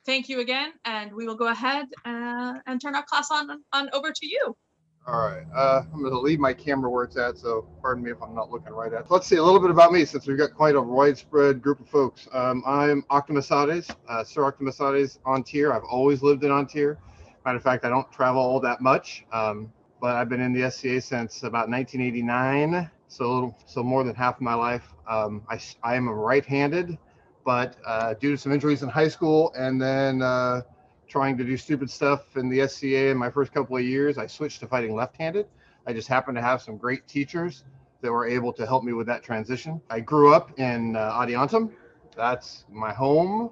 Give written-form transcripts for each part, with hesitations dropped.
thank you again, and we will go ahead and turn our class on over to you. All right, I'm going to leave my camera where it's at, so pardon me if I'm not looking right at it. Let's see a little bit about me, since we've got quite a widespread group of folks. I'm Octamasades, Sir Octamasades on Tier. I've always lived in on Tier. Matter of fact, I don't travel all that much, but I've been in the SCA since about 1989, so more than half of my life. I am a right-handed, but due to some injuries in high school and then trying to do stupid stuff in the SCA in my first couple of years, I switched to fighting left-handed. I just happened to have some great teachers that were able to help me with that transition. I grew up in Adiantum. That's my home.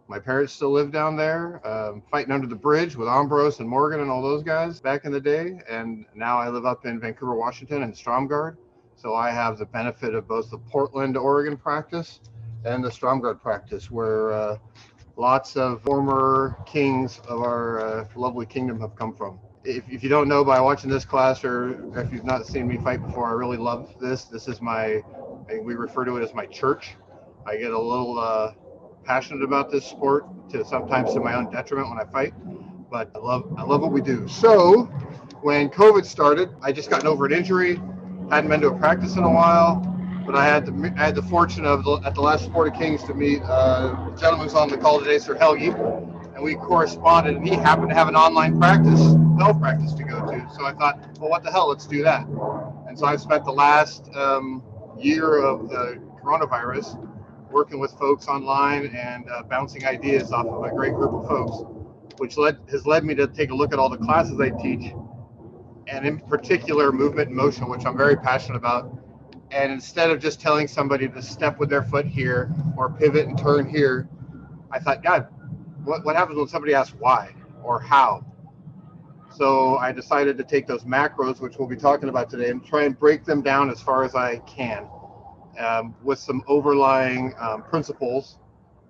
My parents still live down there, fighting under the bridge with Ambrose and Morgan and all those guys back in the day. And now I live up in Vancouver, Washington in Stromgard. So I have the benefit of both the Portland, Oregon practice and the Stromgard practice, where lots of former kings of our lovely kingdom have come from. If you don't know by watching this class, or if you've not seen me fight before, I really love this. This is we refer to it as my church. I get a little passionate about this sport, sometimes to my own detriment when I fight, but I love what we do. So when COVID started, I just gotten over an injury, hadn't been to a practice in a while. But I had the fortune of, at the last Sport of Kings, to meet a gentleman who's on the call today, Sir Helgi, and we corresponded, and he happened to have an online Pell practice to go to. So I thought, well, what the hell, let's do that. And so I've spent the last year of the coronavirus working with folks online and bouncing ideas off of a great group of folks, which has led me to take a look at all the classes I teach, and in particular movement and motion, which I'm very passionate about. And instead of just telling somebody to step with their foot here or pivot and turn here, I thought, God, what happens when somebody asks why or how? So I decided to take those macros, which we'll be talking about today, and try and break them down as far as I can, with some overlying principles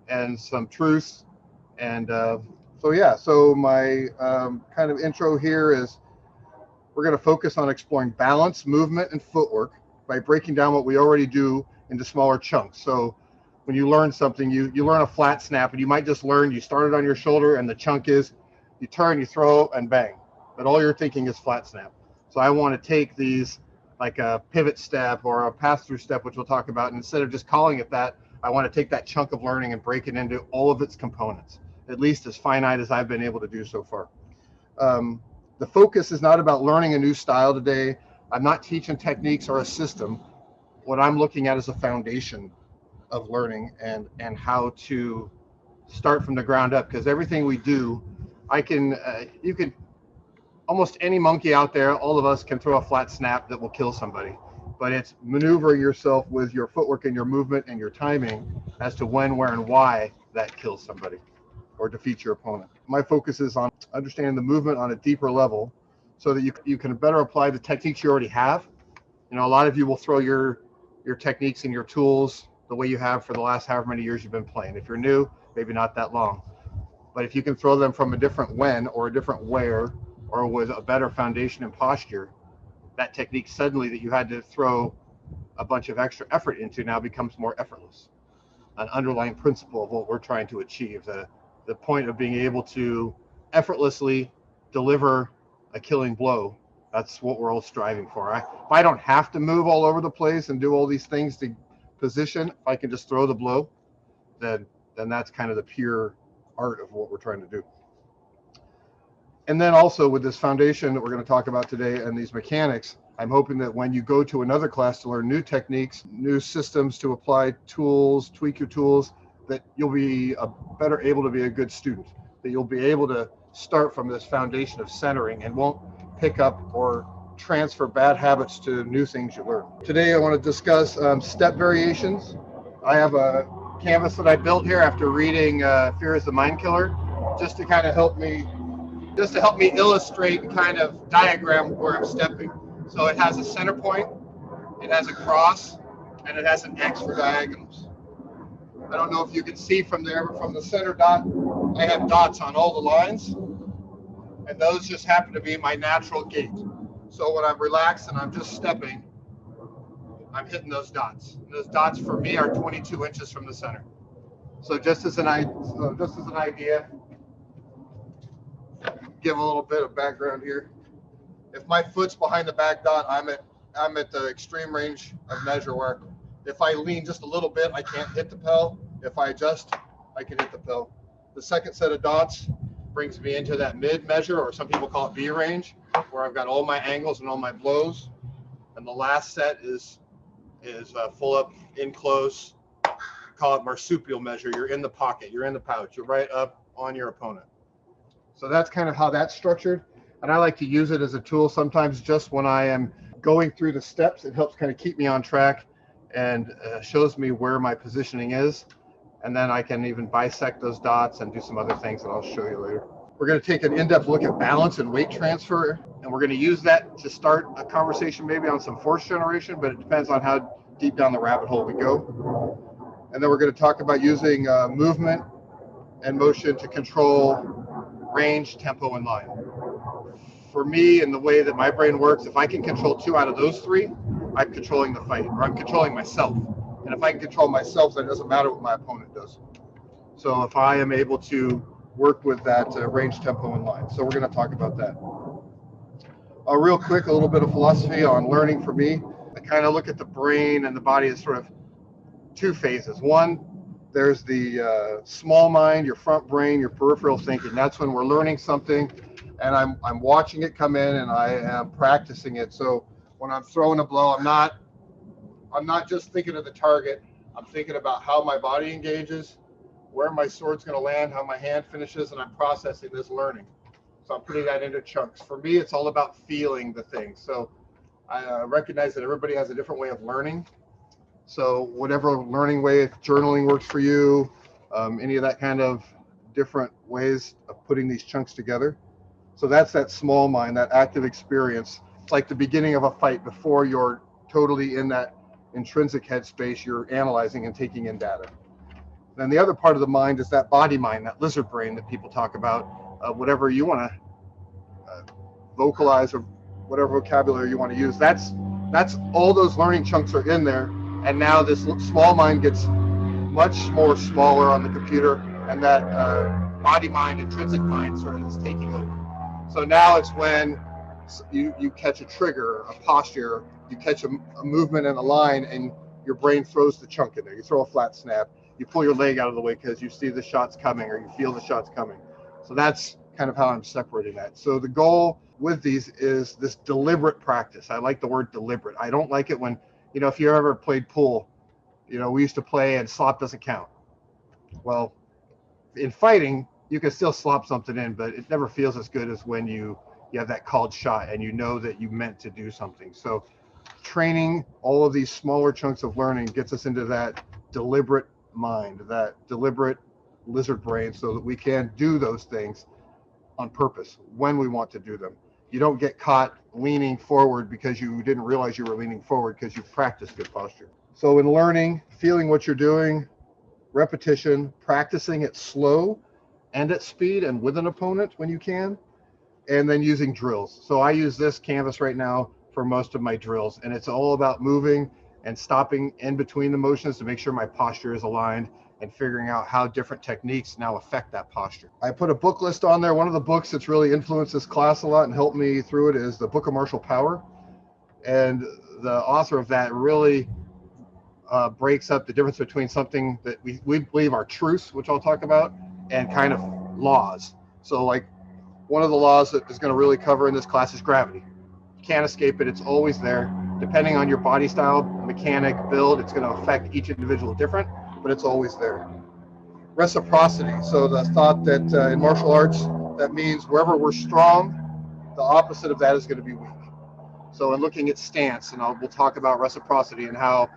and some truths. And so my kind of intro here is we're going to focus on exploring balance, movement, and footwork by breaking down what we already do into smaller chunks. So when you learn something, you learn a flat snap, and you might just learn, you start it on your shoulder, and the chunk is you turn, you throw, and bang. But all you're thinking is flat snap. So I want to take these like a pivot step or a pass-through step, which we'll talk about, and instead of just calling it that, I want to take that chunk of learning and break it into all of its components, at least as finite as I've been able to do so far. The focus is not about learning a new style today. I'm not teaching techniques or a system. What I'm looking at is a foundation of learning and how to start from the ground up, because everything we do, you can, almost any monkey out there, all of us can throw a flat snap that will kill somebody, but it's maneuvering yourself with your footwork and your movement and your timing as to when, where, and why that kills somebody or defeats your opponent. My focus is on understanding the movement on a deeper level so that you can better apply the techniques you already have. You know, a lot of you will throw your techniques and your tools the way you have for the last however many years you've been playing. If you're new, maybe not that long. But if you can throw them from a different when or a different where, or with a better foundation and posture, that technique suddenly that you had to throw a bunch of extra effort into now becomes more effortless. An underlying principle of what we're trying to achieve, the point of being able to effortlessly deliver a killing blow. That's what we're all striving for. If I don't have to move all over the place and do all these things to position, if I can just throw the blow, then that's kind of the pure art of what we're trying to do. And then also with this foundation that we're going to talk about today and these mechanics, I'm hoping that when you go to another class to learn new techniques, new systems to apply tools, tweak your tools, that you'll be better able to be a good student, that you'll be able to start from this foundation of centering and won't pick up or transfer bad habits to new things you learn. Today I want to discuss step variations. I have a canvas that I built here after reading Fear is the Mind Killer, just to kind of help me illustrate and kind of diagram where I'm stepping. So it has a center point, it has a cross, and it has an X for diagonals. I don't know if you can see from there, but from the center dot, I have dots on all the lines, and those just happen to be my natural gait. So when I'm relaxed and I'm just stepping, I'm hitting those dots. And those dots for me are 22 inches from the center. So just as an idea, give a little bit of background here. If my foot's behind the back dot, I'm at the extreme range of measure where if I lean just a little bit, I can't hit the Pell. If I adjust, I can hit the Pell. The second set of dots brings me into that mid measure, or some people call it B range, where I've got all my angles and all my blows. And the last set is full up in close. Call it marsupial measure. You're in the pocket, you're in the pouch, you're right up on your opponent. So that's kind of how that's structured. And I like to use it as a tool sometimes just when I am going through the steps. It helps kind of keep me on track and shows me where my positioning is. And then I can even bisect those dots and do some other things that I'll show you later. We're going to take an in-depth look at balance and weight transfer, and we're going to use that to start a conversation maybe on some force generation, but it depends on how deep down the rabbit hole we go. And then we're going to talk about using movement and motion to control range, tempo, and line. For me, and the way that my brain works, if I can control 2 out of those 3, I'm controlling the fight, or I'm controlling myself. And if I can control myself, then it doesn't matter what my opponent does. So if I am able to work with that range, tempo, and line. So we're going to talk about that. Real quick, a little bit of philosophy on learning for me. I kind of look at the brain and the body as sort of 2 phases. One, there's the small mind, your front brain, your peripheral thinking. That's when we're learning something and I'm watching it come in and I am practicing it. So when I'm throwing a blow, I'm not just thinking of the target. I'm thinking about how my body engages, where my sword's going to land, how my hand finishes, and I'm processing this learning. So I'm putting that into chunks. For me, it's all about feeling the thing. So I recognize that everybody has a different way of learning. So whatever learning way, if journaling works for you, any of that kind of different ways of putting these chunks together. So that's that small mind, that active experience. It's like the beginning of a fight before you're totally in that intrinsic headspace, you're analyzing and taking in data. Then the other part of the mind is that body mind, that lizard brain that people talk about, whatever you want to vocalize or whatever vocabulary you want to use. That's all those learning chunks are in there. And now this small mind gets much more smaller on the computer, and that body mind, intrinsic mind sort of is taking over. So now it's when you catch a trigger, a posture, you catch a movement in a line, and your brain throws the chunk in there. You throw a flat snap, you pull your leg out of the way because you see the shots coming or you feel the shots coming. So that's kind of how I'm separating that. So the goal with these is this deliberate practice. I like the word deliberate. I don't like it when, if you ever played pool, we used to play and slop doesn't count. Well, in fighting, you can still slop something in, but it never feels as good as when you have that called shot and you know that you meant to do something. So training all of these smaller chunks of learning gets us into that deliberate mind, that deliberate lizard brain, so that we can do those things on purpose when we want to do them. You don't get caught leaning forward because you didn't realize you were leaning forward because you practiced good posture. So in learning, feeling what you're doing, repetition, practicing it slow and at speed and with an opponent when you can, and then using drills. So I use this canvas right now for most of my drills, and it's all about moving and stopping in between the motions to make sure my posture is aligned and figuring out how different techniques now affect that posture. I put a book list on there. One of the books that's really influenced this class a lot and helped me through it is the Book of Martial Power. And the author of that really breaks up the difference between something that we believe are truths, which I'll talk about, and kind of laws. So like one of the laws that is going to really cover in this class is gravity. You can't escape it. It's always there. Depending on your body style, mechanic, build, it's going to affect each individual different, but it's always there. Reciprocity. So the thought that in martial arts, that means wherever we're strong, the opposite of that is going to be weak. So in looking at stance, and we'll talk about reciprocity and how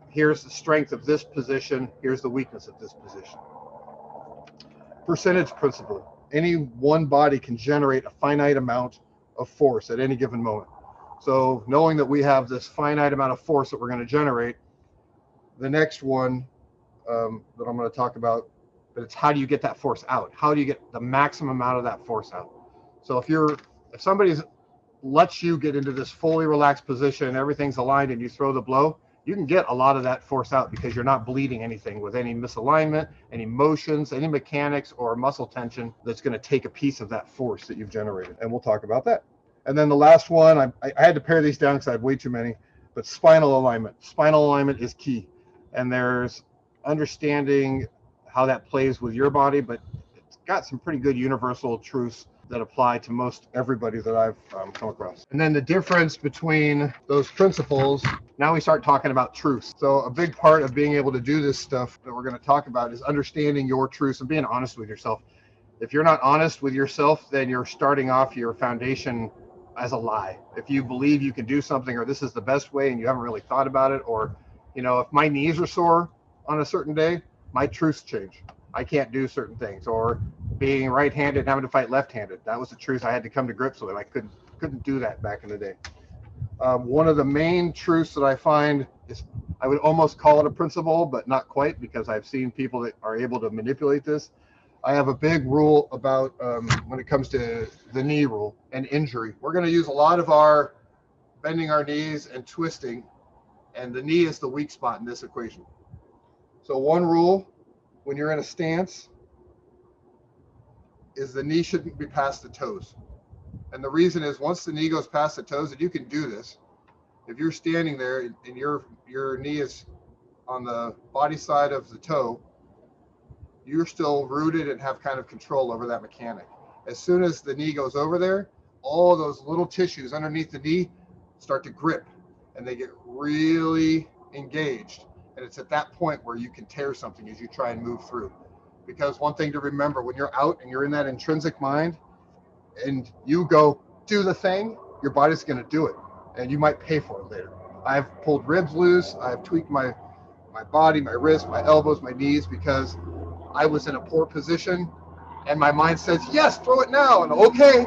here's the strength of this position, here's the weakness of this position. Percentage principle. Any one body can generate a finite amount of force at any given moment. So knowing that we have this finite amount of force that we're going to generate, the next one that I'm going to talk about, but it's how do you get that force out? How do you get the maximum amount of that force out? So if somebody lets you get into this fully relaxed position, everything's aligned and you throw the blow, you can get a lot of that force out because you're not bleeding anything with any misalignment, any motions, any mechanics or muscle tension that's going to take a piece of that force that you've generated. And we'll talk about that. And then the last one, I had to pare these down because I had way too many, but spinal alignment. Spinal alignment is key. And there's understanding how that plays with your body, but it's got some pretty good universal truths that apply to most everybody that I've come across. And then the difference between those principles, now we start talking about truths. So a big part of being able to do this stuff that we're going to talk about is understanding your truths and being honest with yourself. If you're not honest with yourself, then you're starting off your foundation as a lie. If you believe you can do something or this is the best way and you haven't really thought about it, or, you know, if my knees are sore on a certain day, my truths change. I can't do certain things. Or being right-handed and having to fight left-handed. That was the truth I had to come to grips with. I couldn't do that back in the day. One of the main truths that I find is, I would almost call it a principle, but not quite, because I've seen people that are able to manipulate this. I have a big rule about when it comes to the knee rule and injury. We're going to use a lot of our bending our knees and twisting, and the knee is the weak spot in this equation. So one rule when you're in a stance is the knee shouldn't be past the toes. And the reason is, once the knee goes past the toes, and you can do this, if you're standing there and your knee is on the body side of the toe, you're still rooted and have kind of control over that mechanic. As soon as the knee goes over there, all those little tissues underneath the knee start to grip and they get really engaged. And it's at that point where you can tear something as you try and move through. Because one thing to remember, when you're out and you're in that intrinsic mind and you go do the thing, your body's going to do it. And you might pay for it later. I've pulled ribs loose. I've tweaked my body, my wrists, my elbows, my knees, because I was in a poor position and my mind says, yes, throw it now. And okay.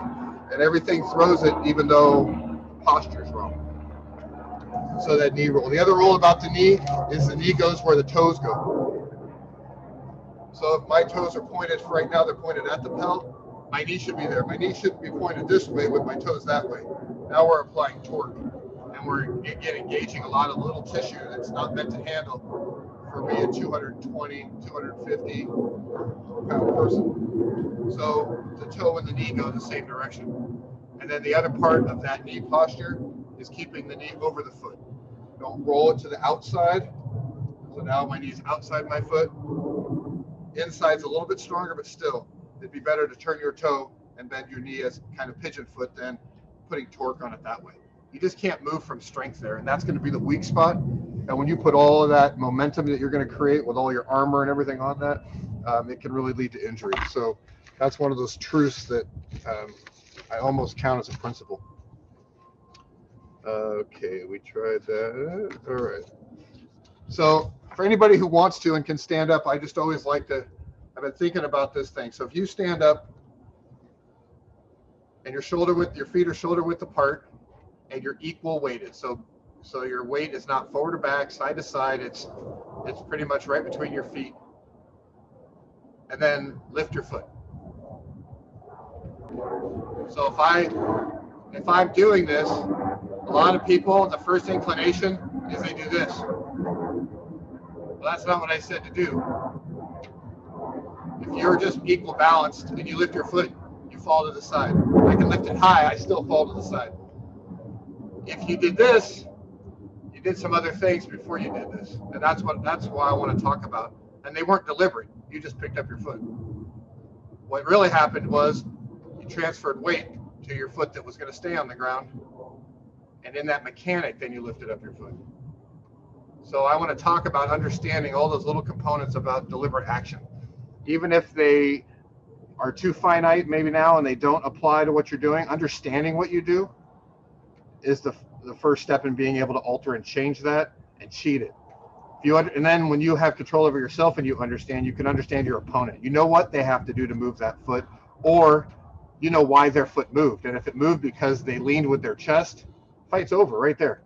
And everything throws it, even though posture's wrong. So that knee rule. The other rule about the knee is the knee goes where the toes go. So if my toes are pointed, right now they're pointed at the Pell, my knee should be there. My knee shouldn't be pointed this way with my toes that way. Now we're applying torque, and we're engaging a lot of little tissue that's not meant to handle for me a 220, 250 pound person. So the toe and the knee go the same direction. And then the other part of that knee posture is keeping the knee over the foot. Don't roll it to the outside. So now my knee's outside my foot. Inside's a little bit stronger, but still, it'd be better to turn your toe and bend your knee as kind of pigeon foot than putting torque on it that way. You just can't move from strength there, and that's going to be the weak spot. And when you put all of that momentum that you're going to create with all your armor and everything on that, it can really lead to injury. So that's one of those truths that I almost count as a principle. Okay, we tried that. All right. So for anybody who wants to and can stand up, I just always like to, I've been thinking about this thing. So if you stand up and your feet are shoulder width apart and you're equal weighted. So your weight is not forward or back, side to side. It's pretty much right between your feet. And then lift your foot. So if I'm doing this, a lot of people, the first inclination is they do this. Well, that's not what I said to do. If you're just equal balanced and you lift your foot, you fall to the side. I can lift it high, I still fall to the side. If you did this, you did some other things before you did this. And that's why I want to talk about. And they weren't deliberate. You just picked up your foot. What really happened was you transferred weight to your foot that was going to stay on the ground. And in that mechanic, then you lifted up your foot. So I want to talk about understanding all those little components about deliberate action. Even if they are too finite maybe now and they don't apply to what you're doing, understanding what you do is the first step in being able to alter and change that and cheat it. And then when you have control over yourself and you can understand your opponent. You know what they have to do to move that foot, or you know why their foot moved. And if it moved because they leaned with their chest, fight's over right there.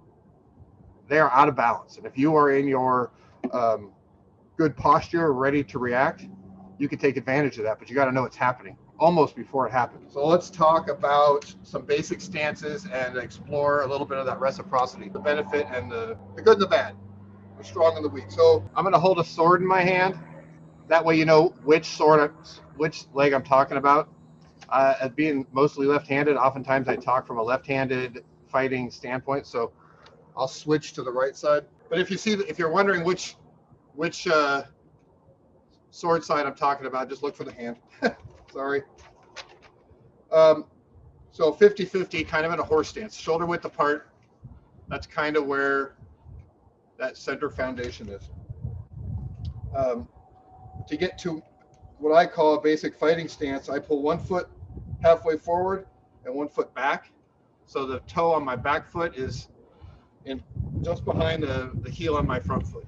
They are out of balance. And if you are in your good posture, ready to react, you can take advantage of that, but you got to know it's happening almost before it happens. So let's talk about some basic stances and explore a little bit of that reciprocity, the benefit and the good and the bad. strong and the weak. So I'm going to hold a sword in my hand. That way you know which leg I'm talking about. As being mostly left-handed, oftentimes I talk from a left-handed fighting standpoint, so I'll switch to the right side. But if you're wondering which sword side I'm talking about, just look for the hand. Sorry. So 50-50, kind of in a horse stance, shoulder width apart. That's kind of where that center foundation is. To get to what I call a basic fighting stance, I pull one foot halfway forward and one foot back. So the toe on my back foot is just behind the heel on my front foot.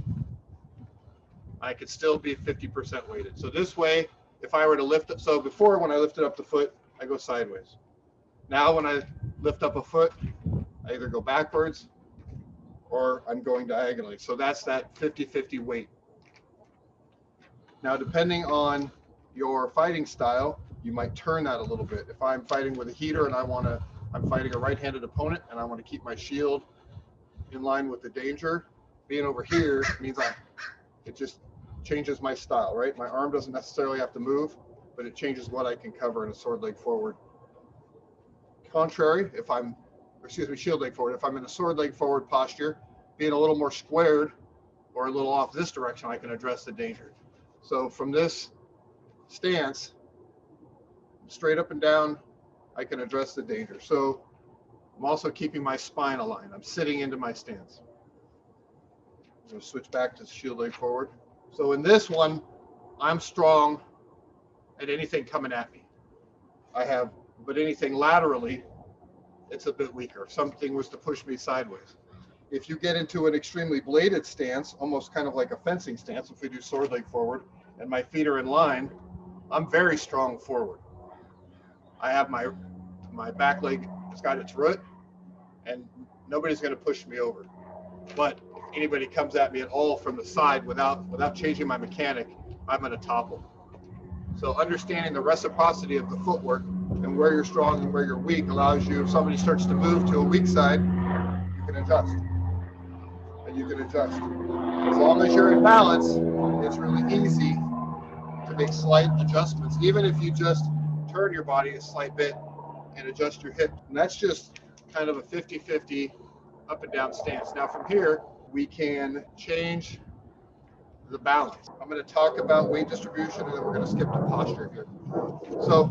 I could still be 50% weighted. So this way, if I were to lift it, so before when I lifted up the foot, I go sideways. Now when I lift up a foot, I either go backwards or I'm going diagonally. So that's that 50-50 weight. Now, depending on your fighting style, you might turn that a little bit. If I'm fighting with a heater and I'm fighting a right-handed opponent and I want to keep my shield in line with the danger, being over here means it just changes my style, right? My arm doesn't necessarily have to move, but it changes what I can cover in a sword leg forward. Contrary, shield leg forward. If I'm in a sword leg forward posture, being a little more squared or a little off this direction, I can address the danger. So from this stance, straight up and down, I can address the danger. So I'm also keeping my spine aligned. I'm sitting into my stance. I'm going to switch back to shield leg forward. So in this one, I'm strong at anything coming at me. But anything laterally, it's a bit weaker. If something was to push me sideways. If you get into an extremely bladed stance, almost kind of like a fencing stance, if we do sword leg forward, and my feet are in line, I'm very strong forward. I have my back leg has got its root, and nobody's going to push me over. But if anybody comes at me at all from the side without changing my mechanic, I'm going to topple. So understanding the reciprocity of the footwork and where you're strong and where you're weak allows you, if somebody starts to move to a weak side, you can adjust. And you can adjust. As long as you're in balance, it's really easy to make slight adjustments, even if you just turn your body a slight bit and adjust your hip. And that's just kind of a 50-50 up and down stance. Now from here, we can change the balance. I'm going to talk about weight distribution and then we're going to skip to posture here. So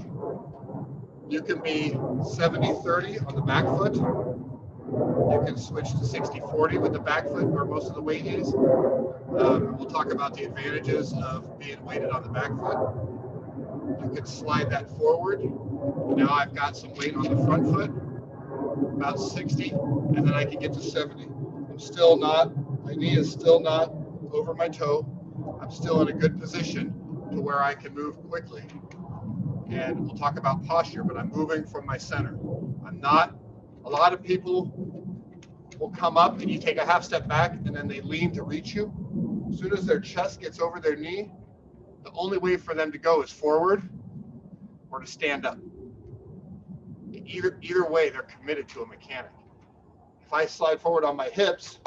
you can be 70-30 on the back foot. You can switch to 60-40 with the back foot where most of the weight is. We'll talk about the advantages of being weighted on the back foot. You can slide that forward. Now I've got some weight on the front foot, about 60, and then I can get to 70. My knee is still not over my toe. I'm still in a good position to where I can move quickly. And we'll talk about posture, but I'm moving from my center. A lot of people will come up and you take a half step back and then they lean to reach you. As soon as their chest gets over their knee, the only way for them to go is forward or to stand up. Either way, they're committed to a mechanic. If I slide forward on my hips,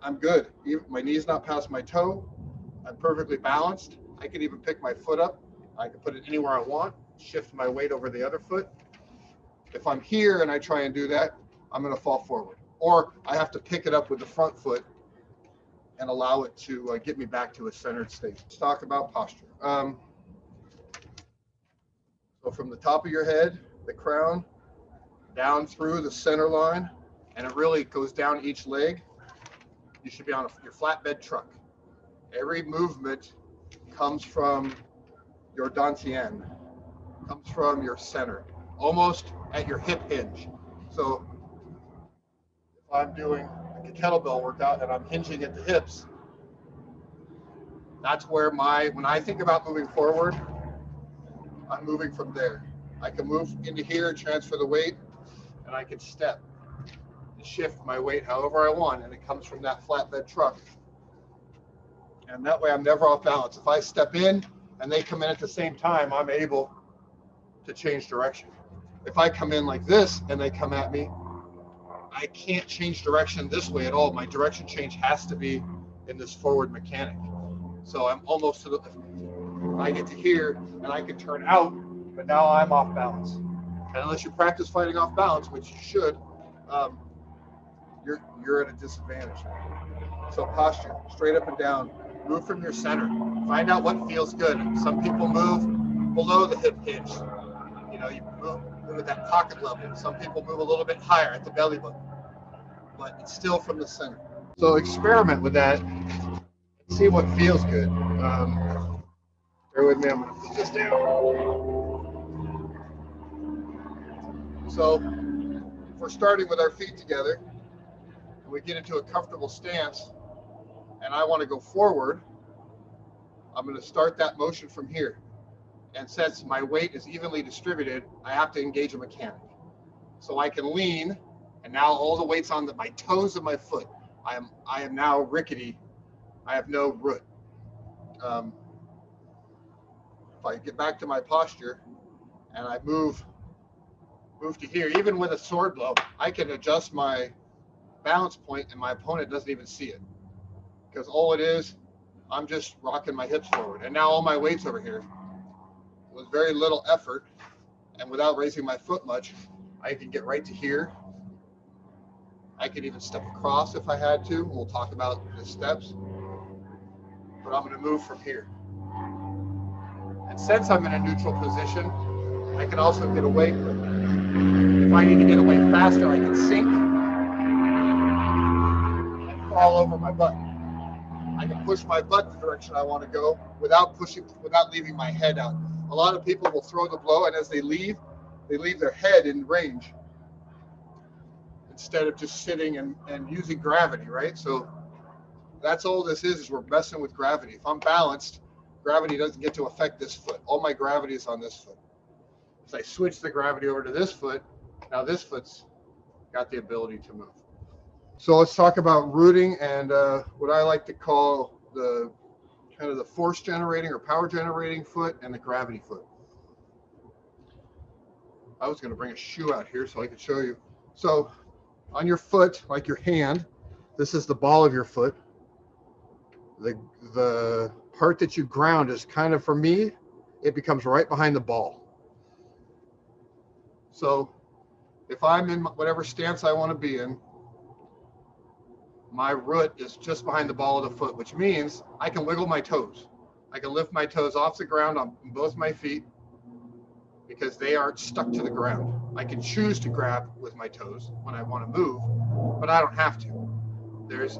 I'm good. My knee's not past my toe. I'm perfectly balanced. I can even pick my foot up. I can put it anywhere I want, shift my weight over the other foot. If I'm here and I try and do that, I'm going to fall forward. Or I have to pick it up with the front foot and allow it to get me back to a centered state. Let's talk about posture. So from the top of your head, the crown, down through the center line, and it really goes down each leg. You should be on your flatbed truck. Every movement comes from your dantian, comes from your center, almost at your hip hinge. So if I'm doing like a kettlebell workout and I'm hinging at the hips, that's where when I think about moving forward, I'm moving from there. I can move into here and transfer the weight, and I can step and shift my weight however I want, and it comes from that flatbed truck. And that way I'm never off balance. If I step in and they come in at the same time, I'm able to change direction. If I come in like this and they come at me, I can't change direction this way at all. My direction change has to be in this forward mechanic. So I'm almost to the, I get to here and I can turn out, but now I'm off balance. And unless you practice fighting off balance, which you should, you're at a disadvantage. So posture, straight up and down, move from your center. Find out what feels good. Some people move below the hip hinge. You know, you move at that pocket level. Some people move a little bit higher at the belly button, but it's still from the center. So experiment with that. See what feels good. Bear with me, I'm gonna put this down. So if we're starting with our feet together, and we get into a comfortable stance, and I want to go forward, I'm going to start that motion from here. And since my weight is evenly distributed, I have to engage a mechanic. So I can lean, and now all the weight's on my toes of my foot. I am now rickety. I have no root. If I get back to my posture and I move to here, even with a sword blow, I can adjust my balance point and my opponent doesn't even see it. Because all it is, I'm just rocking my hips forward. And now all my weight's over here. With very little effort and without raising my foot much, I can get right to here. I could even step across if I had to. We'll talk about the steps. But I'm going to move from here. And since I'm in a neutral position, I can also get away quicker. If I need to get away faster, I can sink and fall over my butt. I can push my butt the direction I want to go without leaving my head out. A lot of people will throw the blow, and as they leave their head in range instead of just sitting and using gravity, right? So that's all this is we're messing with gravity. If I'm balanced, gravity doesn't get to affect this foot. All my gravity is on this foot. As I switch the gravity over to this foot, now this foot's got the ability to move. So let's talk about rooting and what I like to call the kind of the force generating or power generating foot and the gravity foot. I was going to bring a shoe out here so I could show you. So on your foot, like your hand, this is the ball of your foot. The part that you ground is kind of, for me, it becomes right behind the ball. So if I'm in whatever stance I want to be in, my root is just behind the ball of the foot, which means I can wiggle my toes. I can lift my toes off the ground on both my feet because they aren't stuck to the ground. I can choose to grab with my toes when I want to move, but I don't have to. There's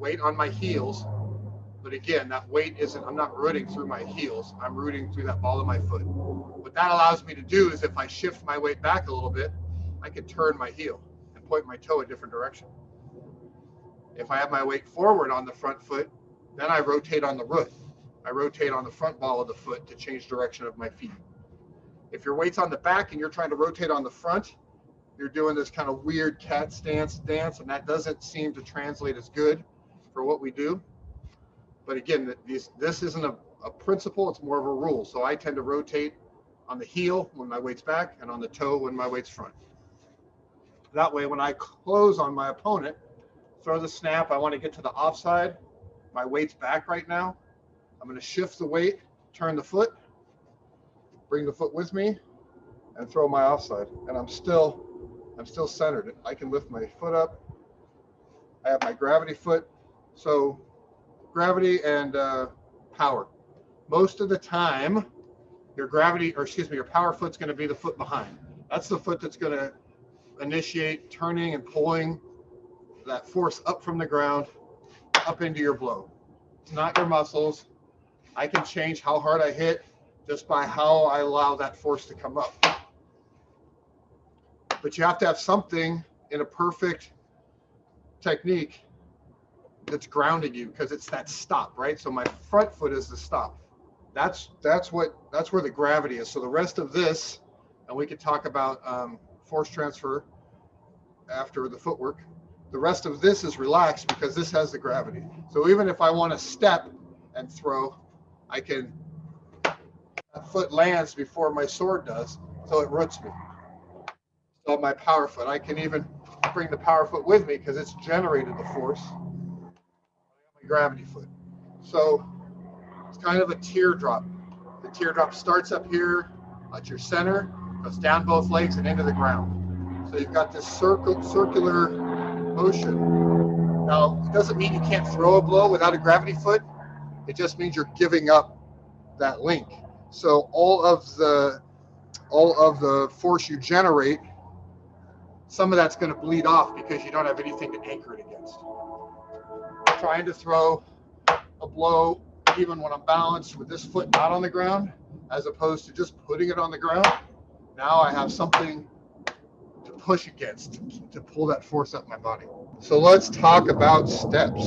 weight on my heels, but again, that weight isn't, I'm not rooting through my heels. I'm rooting through that ball of my foot. What that allows me to do is if I shift my weight back a little bit, I can turn my heel and point my toe a different direction. If I have my weight forward on the front foot, then I rotate on the root. I rotate on the front ball of the foot to change direction of my feet. If your weight's on the back and you're trying to rotate on the front, you're doing this kind of weird cat stance dance, and that doesn't seem to translate as good for what we do. But again, this isn't a principle, it's more of a rule. So I tend to rotate on the heel when my weight's back and on the toe when my weight's front. That way, when I close on my opponent, throw the snap, I want to get to the offside. My weight's back right now. I'm going to shift the weight, turn the foot, bring the foot with me, and throw my offside. And I'm still centered. I can lift my foot up. I have my gravity foot. So gravity and power. Most of the time, your power foot's going to be the foot behind. That's the foot that's going to initiate turning and pulling that force up from the ground, up into your blow. It's not your muscles. I can change how hard I hit just by how I allow that force to come up. But you have to have something in a perfect technique that's grounding you, because it's that stop, right? So my front foot is the stop. That's where the gravity is. So the rest of this, and we could talk about force transfer after the footwork. The rest of this is relaxed because this has the gravity. So even if I want to step and throw, I can, that foot lands before my sword does, so it roots me. So my power foot, I can even bring the power foot with me because it's generated the force. My the gravity foot. So it's kind of a teardrop. The teardrop starts up here at your center, goes down both legs and into the ground. So you've got this circular motion. Now, it doesn't mean you can't throw a blow without a gravity foot. It just means you're giving up that link. So all of the force you generate, some of that's going to bleed off because you don't have anything to anchor it against. Trying to throw a blow even when I'm balanced with this foot not on the ground, as opposed to just putting it on the ground. Now I have something to push against, to pull that force up my body. So let's talk about steps.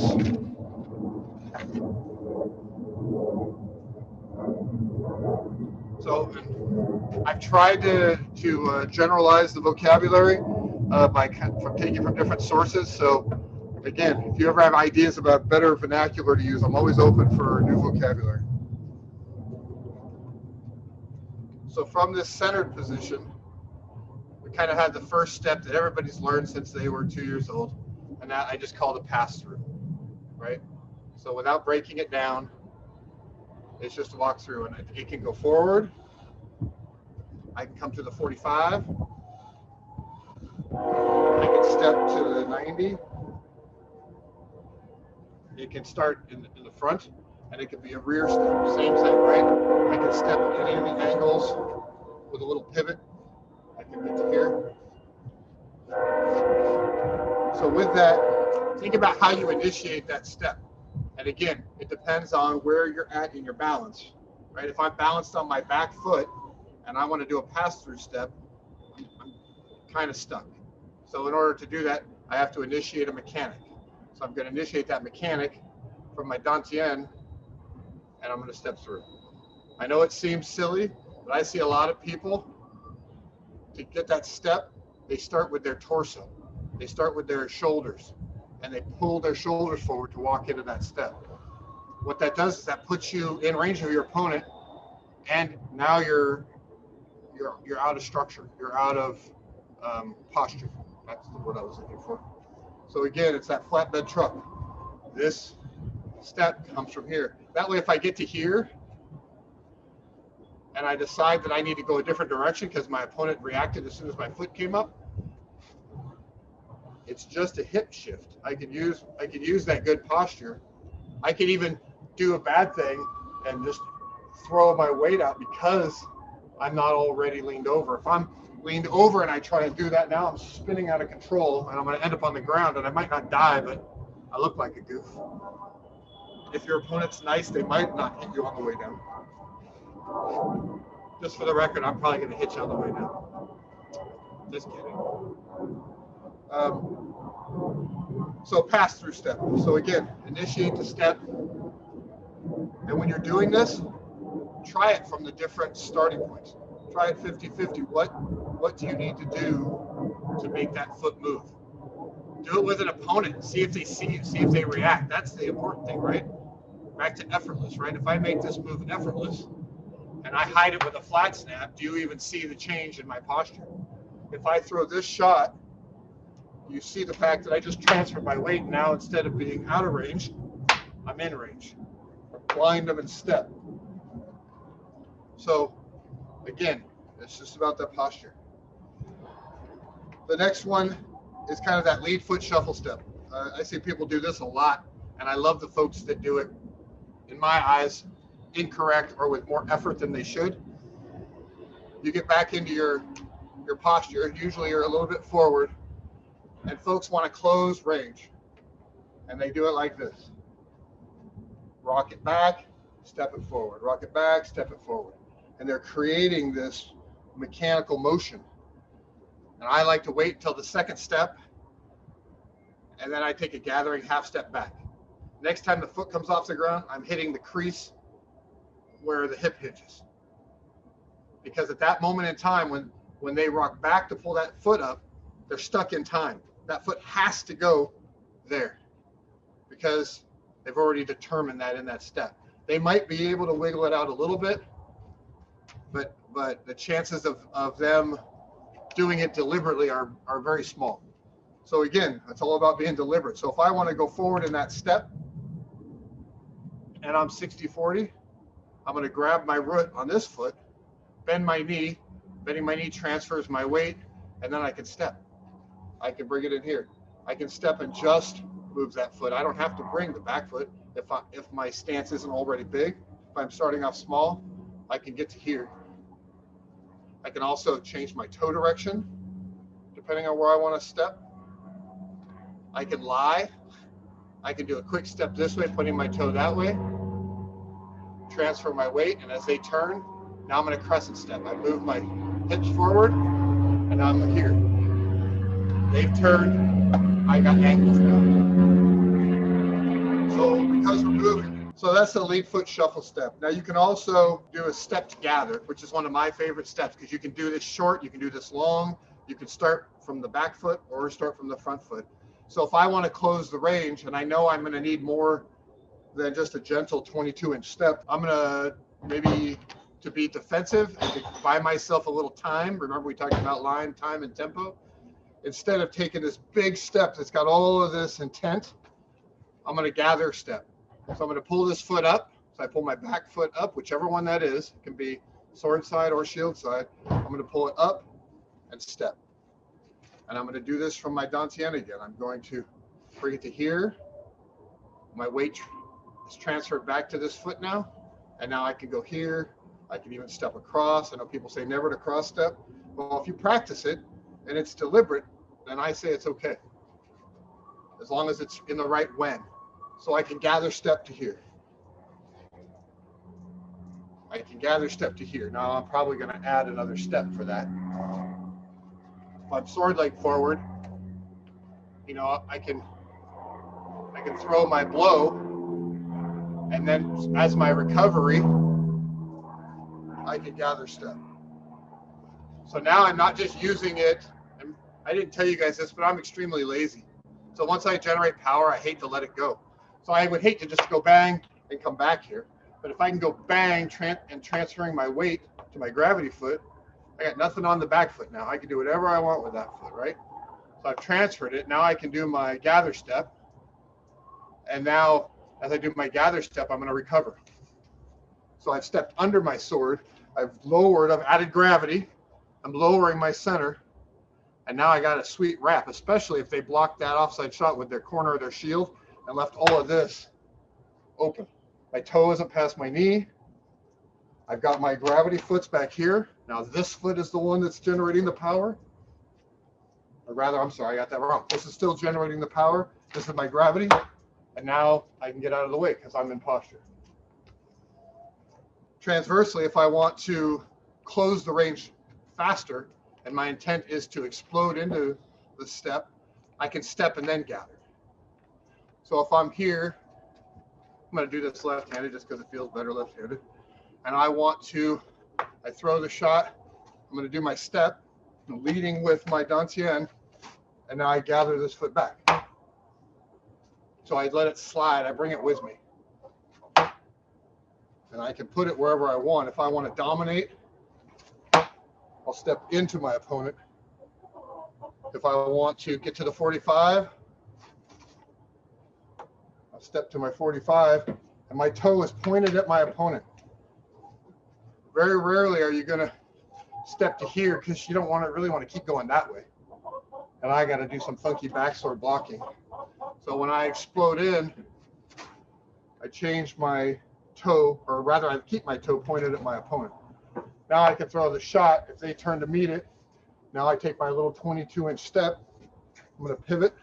So I've tried to generalize the vocabulary from taking from different sources. So again, if you ever have ideas about better vernacular to use, I'm always open for new vocabulary. So from this centered position, we kind of had the first step that everybody's learned since they were 2 years old, and that I just call it pass-through, right? So without breaking it down, it's just a walk through, and it can go forward. I can come to the 45. I can step to the 90. It can start in the front, and it can be a rear step. Same thing, right? I can step at any of the angles with a little pivot. I can get to here. So with that, think about how you initiate that step. And again, it depends on where you're at in your balance, right? If I'm balanced on my back foot and I want to do a pass-through step, I'm kind of stuck. So in order to do that, I have to initiate a mechanic. So I'm going to initiate that mechanic from my dantian, and I'm going to step through. I know it seems silly, but I see a lot of people, to get that step, they start with their torso. They start with their shoulders, and they pull their shoulders forward to walk into that step. What that does is that puts you in range of your opponent, and now you're out of structure. You're out of posture. That's the word I was looking for. So again, it's that flatbed truck. This step comes from here. That way, if I get to here and I decide that I need to go a different direction because my opponent reacted as soon as my foot came up, it's just a hip shift. I could use that good posture. I could even do a bad thing and just throw my weight out because I'm not already leaned over. If I'm leaned over and I try to do that, now I'm spinning out of control and I'm going to end up on the ground, and I might not die, but I look like a goof. If your opponent's nice, they might not hit you on the way down. Just for the record, I'm probably going to hit you on the way down. Just kidding. So pass-through step. So again, initiate the step. And when you're doing this, try it from the different starting points. Try it 50-50. What do you need to do to make that foot move? Do it with an opponent. See if they see you. See if they react. That's the important thing, right? Back to effortless, right? If I make this move effortless and I hide it with a flat snap, do you even see the change in my posture? If I throw this shot, you see the fact that I just transferred my weight. Now, instead of being out of range, I'm in range. Blind them and step. So, again, it's just about that posture. The next one is kind of that lead foot shuffle step. I see people do this a lot, and I love the folks that do it, in my eyes, incorrect or with more effort than they should. You get back into your posture. Usually you're a little bit forward, and folks want to close range, and they do it like this. Rock it back, step it forward. Rock it back, step it forward. And they're creating this mechanical motion. And I like to wait until the second step, and then I take a gathering half step back. Next time the foot comes off the ground, I'm hitting the crease where the hip hinges. Because at that moment in time, when they rock back to pull that foot up, they're stuck in time. That foot has to go there because they've already determined that in that step. They might be able to wiggle it out a little bit, but the chances of them doing it deliberately are very small. So again, it's all about being deliberate. So if I want to go forward in that step, and I'm 60-40, I'm going to grab my root on this foot, bend my knee, bending my knee transfers my weight, and then I can step. I can bring it in here. I can step and just move that foot. I don't have to bring the back foot if my stance isn't already big. If I'm starting off small, I can get to here. I can also change my toe direction depending on where I want to step. I can lie. I can do a quick step this way, putting my toe that way, transfer my weight, and as they turn, now I'm going to crescent step. I move my hips forward, and now I'm here. They've turned, I got ankles now. So because we're moving, so that's the lead foot shuffle step. Now you can also do a stepped gather, which is one of my favorite steps because you can do this short, you can do this long, you can start from the back foot or start from the front foot. So if I want to close the range and I know I'm going to need more than just a gentle 22-inch step, I'm going to maybe to be defensive and to buy myself a little time. Remember we talked about line, time, and tempo. Instead of taking this big step that's got all of this intent, I'm going to gather step. So I'm going to pull this foot up. So I pull my back foot up, whichever one that is. It can be sword side or shield side. I'm going to pull it up and step. And I'm going to do this from my dantian again. I'm going to bring it to here. My weight is transferred back to this foot now. And now I can go here. I can even step across. I know people say never to cross step. Well, if you practice it and it's deliberate, then I say it's okay. As long as it's in the right when. So I can gather step to here. I can gather step to here. Now I'm probably going to add another step for that. If I'm sword leg forward, you know, I can throw my blow, and then as my recovery, I can gather step. So now I'm not just using it, and I didn't tell you guys this, but I'm extremely lazy. So once I generate power, I hate to let it go. So I would hate to just go bang and come back here. But if I can go bang and transferring my weight to my gravity foot, I got nothing on the back foot now. I can do whatever I want with that foot, right? So I've transferred it. Now I can do my gather step. And now as I do my gather step, I'm going to recover. So I've stepped under my sword. I've lowered, I've added gravity. I'm lowering my center. And now I got a sweet wrap, especially if they blocked that offside shot with their corner of their shield and left all of this open. My toe isn't past my knee. I've got my gravity foots back here. Now this foot is the one that's generating the power. Or rather, I'm sorry, I got that wrong. This is still generating the power. This is my gravity. And now I can get out of the way because I'm in posture. Transversely, if I want to close the range faster, and my intent is to explode into the step, I can step and then gather. So if I'm here, I'm going to do this left-handed just because it feels better left-handed. And I throw the shot, I'm going to do my step, I'm leading with my dantian, and now I gather this foot back. So I let it slide, I bring it with me. And I can put it wherever I want. If I want to dominate, I'll step into my opponent. If I want to get to the 45, I'll step to my 45, and my toe is pointed at my opponent. Very rarely are you going to step to here because you don't really want to keep going that way. And I got to do some funky backsword blocking. So when I explode in, I change my toe, or rather I keep my toe pointed at my opponent. Now I can throw the shot. If they turn to meet it, now I take my little 22-inch step. I'm going to pivot.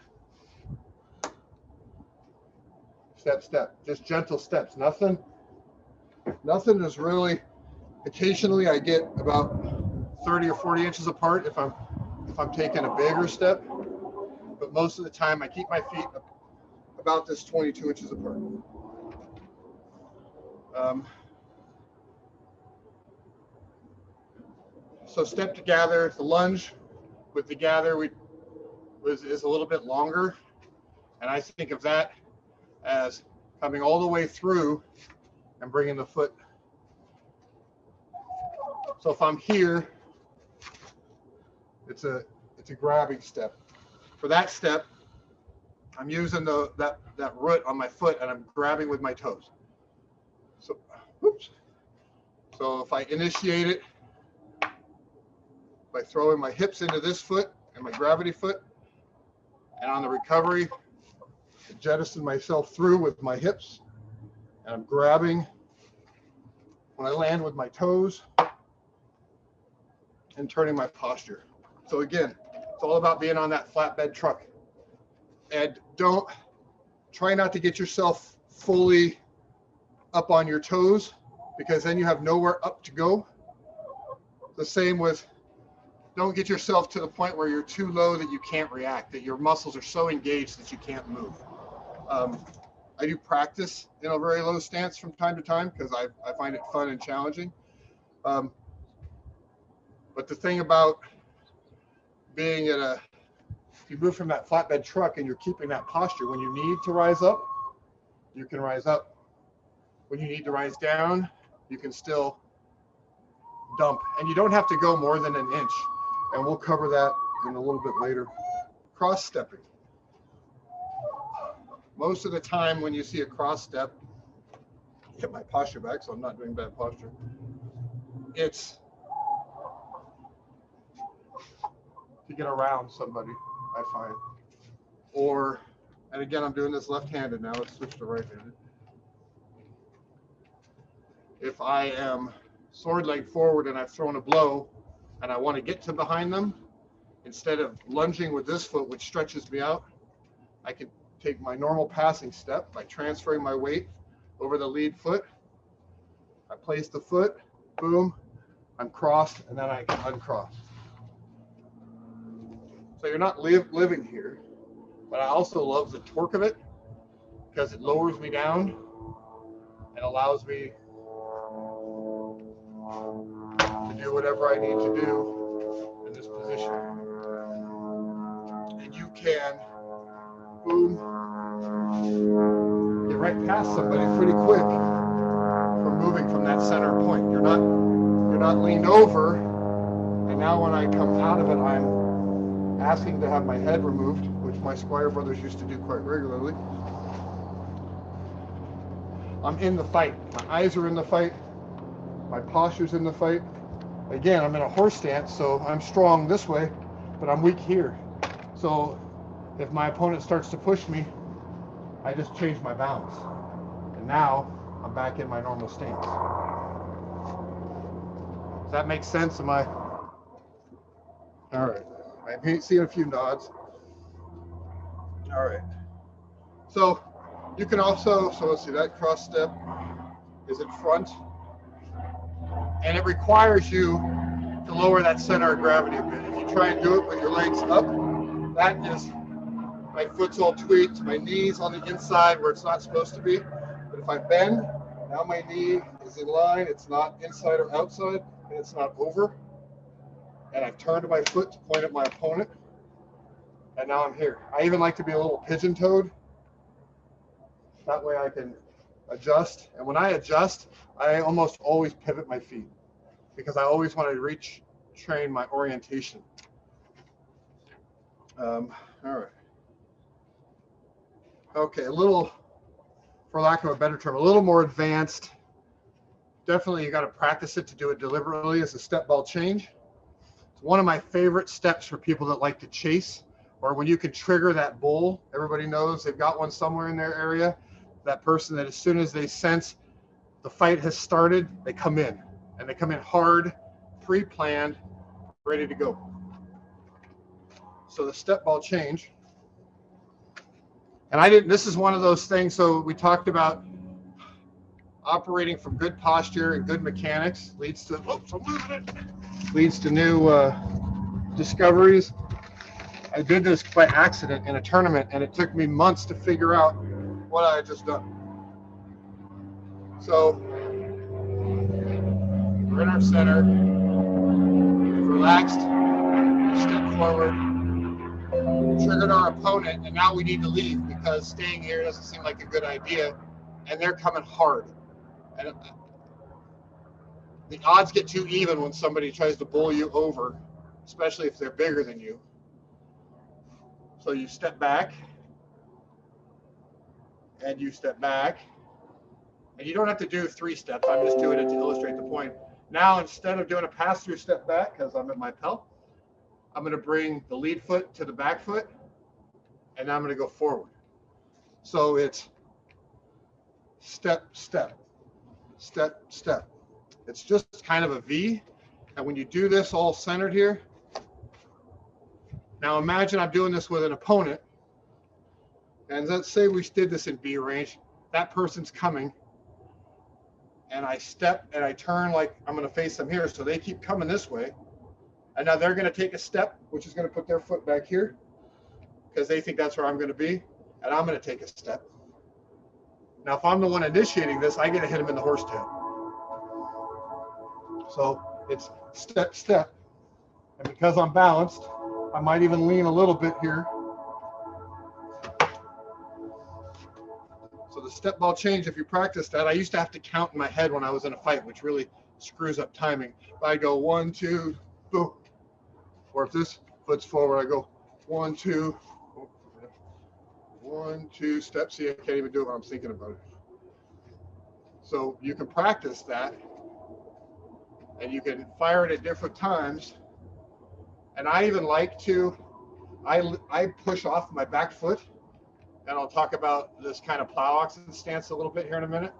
Step, step. Just gentle steps. Nothing is really, occasionally I get about 30 or 40 inches apart if I'm taking a bigger step. But most of the time I keep my feet about this 22 inches apart. So step to gather, the lunge with the gather is a little bit longer. And I think of that as coming all the way through and bringing the foot. So if I'm here, it's a grabbing step. For that step, I'm using that root on my foot and I'm grabbing with my toes. Oops. So if I initiate it by throwing my hips into this foot and my gravity foot, and on the recovery, I jettison myself through with my hips, and I'm grabbing when I land with my toes and turning my posture. So again, it's all about being on that flatbed truck. And don't try not to get yourself fully up on your toes, because then you have nowhere up to go. The same with, don't get yourself to the point where you're too low that you can't react, that your muscles are so engaged that you can't move. I do practice in a very low stance from time to time because I find it fun and challenging. But the thing about being if you move from that flatbed truck and you're keeping that posture, when you need to rise up, you can rise up. When you need to rise down, you can still dump. And you don't have to go more than an inch. And we'll cover that in a little bit later. Cross stepping. Most of the time when you see a cross step, get my posture back so I'm not doing bad posture. It's to get around somebody, I find. Or, and again, I'm doing this left-handed now. Let's switch to right-handed. If I am sword leg forward and I've thrown a blow and I want to get to behind them, instead of lunging with this foot, which stretches me out, I can take my normal passing step by transferring my weight over the lead foot. I place the foot, boom, I'm crossed, and then I can uncross. So you're not living here, but I also love the torque of it because it lowers me down and allows me to do whatever I need to do in this position. And you can, boom, get right past somebody pretty quick from moving from that center point. You're not leaned over, and now when I come out of it, I'm asking to have my head removed, which my Squire brothers used to do quite regularly. I'm in the fight. My eyes are in the fight. My posture's in the fight. Again, I'm in a horse stance, so I'm strong this way, but I'm weak here. So if my opponent starts to push me, I just change my balance. And now I'm back in my normal stance. Does that make sense? Am I? All right. I'm seeing a few nods. All right. So you can also, so let's see, that cross step is in front. And it requires you to lower that center of gravity a bit. If you try and do it with your legs up, that is, my foot's all tweaked, my knee's on the inside where it's not supposed to be. But if I bend, now my knee is in line, it's not inside or outside, and it's not over. And I've turned my foot to point at my opponent, and now I'm here. I even like to be a little pigeon-toed. That way I can adjust. And when I adjust, I almost always pivot my feet because I always want to train my orientation. All right. Okay, a little, for lack of a better term, a little more advanced. Definitely you got to practice it to do it deliberately as a step ball change. It's one of my favorite steps for people that like to chase, or when you can trigger that bull. Everybody knows they've got one somewhere in their area. That person that as soon as they sense the fight has started, they come in. And they come in hard, pre-planned, ready to go. So the step ball change. And this is one of those things, so we talked about operating from good posture and good mechanics leads to, leads to new discoveries. I did this by accident in a tournament, and it took me months to figure out what I had just done. So we're in our center, we've relaxed, step forward, triggered our opponent, and now we need to leave because staying here doesn't seem like a good idea, and they're coming hard. And the odds get too even when somebody tries to bowl you over, especially if they're bigger than you. So you step back, and you step back, And you don't have to do 3 steps. I'm just doing it to illustrate the point. Now, instead of doing a pass-through step back, because I'm at my Pell, I'm going to bring the lead foot to the back foot, and I'm going to go forward. So it's step, step, step, step. It's just kind of a V. And when you do this all centered here, now imagine I'm doing this with an opponent. And let's say we did this in B range. That person's coming. And I step and I turn like I'm going to face them here. So they keep coming this way. And now they're going to take a step, which is going to put their foot back here because they think that's where I'm going to be. And I'm going to take a step. Now, if I'm the one initiating this, I get to hit them in the horsetail. So it's step, step. And because I'm balanced, I might even lean a little bit here. So the step ball change, if you practice that, I used to have to count in my head when I was in a fight, which really screws up timing. I go 1, 2, boom. Or if this foot's forward, I go 1, 2, 1, 2, step. See, I can't even do it when I'm thinking about it. So you can practice that, and you can fire it at different times. And I even like to, I push off my back foot, and I'll talk about this kind of plow oxen stance a little bit here in a minute.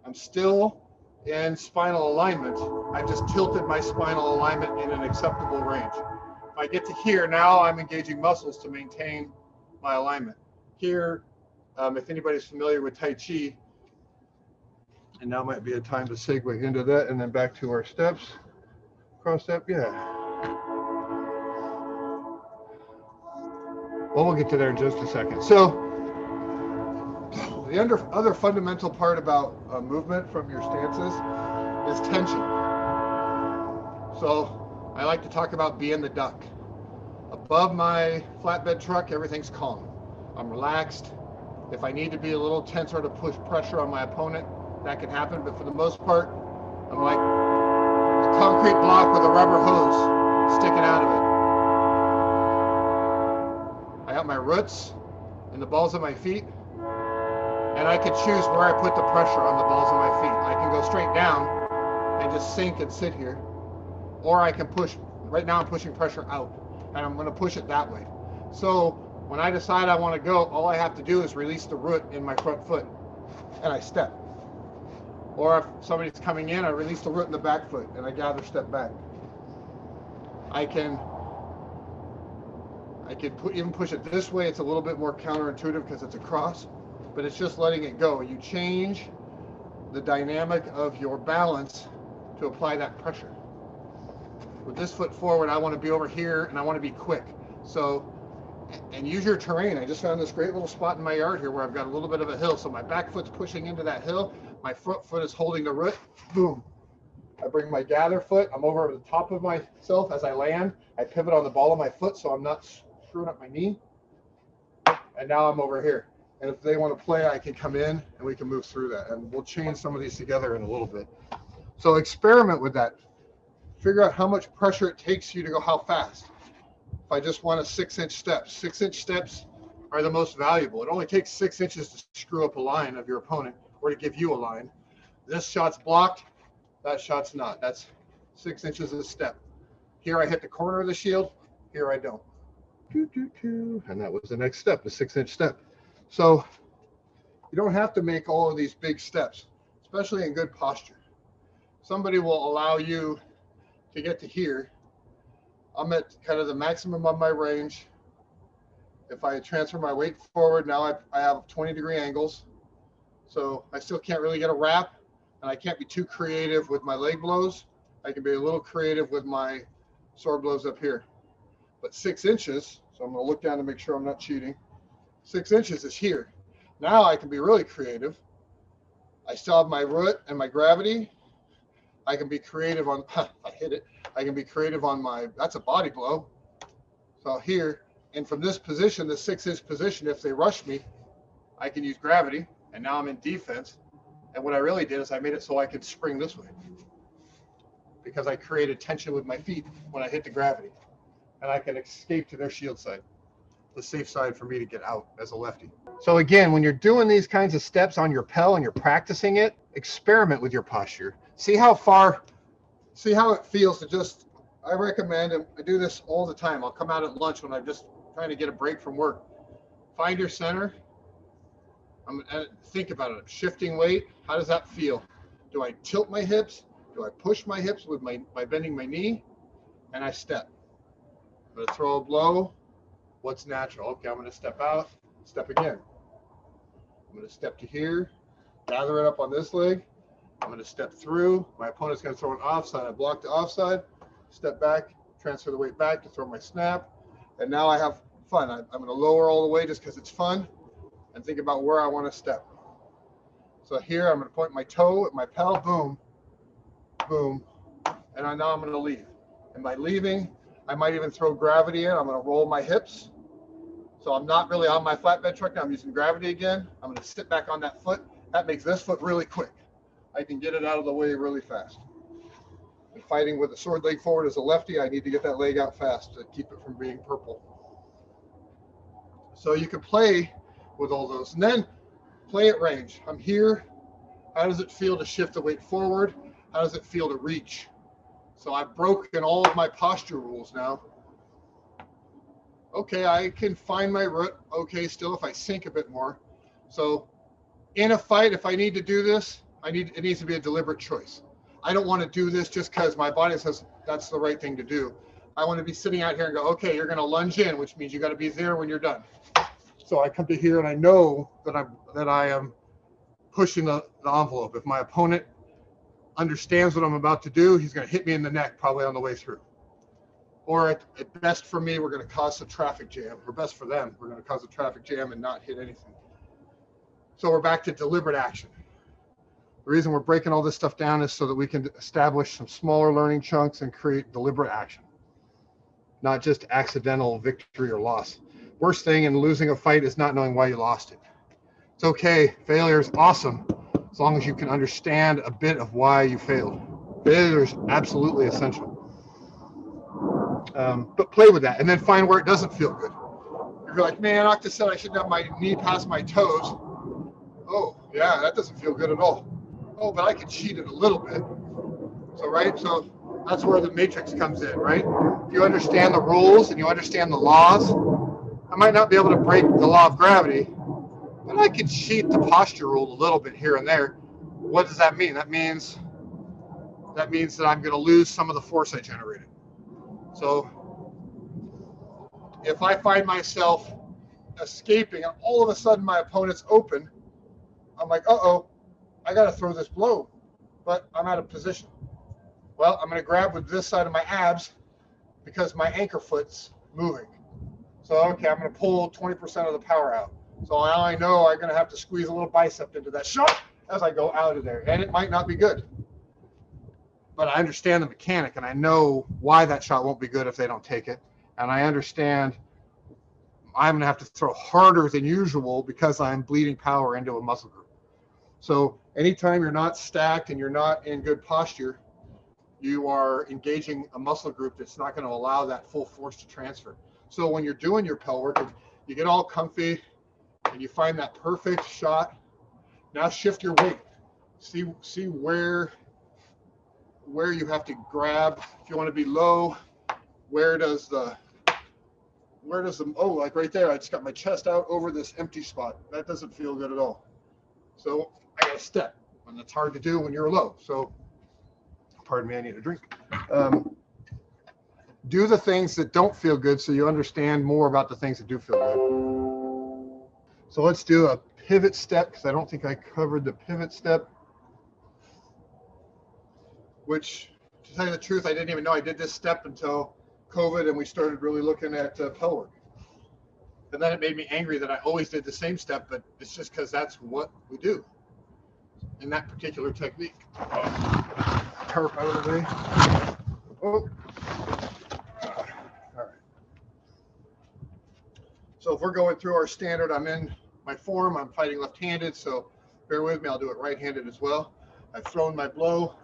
I'm still in spinal alignment. I've just tilted my spinal alignment in an acceptable range. If I get to here, now I'm engaging muscles to maintain my alignment. Here, if anybody's familiar with Tai Chi, and now might be a time to segue into that, and then back to our steps. Cross step, yeah. Well, we'll get to there in just a second. So the other fundamental part about movement from your stances is tension. So I like to talk about being the duck. Above my flatbed truck, everything's calm. I'm relaxed. If I need to be a little tense or to push pressure on my opponent, that can happen. But for the most part, I'm like a concrete block with a rubber hose sticking out of it. I have my roots in the balls of my feet, and I can choose where I put the pressure on the balls of my feet. I can go straight down and just sink and sit here, or I can push. Right now I'm pushing pressure out, and I'm going to push it that way. So when I decide I want to go, all I have to do is release the root in my front foot, and I step. Or if somebody's coming in, I release the root in the back foot, and I gather step back. I can even push it this way. It's a little bit more counterintuitive because it's a cross, but it's just letting it go. You change the dynamic of your balance to apply that pressure. With this foot forward, I want to be over here, and I want to be quick. So, and use your terrain. I just found this great little spot in my yard here where I've got a little bit of a hill. So my back foot's pushing into that hill. My front foot is holding the root. Boom. I bring my gather foot. I'm over the top of myself as I land. I pivot on the ball of my foot so I'm not screwing up my knee. And now I'm over here. And if they want to play, I can come in and we can move through that. And we'll chain some of these together in a little bit. So experiment with that. Figure out how much pressure it takes you to go how fast. If I just want a 6-inch step, 6-inch steps are the most valuable. It only takes 6 inches to screw up a line of your opponent or to give you a line. This shot's blocked, that shot's not. That's 6 inches a step. Here I hit the corner of the shield, here I don't. And that was the next step, the 6-inch step. So you don't have to make all of these big steps, especially in good posture. Somebody will allow you to get to here. I'm at kind of the maximum of my range. If I transfer my weight forward, now I have 20-degree angles. So I still can't really get a wrap, and I can't be too creative with my leg blows. I can be a little creative with my sword blows up here. But 6 inches, so I'm going to look down to make sure I'm not cheating. 6 inches is here. Now I can be really creative. I still have my root and my gravity. I can be creative on, if I hit it, I can be creative on my, that's a body blow. So here, and from this position, the 6-inch position, if they rush me, I can use gravity, and now I'm in defense. And what I really did is I made it so I could spring this way because I created tension with my feet when I hit the gravity, and I can escape to their shield side. the safe side for me to get out as a lefty. So again, when you're doing these kinds of steps on your Pell and you're practicing it, experiment with your posture. See how it feels to just, I recommend, and I do this all the time. I'll come out at lunch when I'm just trying to get a break from work. Find your center. Think about it. I'm shifting weight. How does that feel? Do I tilt my hips? Do I push my hips by bending my knee? And I step. I'm going to throw a blow. What's natural? Okay, I'm going to step out, step again. I'm going to step to here, gather it up on this leg. I'm going to step through. My opponent's going to throw an offside. I block the offside, step back, transfer the weight back to throw my snap. And now I have fun. I'm going to lower all the way just because it's fun and think about where I want to step. So here I'm going to point my toe at my Pell, boom, boom. And now I'm going to leave. And by leaving, I might even throw gravity in. I'm going to roll my hips. So I'm not really on my flatbed truck now. I'm using gravity again. I'm going to sit back on that foot. That makes this foot really quick. I can get it out of the way really fast. And fighting with a sword leg forward as a lefty, I need to get that leg out fast to keep it from being purple. So you can play with all those. And then play at range. I'm here. How does it feel to shift the weight forward? How does it feel to reach? So I've broken all of my posture rules now. Okay, I can find my root. Okay, still if I sink a bit more. So in a fight, if I need to do this, it needs to be a deliberate choice. I don't want to do this just because my body says that's the right thing to do. I want to be sitting out here and go, okay, you're going to lunge in, which means you got to be there when you're done. So I come to here and I know that I am pushing the envelope. If my opponent understands what I'm about to do, he's going to hit me in the neck probably on the way through. Or at best for me, we're going to cause a traffic jam. Or best for them, we're going to cause a traffic jam and not hit anything. So we're back to deliberate action. The reason we're breaking all this stuff down is so that we can establish some smaller learning chunks and create deliberate action, not just accidental victory or loss. Worst thing in losing a fight is not knowing why you lost it. It's okay. Failure is awesome as long as you can understand a bit of why you failed. Failure is absolutely essential. But play with that and then find where it doesn't feel good. If you're like, man, Octa said I shouldn't have my knee past my toes. Oh, yeah, that doesn't feel good at all. Oh, but I can cheat it a little bit. So, right? So that's where the matrix comes in, right? If you understand the rules and you understand the laws, I might not be able to break the law of gravity, but I can cheat the posture rule a little bit here and there. What does that mean? That means that I'm going to lose some of the force I generated. So if I find myself escaping and all of a sudden my opponent's open, I'm like, uh-oh, I got to throw this blow, but I'm out of position. Well, I'm going to grab with this side of my abs because my anchor foot's moving. So, okay, I'm going to pull 20% of the power out. So now I know I'm going to have to squeeze a little bicep into that shot as I go out of there. And it might not be good. But I understand the mechanic, and I know why that shot won't be good if they don't take it. And I understand I'm going to have to throw harder than usual because I'm bleeding power into a muscle group. So anytime you're not stacked and you're not in good posture, you are engaging a muscle group that's not going to allow that full force to transfer. So when you're doing your Pell work, you get all comfy and you find that perfect shot. Now shift your weight. See where you have to grab. If you want to be low, where does the like right there, I just got my chest out over this empty spot. That doesn't feel good at all. So I got to step, and that's hard to do when you're low. So pardon me, I need a drink. Do the things that don't feel good so you understand more about the things that do feel good. So let's do a pivot step, because I don't think I covered the pivot step, which, to tell you the truth, I didn't even know I did this step until COVID and we started really looking at Pell work. And then it made me angry that I always did the same step, but it's just because that's what we do in that particular technique. Tarp out of the way. Oh. All right. So if we're going through our standard, I'm in my form, I'm fighting left-handed, so bear with me, I'll do it right-handed as well. I've thrown my blow.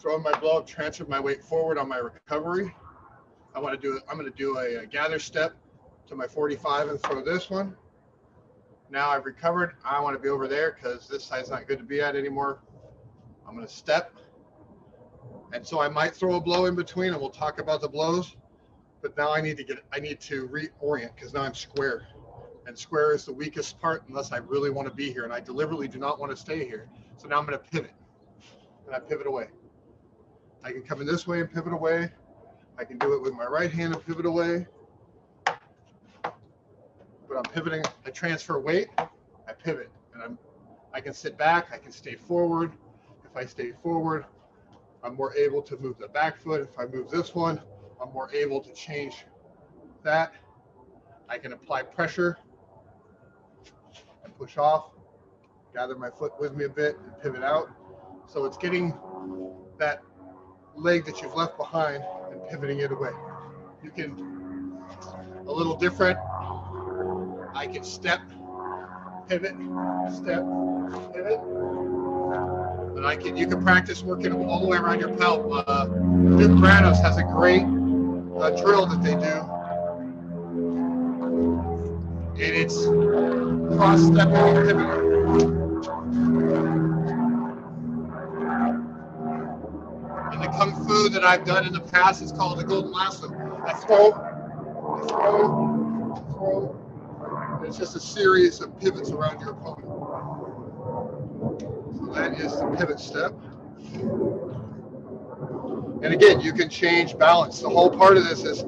I've transferred my weight forward on my recovery. I'm going to do a gather step. to my 45 and throw this one. Now I've recovered. I want to be over there because this side's not good to be at anymore. I'm going to step. And so I might throw a blow in between, and we'll talk about the blows. But now I need to reorient because now I'm square. And square is the weakest part unless I really want to be here. And I deliberately do not want to stay here. So now I'm going to pivot. And I pivot away. I can come in this way and pivot away. I can do it with my right hand and pivot away. But I'm pivoting. I transfer weight. I pivot. And I can sit back. I can stay forward. If I stay forward, I'm more able to move the back foot. If I move this one, I'm more able to change that. I can apply pressure and push off, gather my foot with me a bit and pivot out. So it's getting that leg that you've left behind and pivoting it away. You can, a little different, I can step, pivot, step, pivot. And you can practice working all the way around your pelt. Duke Branos has a great drill that they do. And it's cross-stepping and pivoting. In the Kung Fu that I've done in the past, it's called the Golden Lasso. I throw. It's just a series of pivots around your opponent. So that is the pivot step. And again, you can change balance. The whole part of this is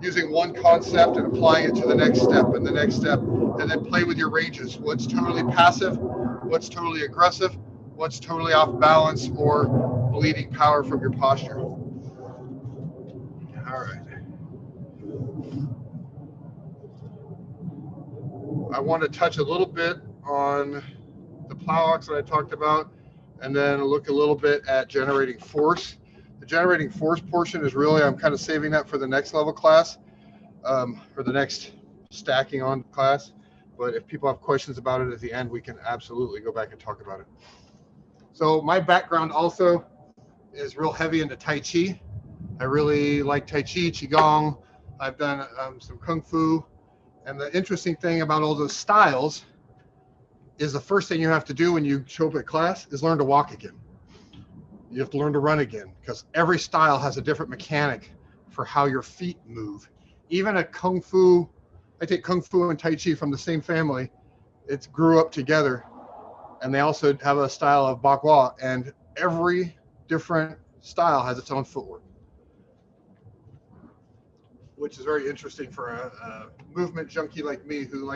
using one concept and applying it to the next step and the next step, and then play with your ranges. What's totally passive, what's totally aggressive, what's totally off balance or bleeding power from your posture. All right. I want to touch a little bit on the plow ox that I talked about, and then look a little bit at generating force. The generating force portion is really, I'm kind of saving that for the next level class, or the next stacking on class. But if people have questions about it at the end, we can absolutely go back and talk about it. So my background also is real heavy into Tai Chi. I really like Tai Chi, Qigong. I've done some Kung Fu. And the interesting thing about all those styles is the first thing you have to do when you show up at class is learn to walk again. You have to learn to run again because every style has a different mechanic for how your feet move. Even a Kung Fu, I take Kung Fu and Tai Chi from the same family. It grew up together. And they also have a style of Bakwa, and every different style has its own footwork, which is very interesting for a movement junkie like me who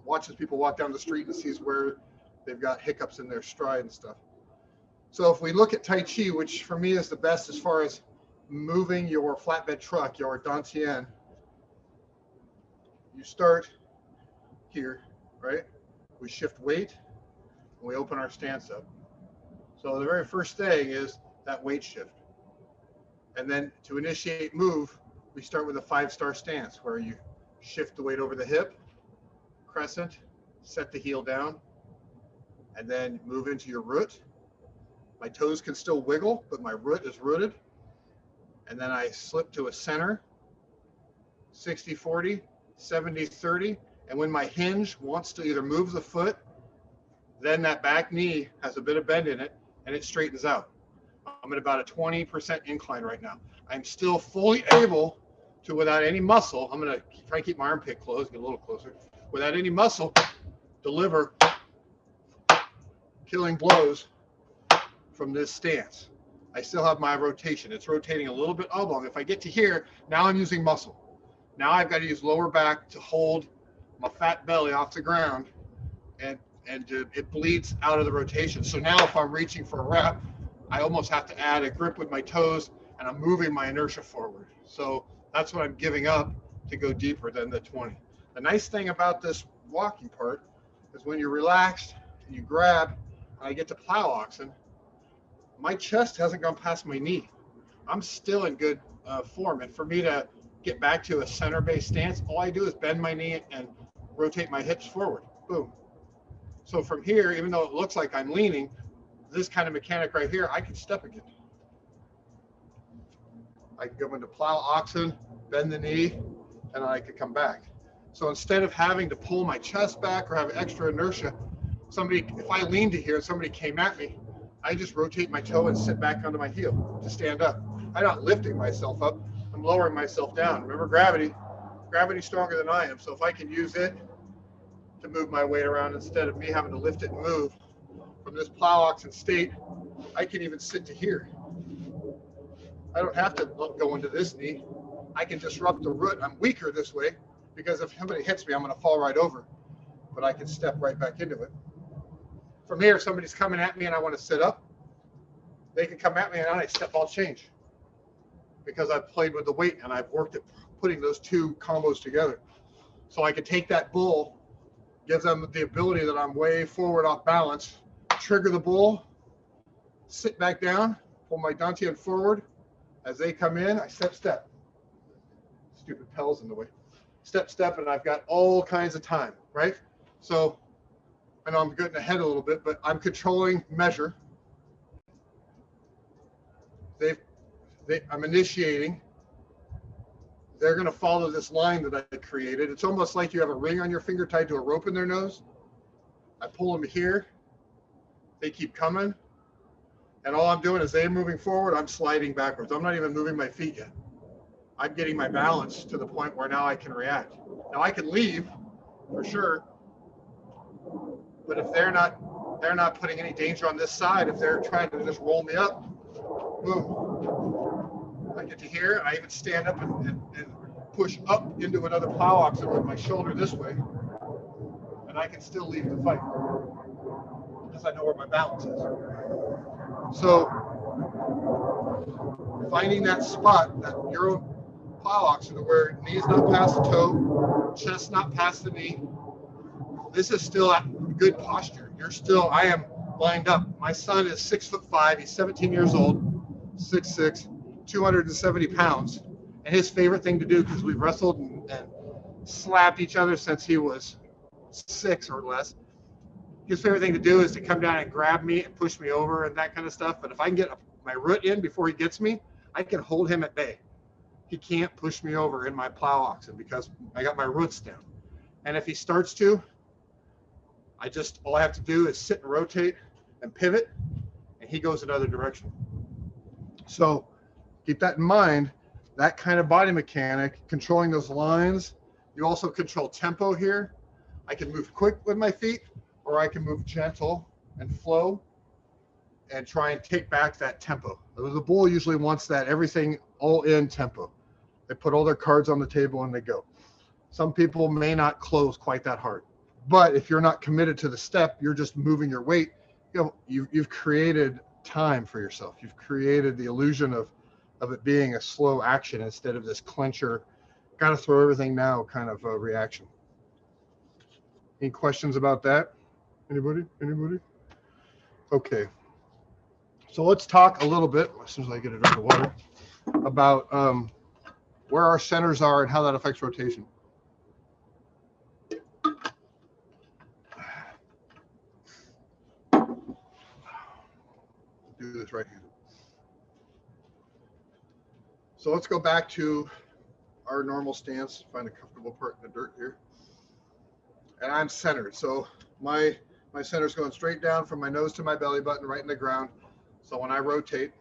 watches people walk down the street and sees where they've got hiccups in their stride and stuff. So if we look at Tai Chi, which for me is the best as far as moving your flatbed truck, your Dantien, you start here, right? We shift weight, and we open our stance up. So the very first thing is that weight shift. And then to initiate move, we start with a 5-star stance where you shift the weight over the hip, crescent, set the heel down, and then move into your root. My toes can still wiggle, but my root is rooted. And then I slip to a center, 60-40, 70-30. And when my hinge wants to either move the foot, then that back knee has a bit of bend in it and it straightens out. I'm at about a 20% incline right now. I'm still fully able to, without any muscle, I'm going to try and keep my armpit closed, get a little closer, without any muscle, deliver killing blows from this stance. I still have my rotation. It's rotating a little bit oblong. If I get to here, now I'm using muscle. Now I've got to use lower back to hold my fat belly off the ground, and it bleeds out of the rotation. So now if I'm reaching for a wrap, I almost have to add a grip with my toes, and I'm moving my inertia forward. So that's what I'm giving up to go deeper than the 20. The nice thing about this walking part is when you're relaxed and you grab, and I get to plow oxen, my chest hasn't gone past my knee. I'm still in good form. And for me to get back to a center-based stance, all I do is bend my knee and rotate my hips forward. Boom. So from here, even though it looks like I'm leaning, this kind of mechanic right here, I can step again. I can go into plow oxen, bend the knee, and I could come back. So instead of having to pull my chest back or have extra inertia, if I leaned to here and somebody came at me, I just rotate my toe and sit back onto my heel to stand up. I'm not lifting myself up, I'm lowering myself down. Remember gravity's stronger than I am. So if I can use it to move my weight around instead of me having to lift it and move from this plow oxen state, I can even sit to here. I don't have to go into this knee. I can disrupt the root. I'm weaker this way because if somebody hits me, I'm going to fall right over, but I can step right back into it. From here, if somebody's coming at me and I want to sit up, they can come at me and I step, I'll change because I've played with the weight and I've worked at putting those two combos together. So I can take that bull, give them the ability that I'm way forward off balance, trigger the bull, sit back down, pull my dantian forward. As they come in, I step. Stupid Pell's in the way. Step, and I've got all kinds of time, right? So I know I'm getting ahead a little bit, but I'm controlling measure. I'm initiating. They're going to follow this line that I created. It's almost like you have a ring on your finger tied to a rope in their nose. I pull them here. They keep coming. And all I'm doing is they're moving forward. I'm sliding backwards. I'm not even moving my feet yet. I'm getting my balance to the point where now I can react. Now I can leave for sure. But if they're not putting any danger on this side, if they're trying to just roll me up, boom. I get to here, and I even stand up and push up into another plow oxen with my shoulder this way. And I can still leave the fight because I know where my balance is. So finding that spot, that Euro plow oxen where knees not past the toe, chest not past the knee. This is still at good posture. I am lined up. My son is 6'5". He's 17 years old, 6'6", 270 pounds. And his favorite thing to do, because we've wrestled and slapped each other since he was 6 or less, his favorite thing to do is to come down and grab me and push me over and that kind of stuff. But if I can get my root in before he gets me, I can hold him at bay. He can't push me over in my plow oxen because I got my roots down. And if he starts to, all I have to do is sit and rotate and pivot, and he goes another direction. So keep that in mind, that kind of body mechanic, controlling those lines. You also control tempo here. I can move quick with my feet, or I can move gentle and flow and try and take back that tempo. The bull usually wants that everything all in tempo. They put all their cards on the table and they go. Some people may not close quite that hard. But if you're not committed to the step, you're just moving your weight. You've created time for yourself. You've created the illusion of it being a slow action instead of this clencher, got to throw everything now kind of reaction. Any questions about that? Anybody? Okay. So let's talk a little bit, as soon as I get it under water, about where our centers are and how that affects rotation. Do this right here. So let's go back to our normal stance, find a comfortable part in the dirt here. And I'm centered. So my center is going straight down from my nose to my belly button, right in the ground. So when I rotate,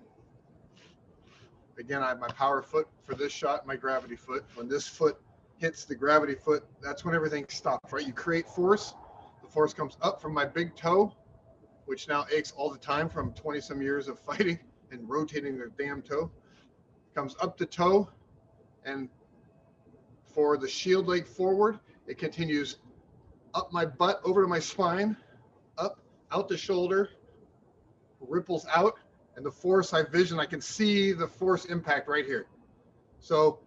again, I have my power foot for this shot, my gravity foot. When this foot hits the gravity foot, that's when everything stops, right? You create force. The force comes up from my big toe, which now aches all the time from 20 some years of fighting and rotating the damn toe. Comes up the toe, and for the shield leg forward, it continues up my butt, over to my spine, up, out the shoulder, ripples out, and the force I can see the force impact right here. So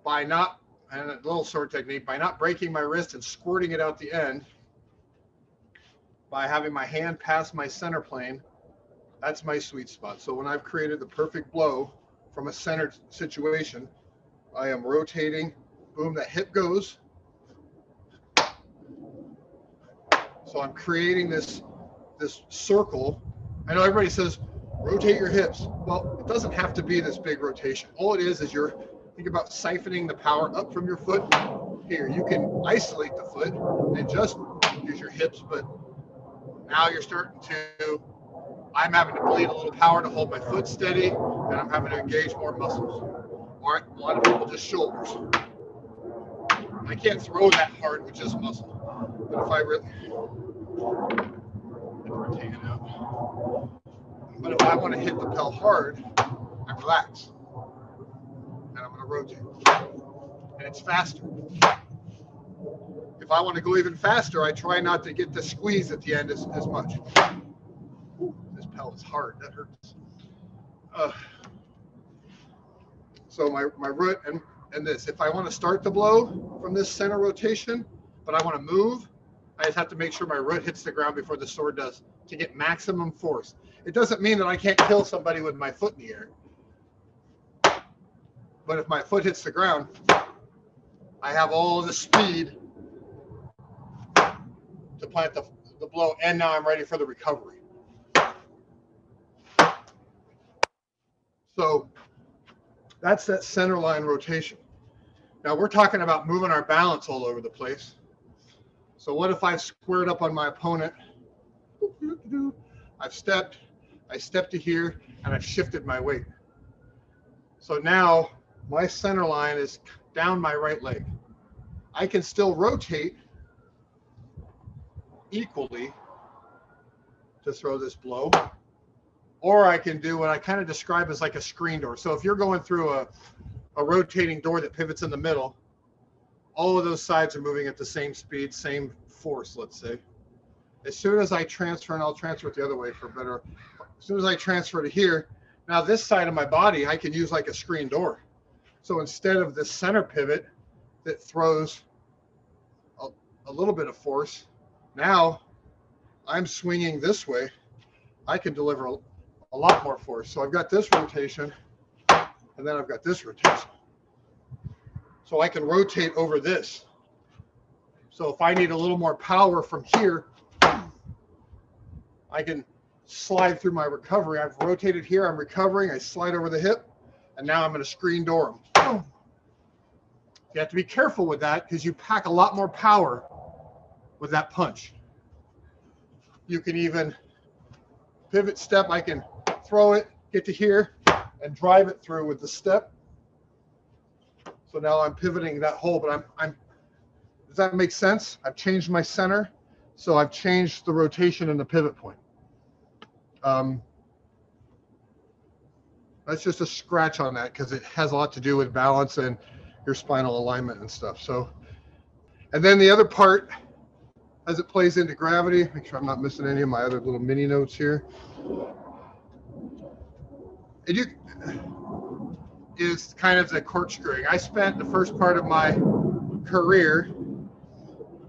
and a little sword technique, by not breaking my wrist and squirting it out the end, by having my hand pass my center plane, that's my sweet spot. So when I've created the perfect blow from a centered situation, I am rotating, boom, that hip goes. So I'm creating this circle. I know everybody says, rotate your hips. Well, it doesn't have to be this big rotation. All it is you're Think about siphoning the power up from your foot. Here, you can isolate the foot and just use your hips, but now you're starting to, I'm having to bleed a little power to hold my foot steady, and I'm having to engage more muscles. Or a lot of people just shoulders. I can't throw that hard with just muscle. But if I really rotate it out. But if I want to hit the Pell hard, I relax. And I'm going to rotate. And it's faster. If I want to go even faster, I try not to get the squeeze at the end as much. Ooh, this Pell is hard. That hurts. So my root and this, if I want to start the blow from this center rotation, but I want to move, I just have to make sure my root hits the ground before the sword does to get maximum force. It doesn't mean that I can't kill somebody with my foot in the air. But if my foot hits the ground, I have all of the speed to plant the blow, and now I'm ready for the recovery. So that's that center line rotation. Now we're talking about moving our balance all over the place. So what if I've squared up on my opponent? I stepped to here, and I've shifted my weight. So now my center line is down my right leg. I can still rotate equally to throw this blow, or I can do what I kind of describe as like a screen door. So if you're going through a rotating door that pivots in the middle, all of those sides are moving at the same speed, same force, let's say. As soon as I transfer, and I'll transfer it the other way for better, as soon as I transfer to here, now this side of my body, I can use like a screen door. So instead of this center pivot that throws a little bit of force, now I'm swinging this way. I can deliver a lot more force. So I've got this rotation, and then I've got this rotation. So I can rotate over this. So if I need a little more power from here, I can slide through my recovery. I've rotated here, I'm recovering, I slide over the hip, and now I'm going to screen door them. You have to be careful with that because you pack a lot more power with that punch. You can even pivot step. I can throw it, get to here, and drive it through with the step. So now I'm pivoting that hole, but does that make sense? I've changed my center, so I've changed the rotation and the pivot point. That's just a scratch on that because it has a lot to do with balance and your spinal alignment and stuff. So, and then the other part, as it plays into gravity, make sure I'm not missing any of my other little mini notes here. It is kind of the corkscrewing. I spent the first part of my career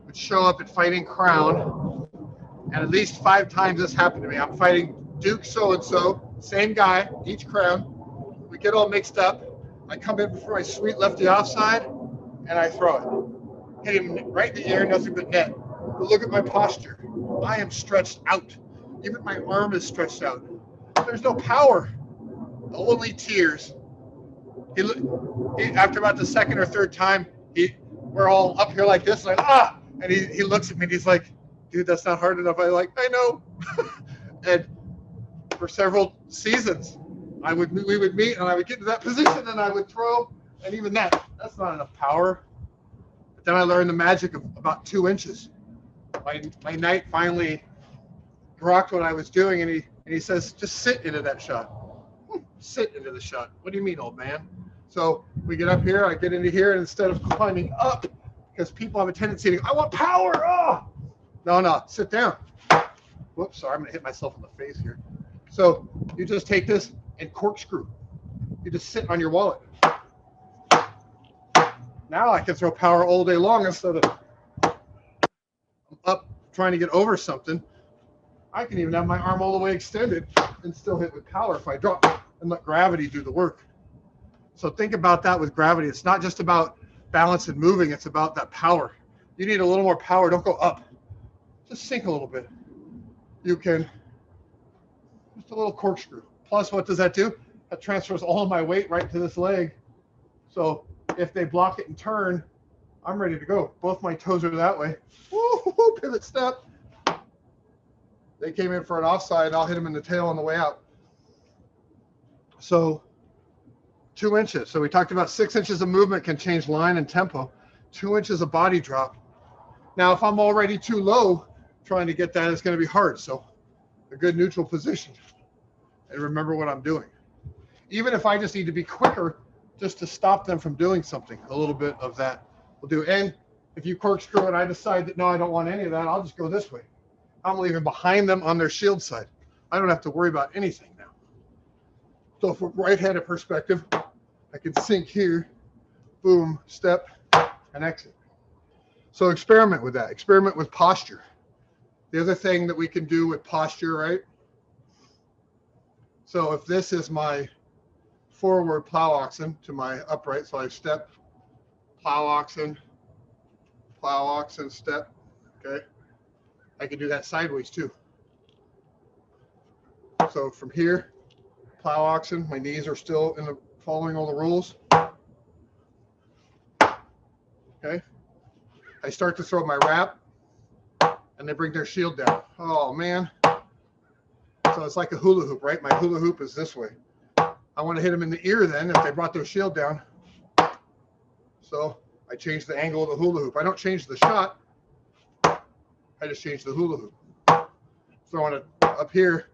would show up at Fighting Crown, and at least 5 times this happened to me. I'm fighting Duke so-and-so, same guy, each crown. We get all mixed up. I come in before my sweet lefty offside, and I throw it. Hit him right in the air, nothing but net. But look at my posture. I am stretched out. Even my arm is stretched out. There's no power, only tears. After about the second or third time, we're all up here like this, like, and he looks at me and he's like, dude, that's not hard enough. I'm like, I know. And for several seasons, we would meet and I would get to that position and I would throw, and even that's not enough power. But then I learned the magic of about 2 inches. My knight finally grokked what I was doing, and he says, just sit into that shot. Sit into the shot. What do you mean, old man? So we get up here, I get into here, and instead of climbing up, because people have a tendency to go, I want power. Oh, no, sit down. Whoops, sorry, I'm gonna hit myself in the face here. So you just take this and corkscrew. You just sit on your wallet. Now I can throw power all day long instead of up trying to get over something. I can even have my arm all the way extended and still hit with power if I drop and let gravity do the work. So think about that with gravity. It's not just about balance and moving. It's about that power. You need a little more power. Don't go up. Just sink a little bit. You can just a little corkscrew. Plus, what does that do? That transfers all of my weight right to this leg. So if they block it and turn, I'm ready to go. Both my toes are that way. Woo, pivot step. They came in for an offside. I'll hit them in the tail on the way out. So 2 inches. So we talked about 6 inches of movement can change line and tempo. 2 inches of body drop. Now, if I'm already too low, trying to get that is going to be hard. So a good neutral position. And remember what I'm doing. Even if I just need to be quicker, just to stop them from doing something, a little bit of that will do. And if you corkscrew and I decide that, no, I don't want any of that, I'll just go this way. I'm leaving behind them on their shield side. I don't have to worry about anything now. So from right-handed perspective, I can sink here, boom, step, and exit. So experiment with that. Experiment with posture. The other thing that we can do with posture, right? So if this is my forward plow oxen to my upright, so I step, plow oxen, step, okay? I can do that sideways too. So from here, plow oxen, my knees are still in the following all the rules. Okay. I start to throw my wrap and they bring their shield down. Oh man. So it's like a hula hoop, right? My hula hoop is this way. I want to hit them in the ear then if they brought their shield down. So I change the angle of the hula hoop. I don't change the shot. I just change the hula hoop. Throwing it up here,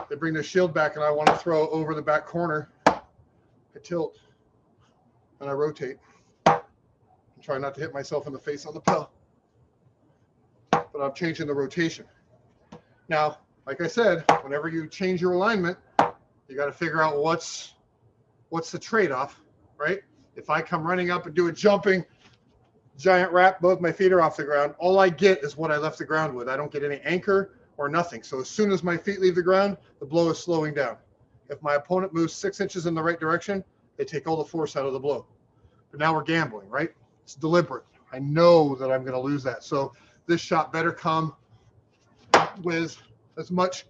they bring their shield back and I want to throw over the back corner. I tilt and I rotate. I'm trying not to hit myself in the face on the Pell. But I'm changing the rotation. Now, like I said, whenever you change your alignment, you got to figure out what's the trade-off, right? If I come running up and do a jumping giant wrap, both my feet are off the ground, all I get is what I left the ground with. I don't get any anchor or nothing. So as soon as my feet leave the ground, the blow is slowing down. If my opponent moves 6 inches in the right direction, they take all the force out of the blow. But now we're gambling, right? It's deliberate. I know that I'm going to lose that. So this shot better come with as much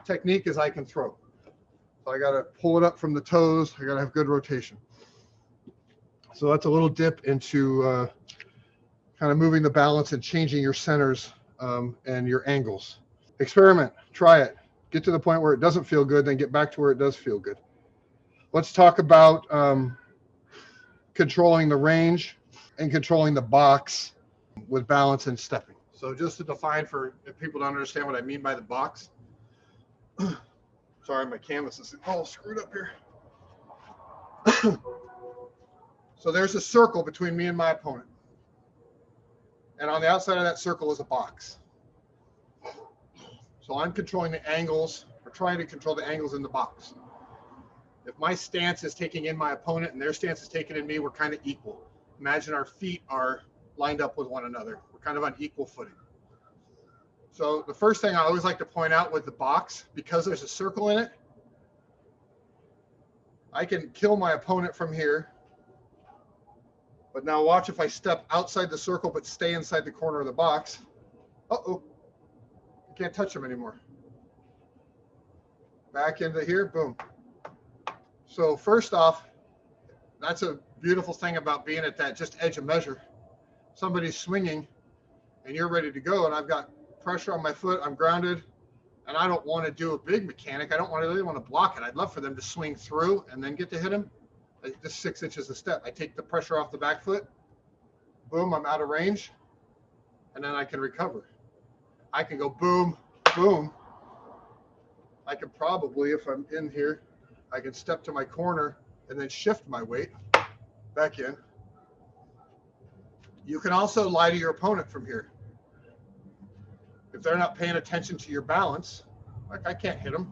technique as I can throw. So I got to pull it up from the toes. I got to have good rotation. So that's a little dip into kind of moving the balance and changing your centers and your angles. Experiment, try it. Get to the point where it doesn't feel good, then get back to where it does feel good. Let's talk about controlling the range and controlling the box with balance and stepping. So just to define for if people don't understand what I mean by the box. Sorry, my canvas is all screwed up here. So there's a circle between me and my opponent. And on the outside of that circle is a box. So I'm controlling the angles, or trying to control the angles in the box. If my stance is taking in my opponent and their stance is taking in me, we're kind of equal. Imagine our feet are lined up with one another. We're kind of on equal footing. So the first thing I always like to point out with the box, because there's a circle in it, I can kill my opponent from here. But now watch if I step outside the circle but stay inside the corner of the box. Uh-oh. I can't touch him anymore. Back into here, boom. So first off, that's a beautiful thing about being at that just edge of measure. Somebody's swinging and you're ready to go and I've got pressure on my foot, I'm grounded, and I don't want to do a big mechanic. I don't really want to block it. I'd love for them to swing through and then get to hit him. Just 6 inches a step. I take the pressure off the back foot. Boom, I'm out of range. And then I can recover. I can go boom, boom. I can probably, if I'm in here, I can step to my corner and then shift my weight back in. You can also lie to your opponent from here. If they're not paying attention to your balance, like I can't hit them.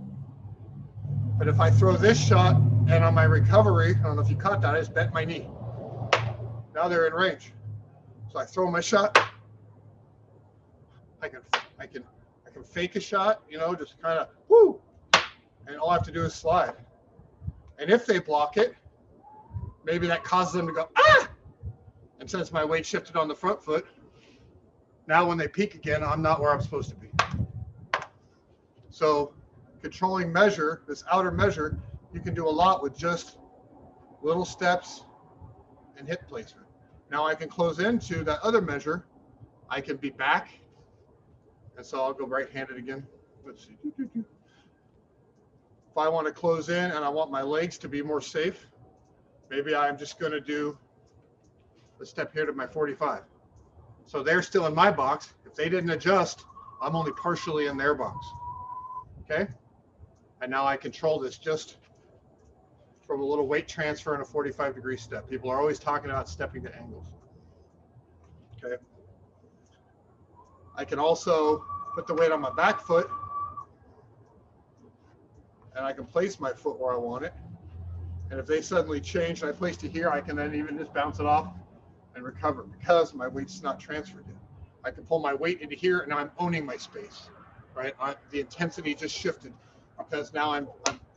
But if I throw this shot and on my recovery, I don't know if you caught that, I just bent my knee. Now they're in range. So I throw my shot. I can fake a shot, you know, just kind of whoo, and all I have to do is slide. And if they block it, maybe that causes them to go ah. And since my weight shifted on the front foot, now when they peak again, I'm not where I'm supposed to be. So controlling measure, this outer measure, you can do a lot with just little steps and hip placement. Now I can close into that other measure. I can be back. And so I'll go right-handed again. Let's see. If I want to close in and I want my legs to be more safe, maybe I'm just going to do a step here to my 45. So they're still in my box. If they didn't adjust, I'm only partially in their box. Okay? And now I control this just from a little weight transfer and a 45-degree step. People are always talking about stepping to angles. Okay? I can also put the weight on my back foot, and I can place my foot where I want it. And if they suddenly change and I placed it here, I can then even just bounce it off and recover because my weight's not transferred yet. I can pull my weight into here, and now I'm owning my space, right? The intensity just shifted because now I'm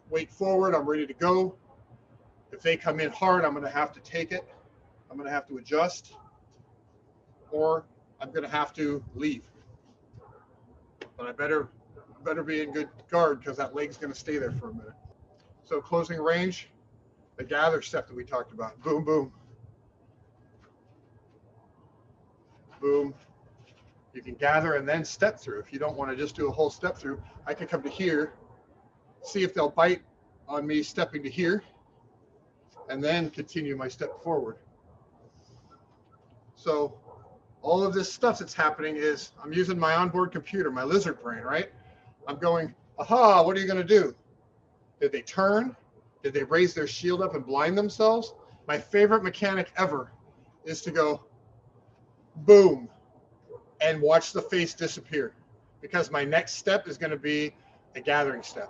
weight forward, I'm ready to go. If they come in hard, I'm going to have to take it. I'm going to have to adjust, or I'm going to have to leave. But I better be in good guard because that leg's going to stay there for a minute. So closing range, the gather step that we talked about. Boom, boom. Boom. You can gather and then step through. If you don't want to just do a whole step through, I can come to here, see if they'll bite on me stepping to here, and then continue my step forward. So all of this stuff that's happening is I'm using my onboard computer, my lizard brain, right? I'm going, aha, what are you going to do? Did they turn? Did they raise their shield up and blind themselves? My favorite mechanic ever is to go, boom, and watch the face disappear, because my next step is going to be a gathering step.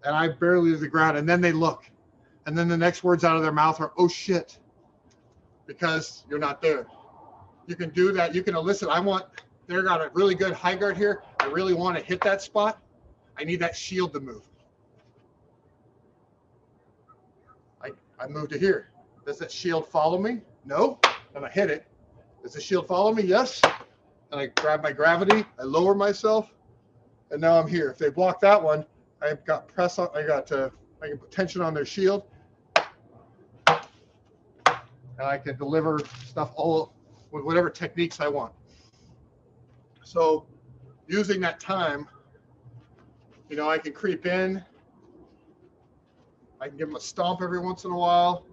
And I barely leave the ground, and then they look. And then the next words out of their mouth are, oh shit, because you're not there. You can do that. You can elicit, they've got a really good high guard here. I really want to hit that spot. I need that shield to move. I move to here. Does that shield follow me? No. And I hit it. Does the shield follow me? Yes. And I grab my gravity. I lower myself. And now I'm here. If they block that one, I've got press on. I can put tension on their shield. And I can deliver stuff all with whatever techniques I want. So using that time, I can creep in. I can give them a stomp every once in a while.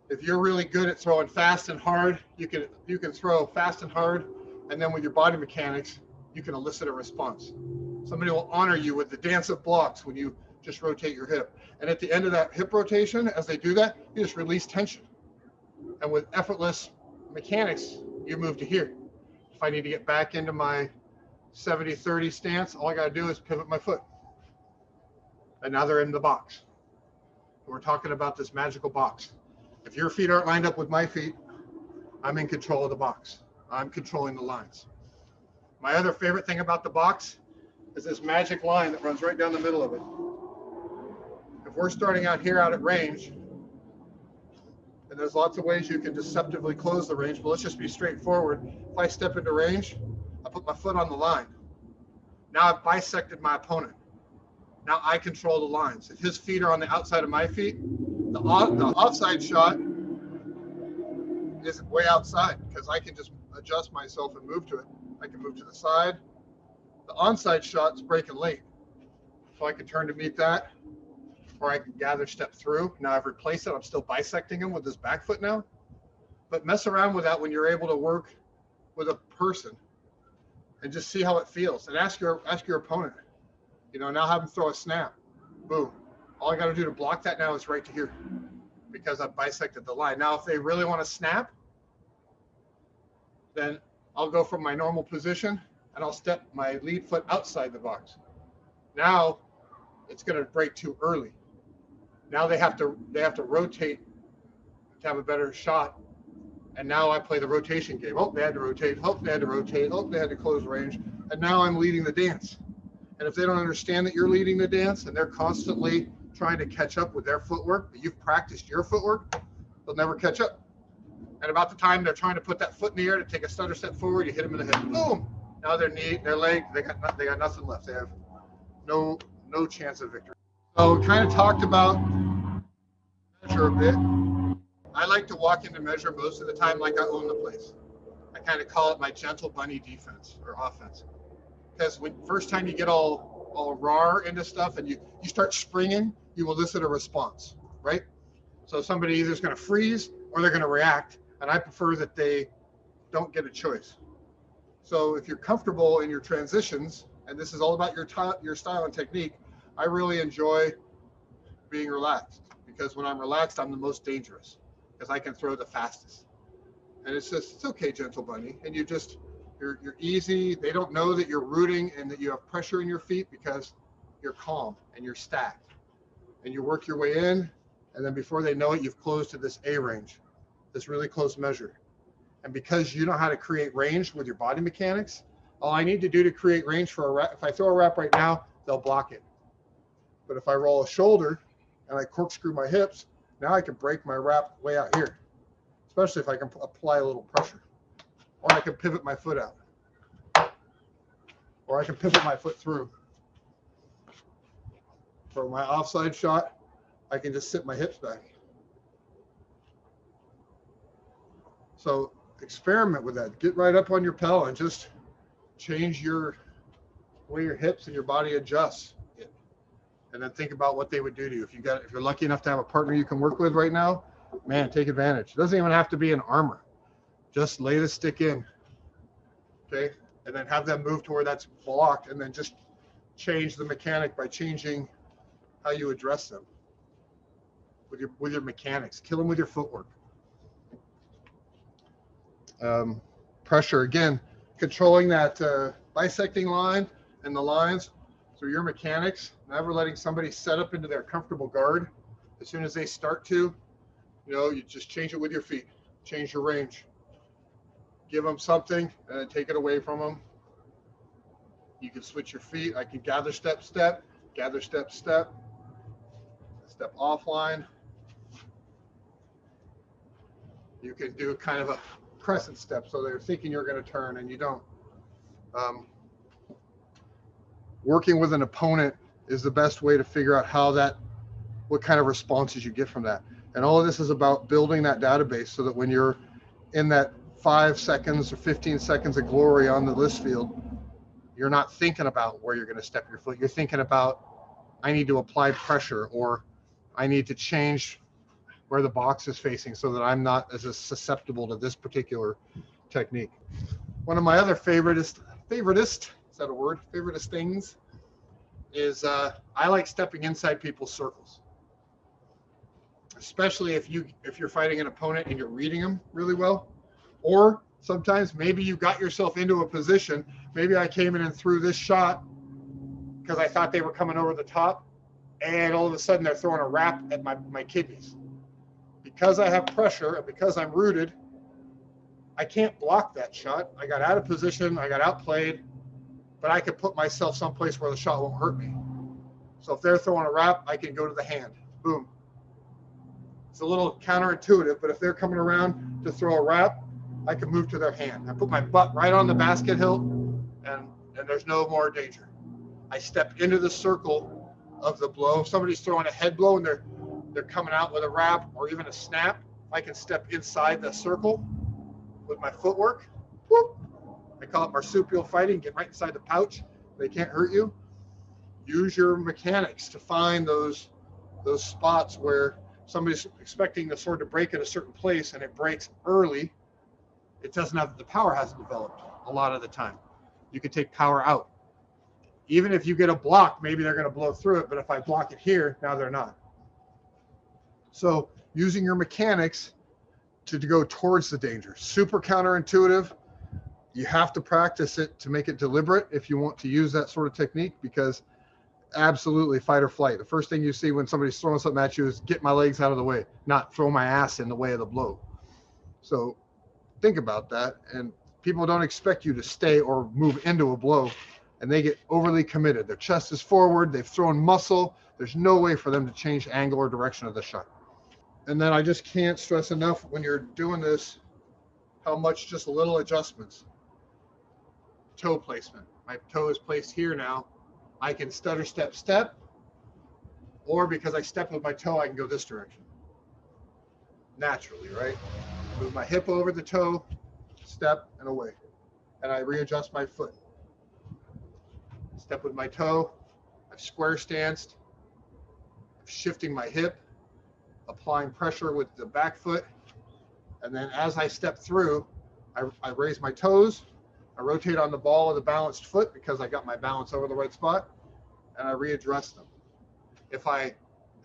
If you're really good at throwing fast and hard, you can throw fast and hard, and then with your body mechanics, you can elicit a response. Somebody will honor you with the dance of blocks when you just rotate your hip. And at the end of that hip rotation, as they do that, you just release tension. And with effortless mechanics, you move to here. If I need to get back into my 70-30 stance, all I got to do is pivot my foot. And now they're in the box. We're talking about this magical box. If your feet aren't lined up with my feet, I'm in control of the box. I'm controlling the lines. My other favorite thing about the box is this magic line that runs right down the middle of it. If we're starting out here out at range, and there's lots of ways you can deceptively close the range, but let's just be straightforward. If I step into range, I put my foot on the line. Now I've bisected my opponent. Now I control the lines. If his feet are on the outside of my feet, the offside shot is way outside because I can just adjust myself and move to it. I can move to the side. The onside shot's breaking late. So I can turn to meet that, or I can gather step through. Now I've replaced it. I'm still bisecting him with this back foot now. But mess around with that when you're able to work with a person and just see how it feels. And ask your opponent. Now have them throw a snap. Boom. All I got to do to block that now is right to here because I've bisected the line. Now, if they really want to snap, then I'll go from my normal position and I'll step my lead foot outside the box. Now it's going to break too early. Now they have to rotate to have a better shot. And now I play the rotation game. Oh, they had to rotate. Oh, they had to rotate. Oh, they had to close range. And now I'm leading the dance. And if they don't understand that you're leading the dance and they're constantly trying to catch up with their footwork, but you've practiced your footwork, they'll never catch up. And about the time they're trying to put that foot in the air to take a stutter step forward, you hit them in the head. Boom! Now their knee, their leg, they got nothing left. They have no chance of victory. So we kind of talked about measure a bit. I like to walk into measure most of the time like I own the place. I kind of call it my gentle bunny defense or offense. Because when first time you get all raw into stuff and you start springing, you will elicit a response, right? So somebody either is going to freeze or they're going to react, and I prefer that they don't get a choice. So if you're comfortable in your transitions, and this is all about your style and technique, I really enjoy being relaxed, because when I'm relaxed, I'm the most dangerous, because I can throw the fastest. And it's just, it's okay, gentle bunny, and you're easy. They don't know that you're rooting and that you have pressure in your feet, because you're calm and you're stacked, and you work your way in, and then before they know it, you've closed to this A range, this really close measure. And because you know how to create range with your body mechanics, all I need to do to create range for a wrap, if I throw a wrap right now, they'll block it. But if I roll a shoulder and I corkscrew my hips, now I can break my wrap way out here, especially if I can apply a little pressure. Or I can pivot my foot out. Or I can pivot my foot through. For my offside shot, I can just sit my hips back. So experiment with that. Get right up on your Pell and just change the way your hips and your body adjusts. And then think about what they would do to you. If you're lucky enough to have a partner you can work with right now, man, take advantage. It doesn't even have to be an armor. Just lay the stick in, okay? And then have them move to where that's blocked, and then just change the mechanic by changing how you address them with your mechanics. Kill them with your footwork. Pressure, again, controlling that bisecting line and the lines through your mechanics, never letting somebody set up into their comfortable guard. As soon as they start to, you just change it with your feet, change your range. Give them something and then take it away from them. You can switch your feet. I can gather, step, step, gather, step, step, step offline. You can do kind of a crescent step, so they're thinking you're going to turn and you don't. Working with an opponent is the best way to figure out what kind of responses you get from that. And all of this is about building that database so that when you're in that 5 seconds or 15 seconds of glory on the list field, you're not thinking about where you're going to step your foot. You're thinking about, I need to apply pressure, or I need to change where the box is facing so that I'm not as susceptible to this particular technique. One of my other favoritist, is that a word? Favoritist things is I like stepping inside people's circles, especially if you're fighting an opponent and you're reading them really well, or sometimes maybe you got yourself into a position. Maybe I came in and threw this shot because I thought they were coming over the top, and all of a sudden they're throwing a wrap at my kidneys. Because I have pressure and because I'm rooted, I can't block that shot. I got out of position, I got outplayed, but I can put myself someplace where the shot won't hurt me. So if they're throwing a wrap, I can go to the hand. Boom. It's a little counterintuitive, but if they're coming around to throw a wrap, I can move to their hand. I put my butt right on the basket hilt, and there's no more danger. I step into the circle of the blow. If somebody's throwing a head blow and they're coming out with a wrap or even a snap, I can step inside the circle with my footwork. Whoop. I call it marsupial fighting. Get right inside the pouch. They can't hurt you. Use your mechanics to find those spots where somebody's expecting the sword to break at a certain place and it breaks early. It doesn't have, the power hasn't developed a lot of the time. You can take power out. Even if you get a block, maybe they're going to blow through it, but if I block it here, now they're not. So using your mechanics to go towards the danger. Super counterintuitive. You have to practice it to make it deliberate if you want to use that sort of technique, because absolutely fight or flight. The first thing you see when somebody's throwing something at you is get my legs out of the way, not throw my ass in the way of the blow. So think about that. And people don't expect you to stay or move into a blow, and they get overly committed. Their chest is forward. They've thrown muscle. There's no way for them to change angle or direction of the shot. And then I just can't stress enough when you're doing this, how much just little adjustments. Toe placement. My toe is placed here now. I can stutter step, step, or because I step with my toe, I can go this direction. naturally, right? Move my hip over the toe, step and away. And I readjust my foot. Step with my toe, I've square stanced, shifting my hip, applying pressure with the back foot. And then as I step through, I raise my toes, I rotate on the ball of the balanced foot because I got my balance over the right spot, and I readjust them. If I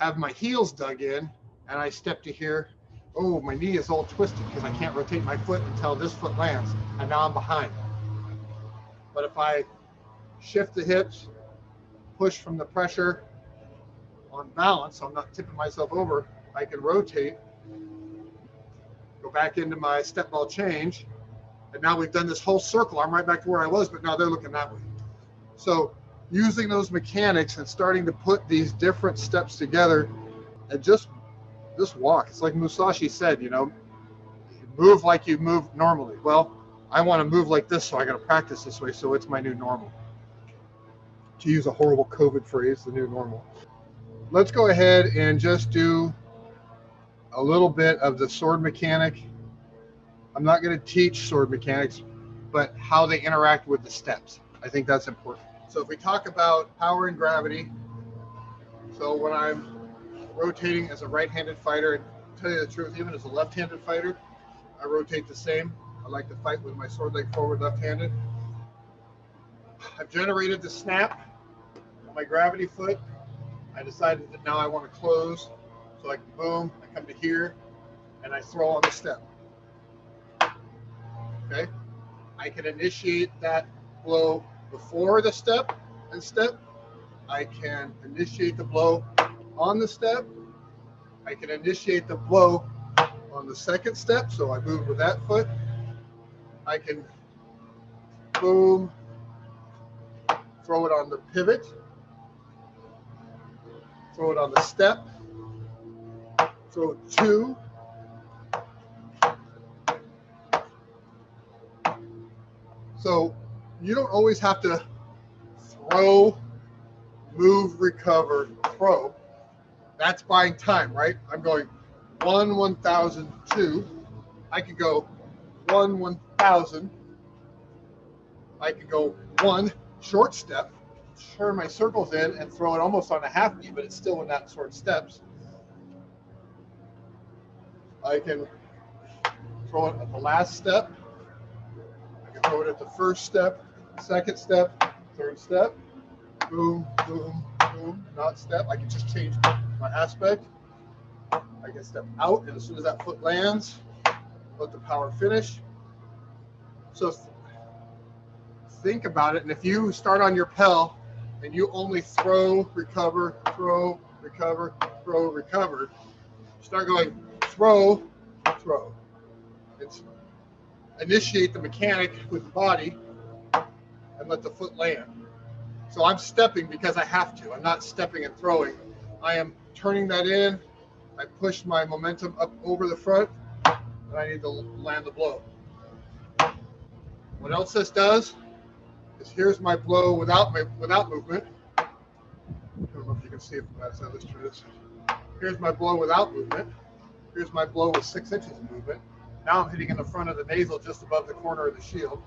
have my heels dug in and I step to here, oh, my knee is all twisted because I can't rotate my foot until this foot lands, and now I'm behind. But if I shift the hips, push from the pressure on balance, so I'm not tipping myself over, I can rotate, go back into my step ball change, and now we've done this whole circle. I'm right back to where I was, but now they're looking that way. So using those mechanics and starting to put these different steps together and just walk. It's like Musashi said, you know, move like you move normally. Well, I want to move like this, so I got to practice this way, so it's my new normal. To use a horrible COVID phrase, the new normal. Let's go ahead and just do a little bit of the sword mechanic. I'm not going to teach sword mechanics, but how they interact with the steps. I think that's important. So if we talk about power and gravity, so when I'm rotating as a right-handed fighter, and to tell you the truth, even as a left-handed fighter, I rotate the same. I like to fight with my sword leg forward left-handed. I've generated the snap on my gravity foot. I decided that now I want to close. So I can boom, I come to here, and I throw on the step. Okay? I can initiate that blow before the step and step. I can initiate the blow on the step. I can initiate the blow on the second step, so I move with that foot. I can boom, throw it on the pivot, throw it on the step, throw two, so you don't always have to throw, move, recover, throw. That's buying time, right? I'm going 1, 1,000, 2. I could go 1, 1,000. I could go 1 short step, turn my circles in and throw it almost on a half knee, but it's still in that short steps. I can throw it at the last step. I can throw it at the first step, second step, third step. Boom, boom, boom, not step. I can just change my aspect. I can step out, and as soon as that foot lands, let the power finish. So think about it, and if you start on your Pell and you only throw, recover, throw, recover, throw, recover, start going throw, throw. It's initiate the mechanic with the body and let the foot land. So I'm stepping because I have to. I'm not stepping and throwing. I am turning that in. I push my momentum up over the front, and I need to land the blow. What else this does is here's my blow without movement. I don't know if you can see it from that side. Let's try this. Here's my blow without movement. Here's my blow with 6 inches of movement. Now I'm hitting in the front of the nasal just above the corner of the shield.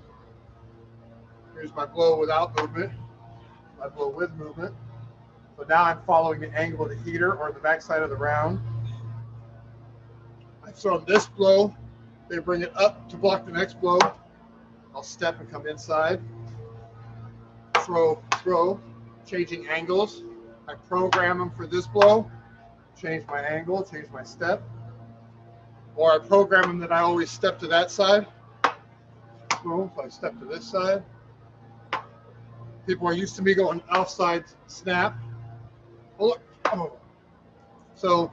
Here's my blow without movement. My blow with movement. So now I'm following the angle of the heater or the backside of the round. I've thrown this blow. They bring it up to block the next blow. I'll step and come inside. Throw, throw, changing angles. I program them for this blow. Change my angle, change my step. Or I program them that I always step to that side. Boom, so I step to this side. People are used to me going outside snap. Oh, look. Oh. So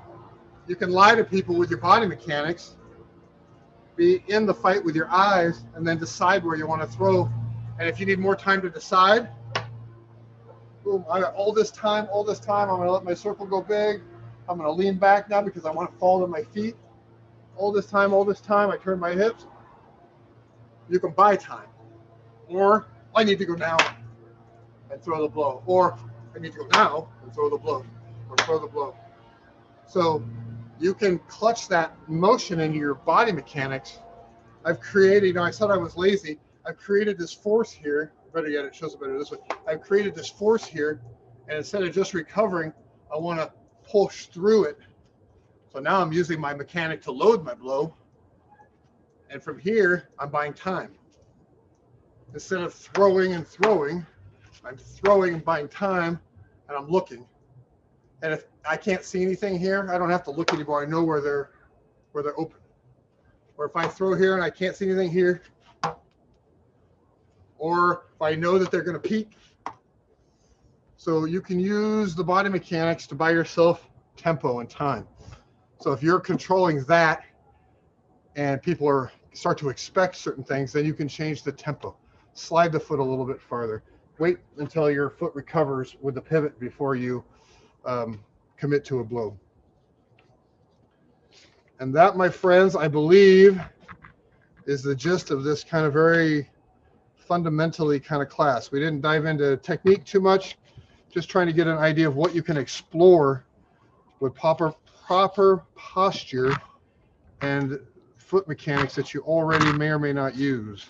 you can lie to people with your body mechanics, be in the fight with your eyes, and then decide where you want to throw. And if you need more time to decide, boom, I got all this time, I'm going to let my circle go big. I'm going to lean back now because I want to fall to my feet. All this time, I turn my hips. You can buy time. Or I need to go now and throw the blow. Or I need to go now and throw the blow. Or throw the blow. So you can clutch that motion into your body mechanics. I've created, you know, I said I was lazy. I've created this force here. Better yet, it shows it better this way. I've created this force here, and instead of just recovering, I want to push through it. So now I'm using my mechanic to load my blow. And from here, I'm buying time. Instead of throwing and throwing, I'm throwing and buying time, and I'm looking. And if I can't see anything here, I don't have to look anymore. I know where they're open. Or if I throw here and I can't see anything here, or if I know that they're going to peak. So you can use the body mechanics to buy yourself tempo and time. So if you're controlling that and people start to expect certain things, then you can change the tempo. Slide the foot a little bit farther. Wait until your foot recovers with the pivot before you commit to a blow. And that, my friends, I believe is the gist of this kind of very fundamentally kind of class. We didn't dive into technique too much, just trying to get an idea of what you can explore with proper posture and foot mechanics that you already may or may not use.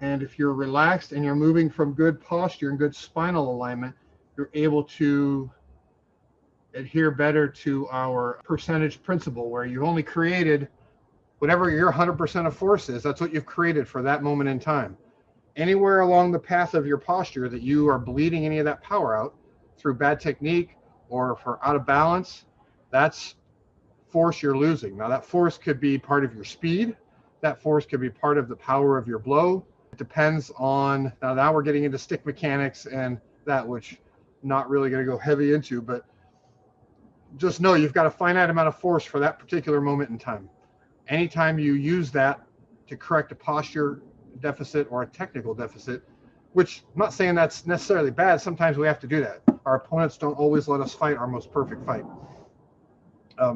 And if you're relaxed and you're moving from good posture and good spinal alignment, you're able to adhere better to our percentage principle, where you've only created whatever your 100% of force is. That's what you've created for that moment in time. Anywhere along the path of your posture that you are bleeding any of that power out through bad technique or for out of balance, that's force you're losing. Now that force could be part of your speed. That force could be part of the power of your blow. It depends on, now we're getting into stick mechanics and that, which I'm not really going to go heavy into, but just know you've got a finite amount of force for that particular moment in time. Anytime you use that to correct a posture deficit or a technical deficit, which I'm not saying that's necessarily bad. Sometimes we have to do that. Our opponents don't always let us fight our most perfect fight.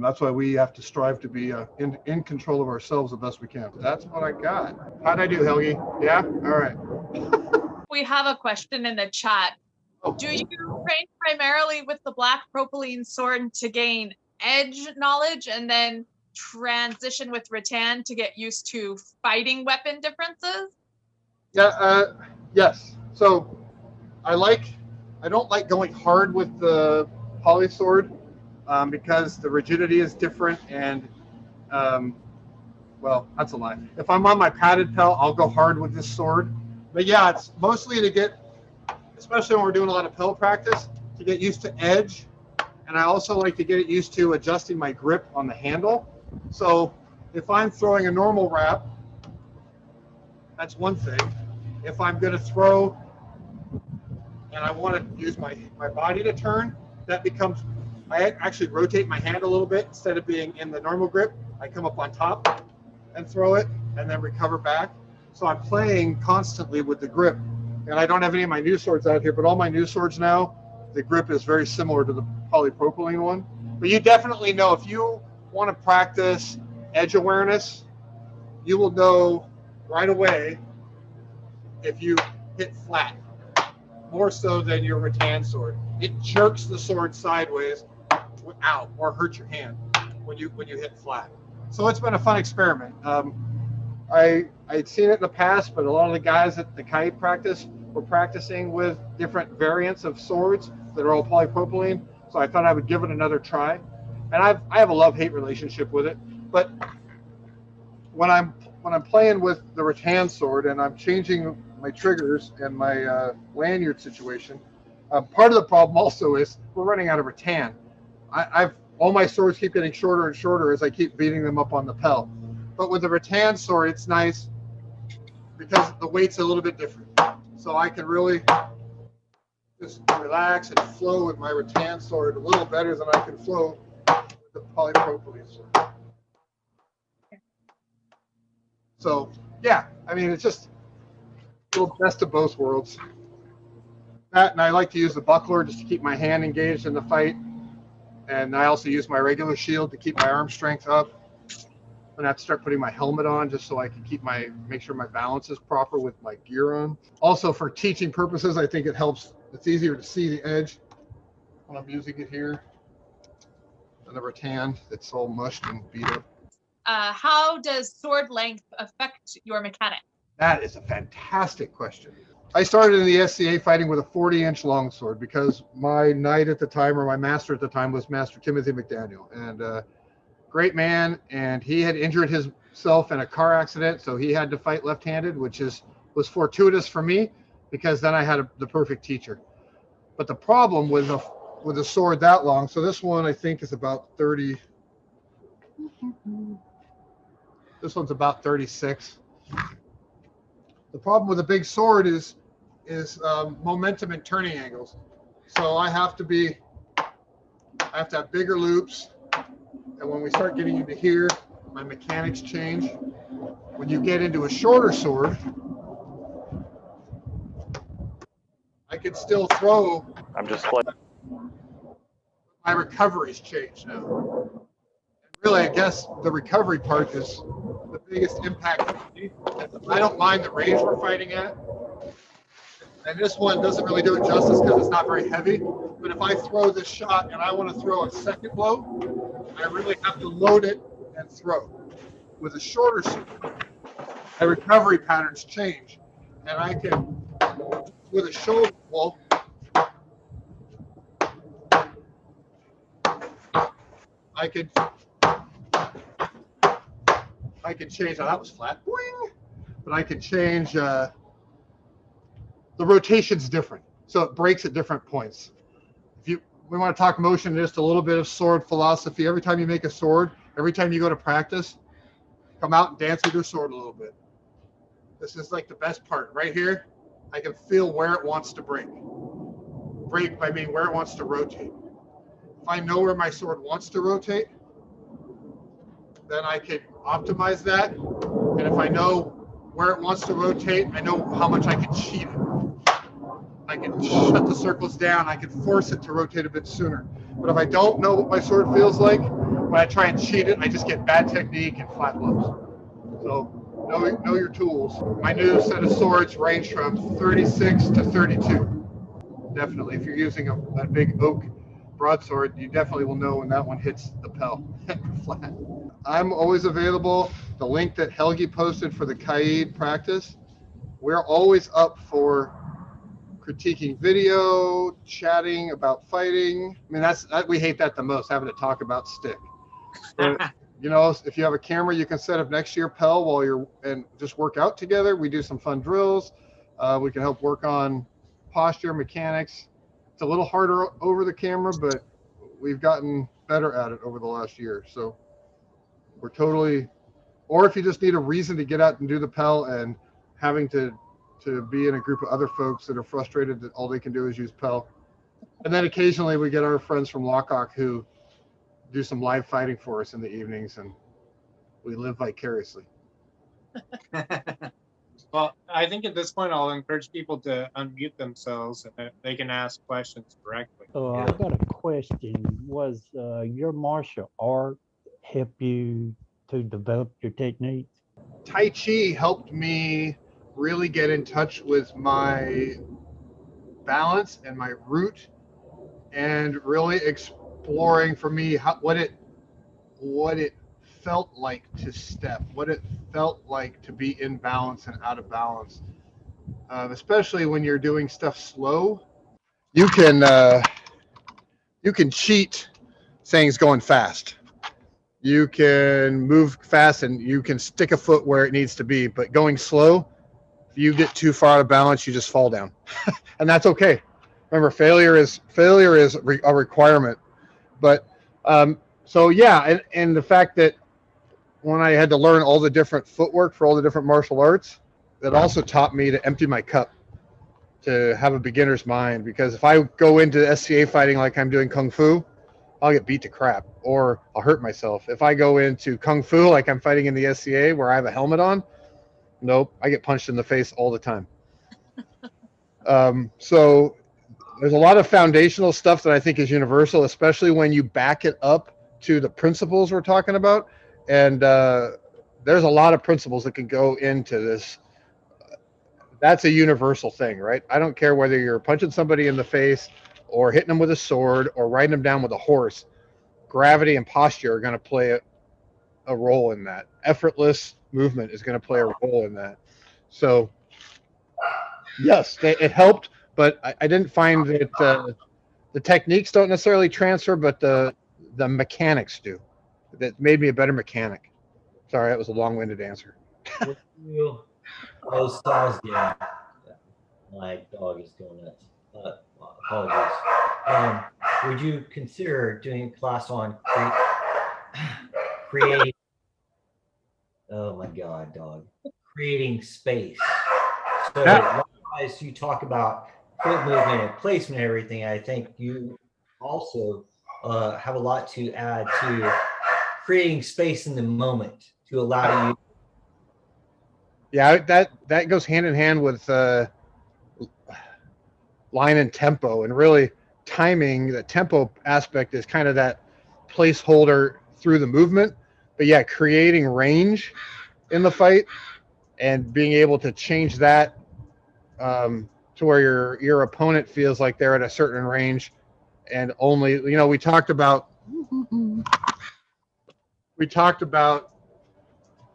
That's why we have to strive to be in control of ourselves the best we can. That's what I got. How'd I do, Helgi? Yeah? All right. We have a question in the chat. Oh. Do you train primarily with the black propylene sword to gain edge knowledge and then transition with rattan to get used to fighting weapon differences? Yeah, yes. So I don't like going hard with the poly sword because the rigidity is different and well, that's a lie. If I'm on my padded Pell, I'll go hard with this sword. But yeah, it's mostly to get, especially when we're doing a lot of Pell practice, to get used to edge. And I also like to get it used to adjusting my grip on the handle. So if I'm throwing a normal wrap, that's one thing. If I'm going to throw and I want to use my body to turn, that becomes, I actually rotate my hand a little bit. Instead of being in the normal grip, I come up on top and throw it and then recover back. So I'm playing constantly with the grip. And I don't have any of my new swords out here, but all my new swords now, the grip is very similar to the polypropylene one. But you definitely know, if you want to practice edge awareness, you will know right away if you hit flat, more so than your rattan sword. It jerks the sword sideways out or hurts your hand when you hit flat. So it's been a fun experiment. I'd seen it in the past, but a lot of the guys at the kite practice were practicing with different variants of swords that are all polypropylene. So I thought I would give it another try. And I have a love-hate relationship with it. But when I'm playing with the rattan sword and I'm changing my triggers and my lanyard situation, part of the problem also is we're running out of rattan. All my swords keep getting shorter and shorter as I keep beating them up on the Pell. But with the rattan sword, it's nice because the weight's a little bit different. So I can really just relax and flow with my rattan sword a little better than I can flow with the polypropylene sword. So yeah, I mean, it's just a little best of both worlds. That, and I like to use the buckler just to keep my hand engaged in the fight. And I also use my regular shield to keep my arm strength up. And I have to start putting my helmet on just so I can make sure my balance is proper with my gear on. Also for teaching purposes, I think it helps. It's easier to see the edge when I'm using it here. And a rattan that's all mushed and beat up. How does sword length affect your mechanic? That is a fantastic question. I started in the SCA fighting with a 40-inch longsword because my knight at the time, or my master at the time, was Master Timothy McDaniel, and great man. And he had injured himself in a car accident, so he had to fight left-handed, which was fortuitous for me because then I had the perfect teacher. But the problem with a sword that long, so this one I think is about 30. This one's about 36. The problem with a big sword is momentum and turning angles. So I have to have bigger loops. And when we start getting into here, my mechanics change. When you get into a shorter sword, I can still throw. I'm just like, my recovery's changed now. Really, I guess the recovery part is the biggest impact for me. I don't mind the range we're fighting at. And this one doesn't really do it justice because it's not very heavy. But if I throw this shot and I want to throw a second blow, I really have to load it and throw. With a shorter sword, my recovery patterns change. And I can, with a shoulder blow, I can change. Oh, that was flat. Boing. But I can change. The rotation's different, so it breaks at different points. We want to talk motion, just a little bit of sword philosophy. Every time you make a sword, every time you go to practice, come out and dance with your sword a little bit. This is like the best part. Right here, I can feel where it wants to break. Break, I mean where it wants to rotate. If I know where my sword wants to rotate, then I can optimize that. And if I know where it wants to rotate, I know how much I can cheat it. I can shut the circles down. I can force it to rotate a bit sooner. But if I don't know what my sword feels like, when I try and cheat it, I just get bad technique and flat blows. So know your tools. My new set of swords range from 36 to 32. Definitely, if you're using a big oak broadsword, you definitely will know when that one hits the Pell flat. I'm always available. The link that Helgi posted for the Kaid practice, we're always up for critiquing video, chatting about fighting. I mean, we hate that the most, having to talk about stick. But, you know, if you have a camera, you can set up next to your Pell and just work out together. We do some fun drills. We can help work on posture, mechanics. It's a little harder over the camera, but we've gotten better at it over the last year. So we're totally, or if you just need a reason to get out and do the Pell and having to be in a group of other folks that are frustrated that all they can do is use Pell. And then occasionally we get our friends from Lockock who do some live fighting for us in the evenings, and we live vicariously. Well, I think at this point I'll encourage people to unmute themselves so that they can ask questions directly. I got a question. Was your martial art help you to develop your techniques? Tai Chi helped me really get in touch with my balance and my root, and really exploring for me what it felt like to step, what it felt like to be in balance and out of balance. Especially when you're doing stuff slow, you can cheat saying it's going fast. You can move fast and you can stick a foot where it needs to be, but going slow, if you get too far out of balance, you just fall down. And that's okay. Remember, failure is a requirement. But so yeah, and the fact that when I had to learn all the different footwork for all the different martial arts, that also taught me to empty my cup, to have a beginner's mind. Because if I go into SCA fighting like I'm doing Kung Fu, I'll get beat to crap or I'll hurt myself. If I go into Kung Fu like I'm fighting in the SCA where I have a helmet on, nope, I get punched in the face all the time. So there's a lot of foundational stuff that I think is universal, especially when you back it up to the principles we're talking about. And there's a lot of principles that can go into this. That's a universal thing, right? I don't care whether you're punching somebody in the face or hitting them with a sword or riding them down with a horse. gravity and posture are going to play a role in that. Effortless movement is going to play a role in that. So, yes, it helped, but I didn't find that the techniques don't necessarily transfer, but the mechanics do. That made me a better mechanic. Sorry, that was a long-winded answer. Would you, oh, Styles, yeah. My dog is going nuts. Apologies. Would you consider doing a class on creating? Oh my God, dog! Creating space. So, as you talk about foot movement and placement and everything, I think you also have a lot to add to creating space in the moment to allow you. Yeah, that goes hand in hand with line and tempo, and really timing. The tempo aspect is kind of that placeholder through the movement, but yeah, creating range in the fight and being able to change that to where your opponent feels like they're at a certain range, and only we talked about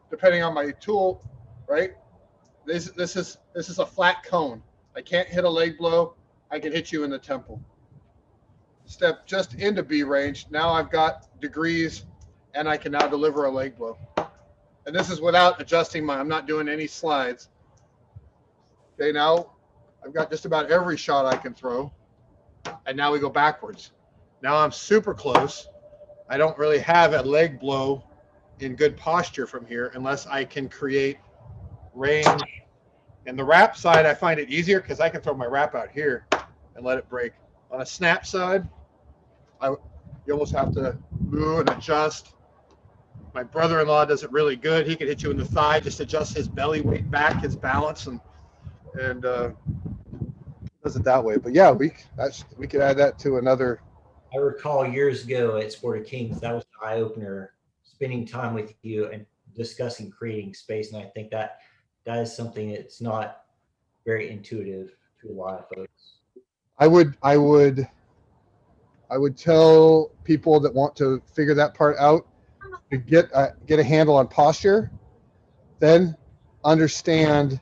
depending on my tool, right? This is a flat cone. I can't hit a leg blow. I can hit you in the temple. Step just into B range. Now I've got degrees, and I can now deliver a leg blow. And this is without adjusting I'm not doing any slides. Okay, now I've got just about every shot I can throw. And now we go backwards. Now I'm super close. I don't really have a leg blow in good posture from here unless I can create range. And the wrap side, I find it easier because I can throw my wrap out here and let it break. On a snap side, you almost have to move and adjust. My brother-in-law does it really good. He can hit you in the thigh, just adjust his belly weight back, his balance, and does it that way. But yeah, we could add that to another. I recall years ago at Sport of Kings, that was an eye-opener, spending time with you and discussing creating space. And I think that is something that's not very intuitive to a lot of folks. I would tell people that want to figure that part out to get a handle on posture, then understand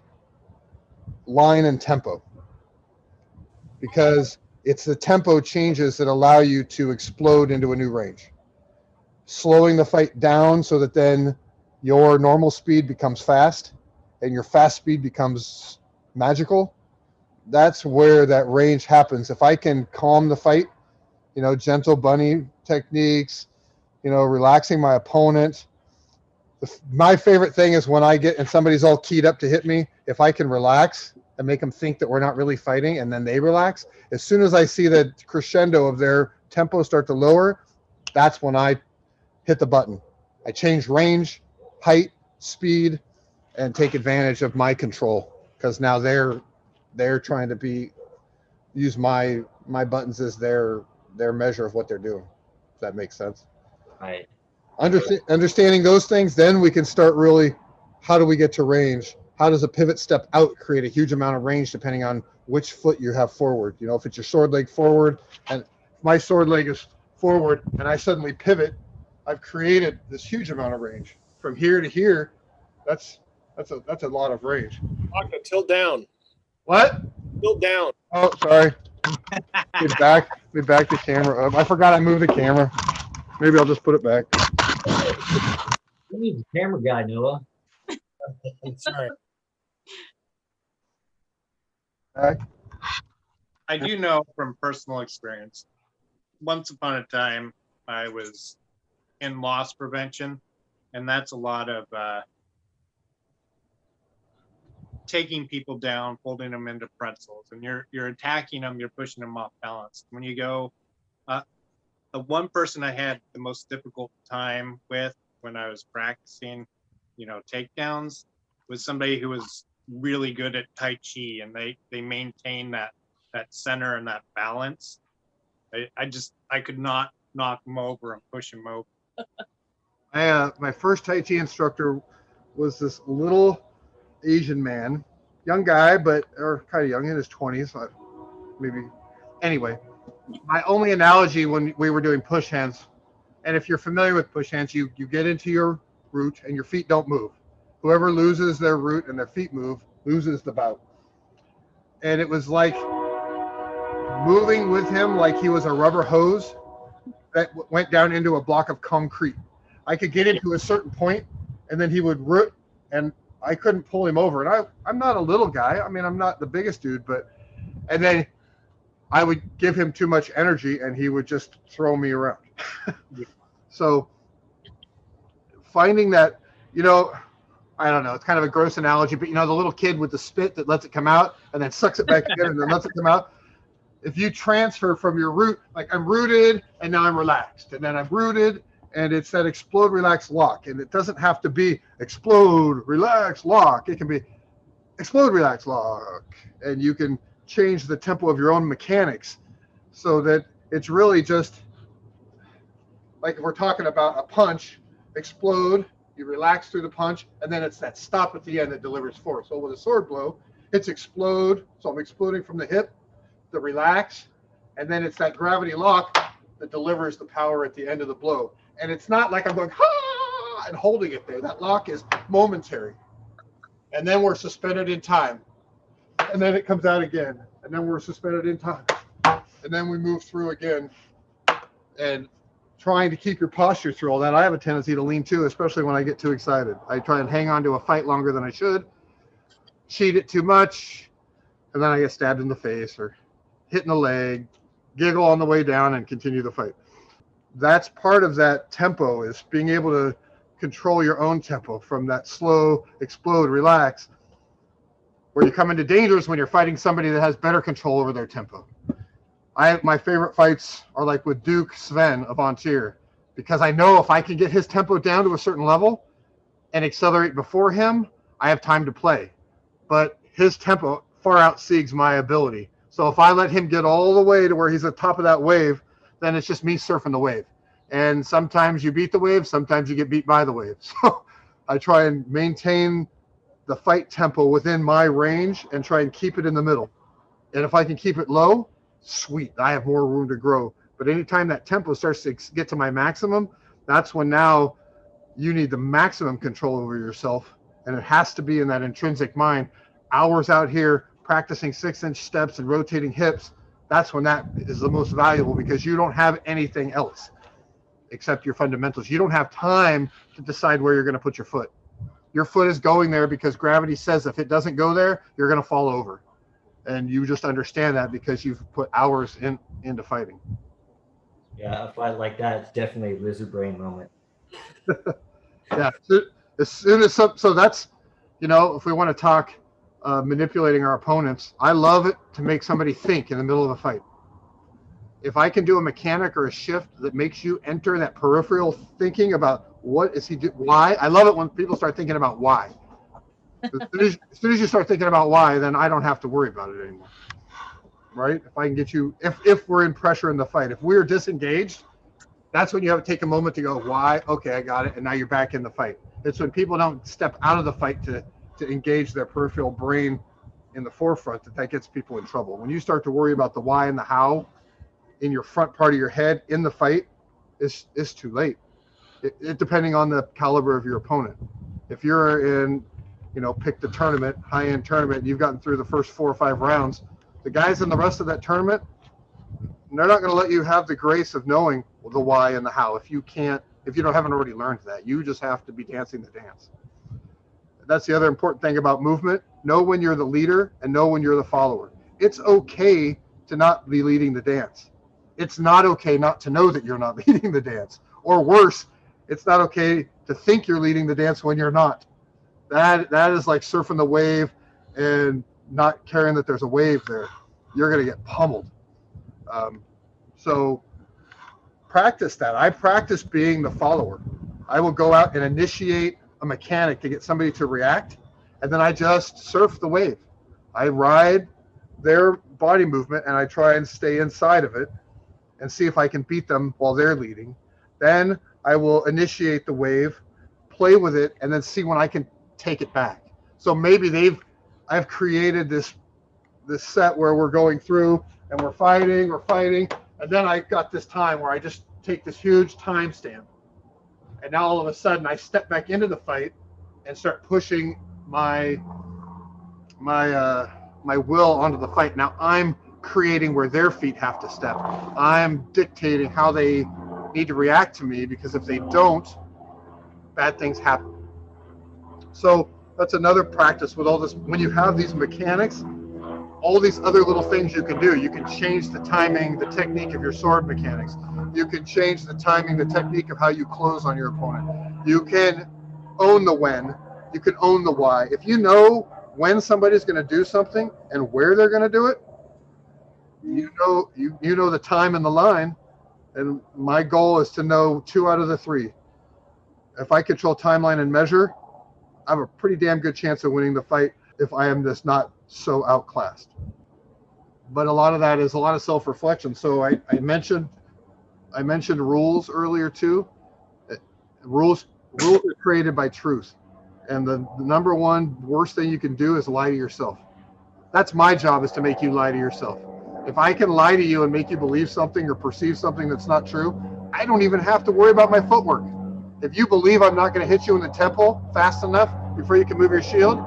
line and tempo, because it's the tempo changes that allow you to explode into a new range. Slowing the fight down so that then your normal speed becomes fast and your fast speed becomes magical. That's where that range happens. If I can calm the fight, gentle bunny techniques, relaxing my opponent. My favorite thing is when I get and somebody's all keyed up to hit me, if I can relax and make them think that we're not really fighting and then they relax. As soon as I see the crescendo of their tempo start to lower, that's when I hit the button. I change range, height, speed, and take advantage of my control, because now they're trying to use my buttons as their measure of what they're doing. If that makes sense. Right. Understanding those things, then we can start really, how do we get to range? How does a pivot step out create a huge amount of range depending on which foot you have forward? If it's your sword leg forward, and my sword leg is forward, and I suddenly pivot, I've created this huge amount of range. From here to here, that's a lot of range. Tilt down. What? Tilt down. Oh, sorry. We back the camera up. I forgot I moved the camera. Maybe I'll just put it back. You need the camera guy, Noah. Sorry. Back. I do know from personal experience, once upon a time, I was in loss prevention, and that's a lot of taking people down, folding them into pretzels, and you're attacking them, you're pushing them off balance. When you go, the one person I had the most difficult time with when I was practicing, takedowns, was somebody who was really good at Tai Chi, and they maintain that center and that balance. I could not knock them over and push them over. My first Tai Chi instructor was this little Asian man, young guy, or kind of young, in his 20s, maybe. Anyway, my only analogy when we were doing push hands And if you're familiar with push hands, you get into your root and your feet don't move. Whoever loses their root and their feet move loses the bout. And it was like moving with him like he was a rubber hose that went down into a block of concrete. I could get into a certain point and then he would root and I couldn't pull him over. And I'm not a little guy. I mean, I'm not the biggest dude, and then I would give him too much energy and he would just throw me around. So finding that, I don't know, it's kind of a gross analogy, but the little kid with the spit that lets it come out and then sucks it back in and then lets it come out. If you transfer from your root, like I'm rooted and now I'm relaxed, and then I'm rooted and it's that explode, relax, lock. And it doesn't have to be explode, relax, lock. It can be explode, relax, lock. And you can change the tempo of your own mechanics so that it's really just like if we're talking about a punch, explode, you relax through the punch, and then it's that stop at the end that delivers force. So with a sword blow, it's explode. So I'm exploding from the hip, the relax, and then it's that gravity lock that delivers the power at the end of the blow. And it's not like I'm going, ha, and holding it there. That lock is momentary. And then we're suspended in time. And then it comes out again. And then we're suspended in time. And then we move through again. And trying to keep your posture through all that. I have a tendency to lean too, especially when I get too excited. I try and hang on to a fight longer than I should, cheat it too much, and then I get stabbed in the face or hit in the leg, giggle on the way down, and continue the fight. That's part of that tempo, is being able to control your own tempo from that slow, explode, relax, where you come into dangers when you're fighting somebody that has better control over their tempo. My favorite fights are like with Duke Sven of Ontier, because I know if I can get his tempo down to a certain level and accelerate before him, I have time to play. But his tempo far exceeds my ability. So if I let him get all the way to where he's at the top of that wave, then it's just me surfing the wave. And sometimes you beat the wave, sometimes you get beat by the wave. So I try and maintain the fight tempo within my range and try and keep it in the middle. And if I can keep it low, sweet, I have more room to grow. But anytime that tempo starts to get to my maximum, that's when now you need the maximum control over yourself. And it has to be in that intrinsic mind. Hours out here practicing 6-inch steps and rotating hips, that's when that is the most valuable, because you don't have anything else except your fundamentals. You don't have time to decide where you're going to put your foot. Your foot is going there because gravity says if it doesn't go there, you're going to fall over. And you just understand that because you've put hours into fighting. Yeah, a fight like that, it's definitely a lizard brain moment. Yeah, as soon as so that's, if we want to talk manipulating our opponents, I love it to make somebody think in the middle of a fight. If I can do a mechanic or a shift that makes you enter that peripheral thinking about what is he doing, why. I love it when people start thinking about why. As soon as you start thinking about why, then I don't have to worry about it anymore. Right? If I can get you, if we're in pressure in the fight, if we're disengaged, that's when you have to take a moment to go, why? Okay, I got it. And now you're back in the fight. It's when people don't step out of the fight to engage their peripheral brain in the forefront that gets people in trouble. When you start to worry about the why and the how in your front part of your head in the fight, it's too late. It depending on the caliber of your opponent. If you're in, pick the tournament, high-end tournament, and you've gotten through the first 4 or 5 rounds, the guys in the rest of that tournament, they're not going to let you have the grace of knowing the why and the how. If you haven't already learned that, you just have to be dancing the dance. That's the other important thing about movement. Know when you're the leader and know when you're the follower. It's okay to not be leading the dance. It's not okay not to know that you're not leading the dance. Or worse, it's not okay to think you're leading the dance when you're not. That is like surfing the wave and not caring that there's a wave there. You're going to get pummeled. So practice that. I practice being the follower. I will go out and initiate a mechanic to get somebody to react, and then I just surf the wave. I ride their body movement and I try and stay inside of it and see if I can beat them while they're leading. Then I will initiate the wave, play with it, and then see when I can take it back. So maybe I've created this set where we're going through and we're fighting, and then I got this time where I just take this huge timestamp. And now all of a sudden I step back into the fight and start pushing my will onto the fight. Now I'm creating where their feet have to step. I'm dictating how they need to react to me, because if they don't, bad things happen. So that's another practice with all this. When you have these mechanics, all these other little things you can do. You can change the timing, the technique of your sword mechanics. You can change the timing, the technique of how you close on your opponent. You can own the when. You can own the why. If you know when somebody's going to do something and where they're going to do it, you know the time and the line. And my goal is to know 2 out of the 3. If I control timeline and measure, I have a pretty damn good chance of winning the fight if I am just not so outclassed. But a lot of that is a lot of self-reflection. So I mentioned rules earlier too. Rules are created by truth. And the number one worst thing you can do is lie to yourself. That's my job, is to make you lie to yourself. If I can lie to you and make you believe something or perceive something that's not true, I don't even have to worry about my footwork. If you believe I'm not going to hit you in the temple fast enough before you can move your shield,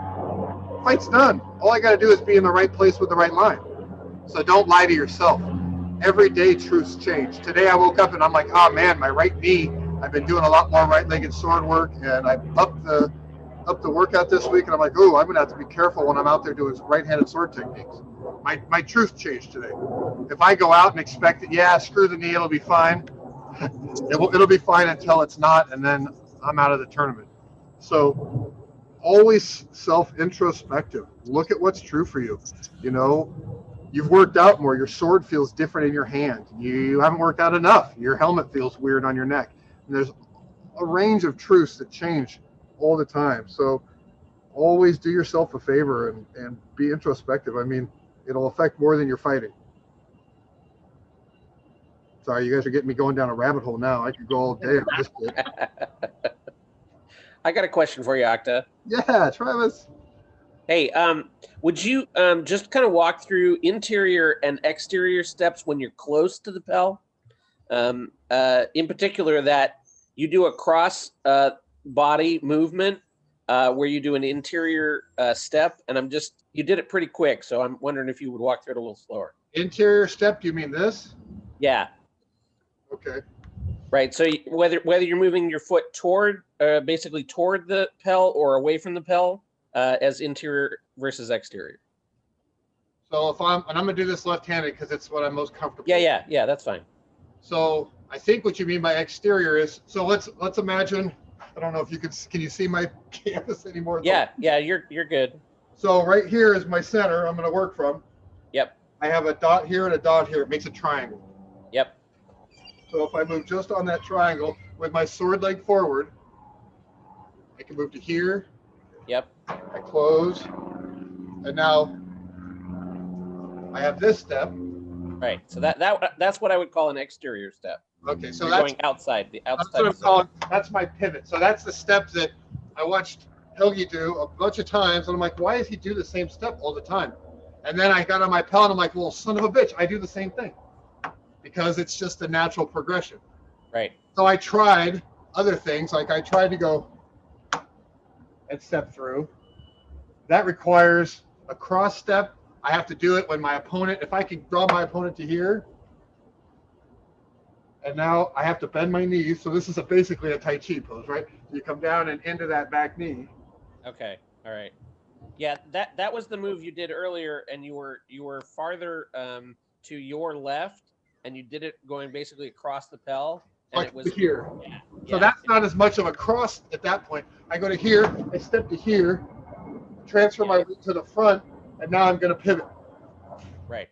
fight's done. All I got to do is be in the right place with the right line. So don't lie to yourself. Every day truths change. Today I woke up and I'm like, oh man, my right knee, I've been doing a lot more right-legged sword work, and I upped the workout this week, and I'm like, oh, I'm going to have to be careful when I'm out there doing right-handed sword techniques. My truth changed today. If I go out and expect it, yeah, screw the knee, it'll be fine. It'll be fine until it's not, and then I'm out of the tournament. So always self-introspective. Look at what's true for you. You know, you've worked out more. Your sword feels different in your hand. You haven't worked out enough. Your helmet feels weird on your neck. And there's a range of truths that change all the time. So always do yourself a favor and be introspective. I mean, it'll affect more than you're fighting. Sorry, you guys are getting me going down a rabbit hole now. I could go all day on this bit. I got a question for you, Octa. Yeah, Travis. Hey, would you just kind of walk through interior and exterior steps when you're close to the Pell? In particular, that you do a cross body movement where you do an interior step, and you did it pretty quick, so I'm wondering if you would walk through it a little slower. Interior step, do you mean this? Yeah. Okay. Right. So whether you're moving your foot basically toward the Pell or away from the Pell, as interior versus exterior. So I'm gonna do this left-handed because it's what I'm most comfortable with. Yeah, that's fine. So I think what you mean by exterior is, so let's imagine, I don't know if you can you see my canvas anymore? Yeah, you're good. So right here is my center I'm gonna work from. Yep. I have a dot here and a dot here. It makes a triangle. Yep. So if I move just on that triangle with my sword leg forward, I can move to here. Yep. I close, and now I have this step. Right. So that's what I would call an exterior step. Okay, so you're that's going outside. That's what I'm calling. That's my pivot. So that's the step that I watched Helgi do a bunch of times, and I'm like, why does he do the same step all the time? And then I got on my Pell, and I'm like, well, son of a bitch, I do the same thing because it's just a natural progression. Right. So I tried other things, like I tried to go and step through. That requires a cross step. I have to do it when my opponent, if I can draw my opponent to here, and now I have to bend my knees. So this is basically a Tai Chi pose, right? You come down and into that back knee. Okay. All right. Yeah, that was the move you did earlier, and you were farther to your left, and you did it going basically across the Pell. And Like it was here. Yeah, so that's not as much of a cross at that point. I go to here, I step to here, transfer my weight to the front, and now I'm going to pivot. Right.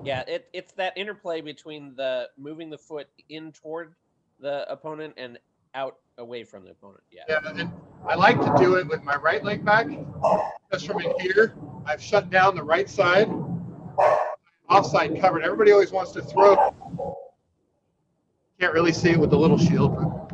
Yeah, it's that interplay between the moving the foot in toward the opponent and out away from the opponent. Yeah, and I like to do it with my right leg back. Just from in here, I've shut down the right side, offside covered. Everybody always wants to throw. Can't really see it with the little shield, but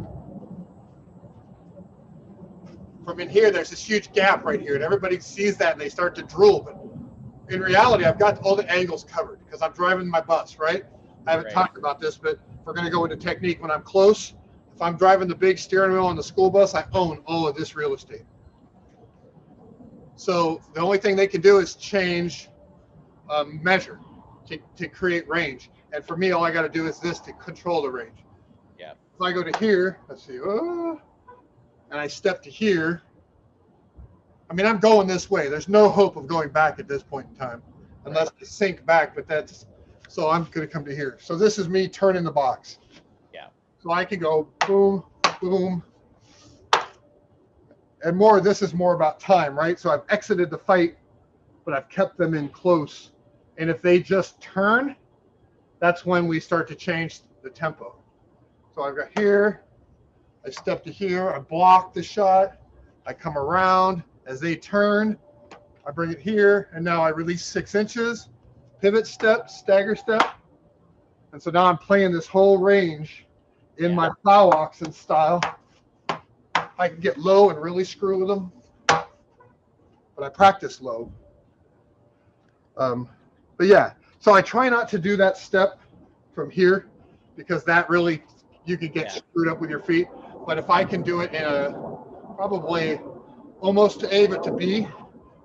from in here, there's this huge gap right here, and everybody sees that and they start to drool. But in reality, I've got all the angles covered because I'm driving my bus, right? I haven't talked about this, but we're going to go into technique, when I'm close, if I'm driving the big steering wheel on the school bus, I own all of this real estate. So the only thing they can do is change measure to create range. And for me, all I got to do is this to control the range. Yeah. If I go to here, let's see, and I step to here, I mean, I'm going this way. There's no hope of going back at this point in time unless I sink back, but that's, so I'm going to come to here. So this is me turning the box. Yeah. So I can go boom, boom. And more, this is more about time, right? So I've exited the fight, but I've kept them in close. And if they just turn, that's when we start to change the tempo. So I've got here, I step to here, I block the shot, I come around. As they turn, I bring it here, and now I release 6 inches, pivot step, stagger step. And so now I'm playing this whole range in my plow oxen style. I can get low and really screw with them, but I practice low. But yeah, so I try not to do that step from here because that really, you can get screwed up with your feet. But if I can do it in a probably almost to A, but to B,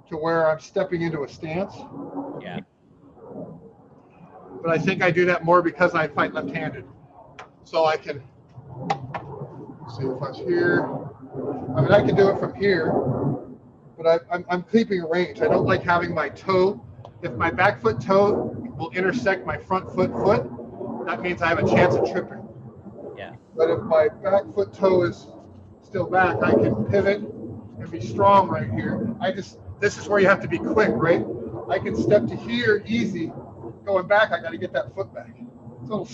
to where I'm stepping into a stance. Yeah. But I think I do that more because I fight left-handed. So I can, see if I'm here. I mean, I can do it from here, but I'm keeping a range. I don't like having my toe. If my back foot toe will intersect my front foot, that means I have a chance of tripping. Yeah. But if my back foot toe is still back, I can pivot and be strong right here. This is where you have to be quick, right? I can step to here easy. Going back, I got to get that foot back. It's a little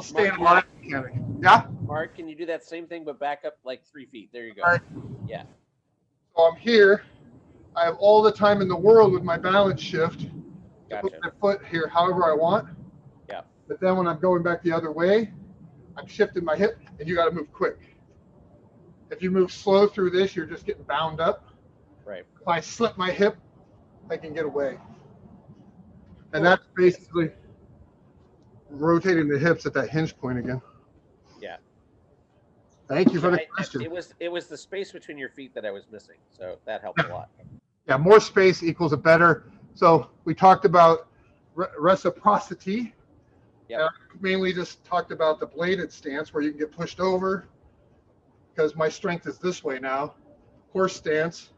stay in line mechanic. Yeah? Mark, can you do that same thing but back up like 3 feet? There you go. All right. Yeah. So I'm here. I have all the time in the world with my balance shift to Gotcha. put my foot here however I want. Yeah. But then when I'm going back the other way, I'm shifting my hip, and you got to move quick. If you move slow through this, you're just getting bound up. Right. If I slip my hip, I can get away. And that's basically rotating the hips at that hinge point again. Yeah. Thank you for the question. It was the space between your feet that I was missing, so that helped a lot. Yeah, more space equals a better. So we talked about reciprocity. Yeah. Mainly just talked about the bladed stance where you can get pushed over because my strength is this way now, horse stance,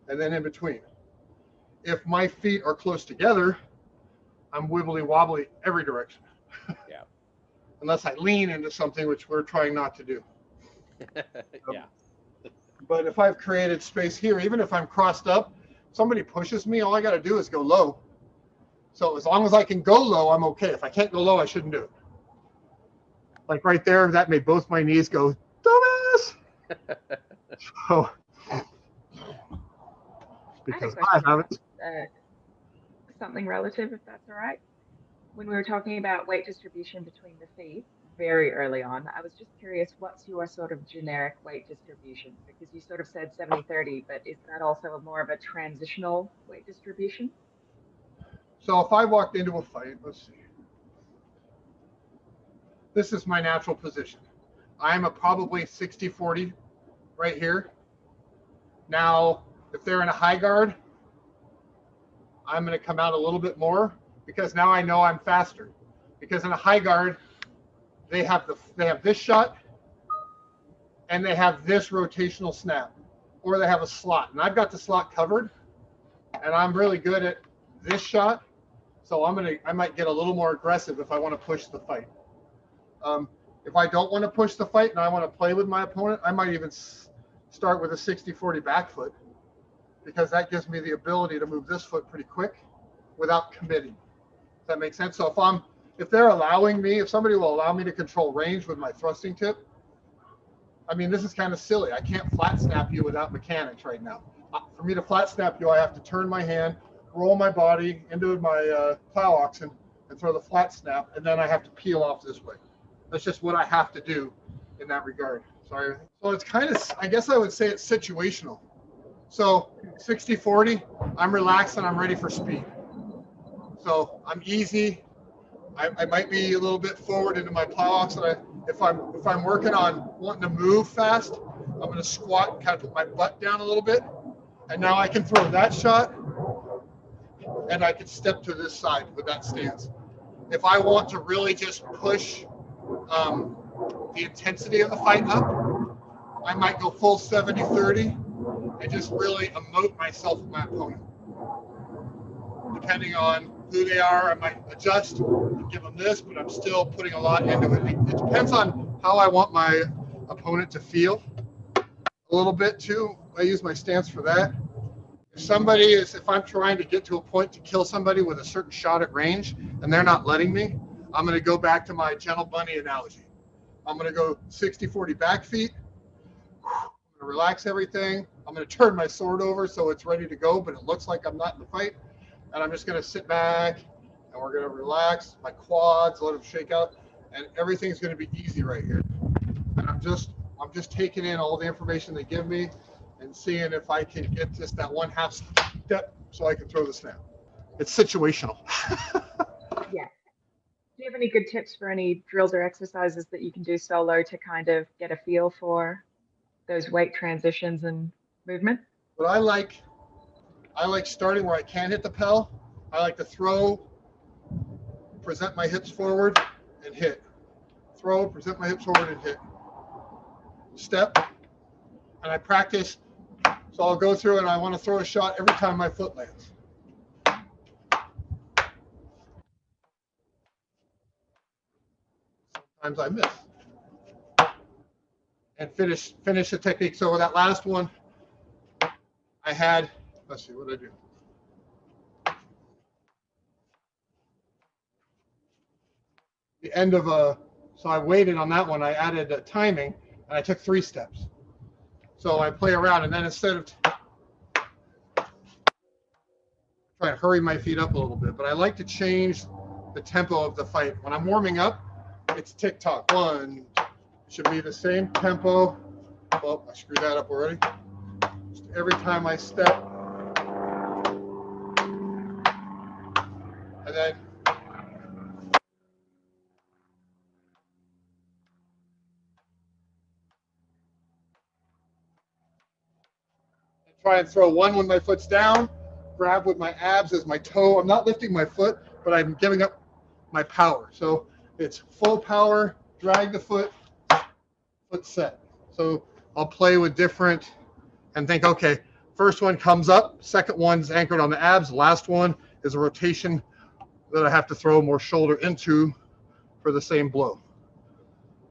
and then in between. If my feet are close together, I'm wibbly wobbly every direction. Yeah. Unless I lean into something, which we're trying not to do. Yeah. But if I've created space here, even if I'm crossed up, somebody pushes me, all I got to do is go low. So as long as I can go low, I'm okay. If I can't go low, I shouldn't do it. Like right there, that made both my knees go, dumbass. So, because I haven't. Something relative, if that's all right. When we were talking about weight distribution between the feet very early on, I was just curious, what's your sort of generic weight distribution? Because you sort of said 70-30, but is that also more of a transitional weight distribution? So if I walked into a fight, let's see. This is my natural position. I'm a probably 60-40 right here. Now, if they're in a high guard, I'm going to come out a little bit more because now I know I'm faster. Because in a high guard, they have this shot and they have this rotational snap, or they have a slot. And I've got the slot covered, and I'm really good at this shot. So I might get a little more aggressive if I want to push the fight. If I don't want to push the fight and I want to play with my opponent, I might even start with a 60-40 back foot, because that gives me the ability to move this foot pretty quick without committing. Does that make sense? So if they're allowing me, if somebody will allow me to control range with my thrusting tip, I mean, this is kind of silly. I can't flat snap you without mechanics right now. For me to flat snap you, I have to turn my hand, roll my body into my plow oxen, and throw the flat snap, and then I have to peel off this way. That's just what I have to do in that regard. Sorry. So it's kind of, I guess I would say it's situational. So 60-40, I'm relaxed and I'm ready for speed. So I'm easy, I might be a little bit forward into my plow ox, and if I'm working on wanting to move fast, I'm going to squat and kind of put my butt down a little bit, and now I can throw that shot, and I can step to this side with that stance. If I want to really just push the intensity of the fight up, I might go full 70-30 and just really emote myself with my opponent. Depending on who they are, I might adjust and give them this, but I'm still putting a lot into it. It depends on how I want my opponent to feel a little bit too. I use my stance for that. If I'm trying to get to a point to kill somebody with a certain shot at range and they're not letting me, I'm going to go back to my gentle bunny analogy. I'm going to go 60-40 back feet. I'm going to relax everything. I'm going to turn my sword over so it's ready to go, but it looks like I'm not in the fight. And I'm just going to sit back, and we're going to relax my quads, let them shake out, and everything's going to be easy right here. And I'm just taking in all the information they give me and seeing if I can get just that one half step so I can throw the snap. It's situational. Yeah. Do you have any good tips for any drills or exercises that you can do solo to kind of get a feel for those weight transitions and movement? But I like starting where I can hit the Pell. I like to throw, present my hips forward, and hit. Throw, present my hips forward, and hit. Step, and I practice. So I'll go through and I want to throw a shot every time my foot lands. Sometimes I miss. And finish the technique. So that last one, I had, let's see, what did I do? The end of so I waited on that one. I added timing, and I took 3 steps. So I play around, and then instead of trying to hurry my feet up a little bit, but I like to change the tempo of the fight. When I'm warming up, it's tick-tock. 1, should be the same tempo. Oh, I screwed that up already. Just every time I step, and then try and throw one when my foot's down, grab with my abs as my toe. I'm not lifting my foot, but I'm giving up my power. So it's full power, drag the foot, foot set. So I'll play with different and think, okay, first one comes up, second one's anchored on the abs, last one is a rotation that I have to throw more shoulder into for the same blow.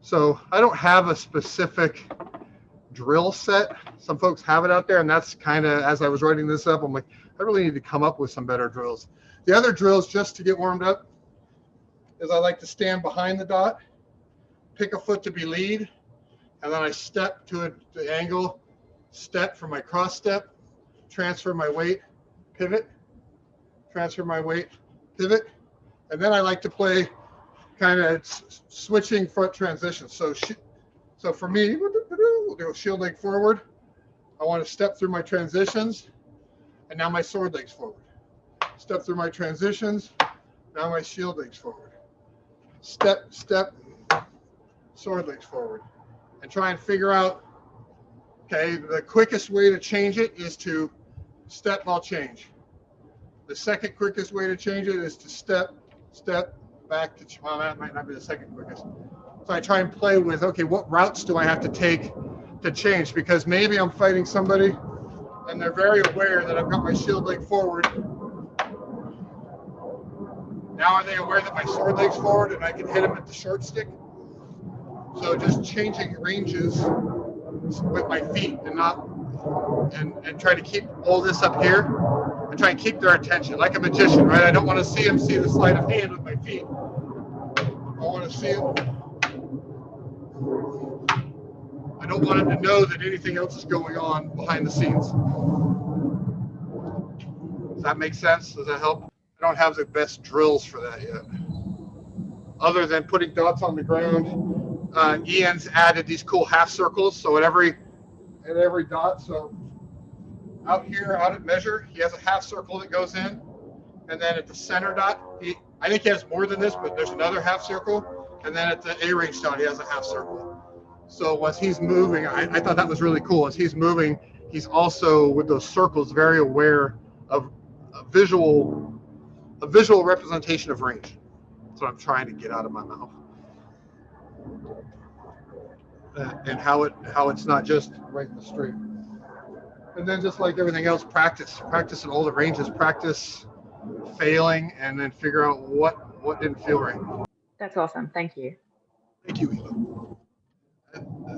So I don't have a specific drill set. Some folks have it out there, and that's kind of, as I was writing this up, I'm like, I really need to come up with some better drills. The other drills, just to get warmed up, is I like to stand behind the dot, pick a foot to be lead, and then I step to the angle, step for my cross step, transfer my weight, pivot, transfer my weight, pivot, and then I like to play kind of switching foot transitions. So for me, we'll do a shield leg forward. I want to step through my transitions, and now my sword legs forward. Step through my transitions, now my shield legs forward. Step, step, sword legs forward. And try and figure out, okay, the quickest way to change it is to step while change. The second quickest way to change it is to step, step, back to, well, that might not be the second quickest. So I try and play with, okay, what routes do I have to take to change? Because maybe I'm fighting somebody and they're very aware that I've got my shield leg forward. Now are they aware that my sword leg's forward and I can hit them at the short stick? So just changing ranges with my feet and not, and try to keep all this up here and try and keep their attention like a magician, right? I don't want to see them see the sleight of hand with my feet. I want to see it. I don't want them to know that anything else is going on behind the scenes. Does that make sense? Does that help? I don't have the best drills for that yet. Other than putting dots on the ground. Ian's added these cool half circles. So at every dot, so out here, out at measure, he has a half circle that goes in. And then at the center dot, I think he has more than this, but there's another half circle. And then at the A range style, he has a half circle. So as he's moving, I thought that was really cool. As he's moving, he's also, with those circles, very aware of a visual representation of range. That's what I'm trying to get out of my mouth. And how it's not just right in the street. And then just like everything else, practice in all the ranges, practice failing, and then figure out what didn't feel right. That's awesome. Thank you. Thank you, Eva.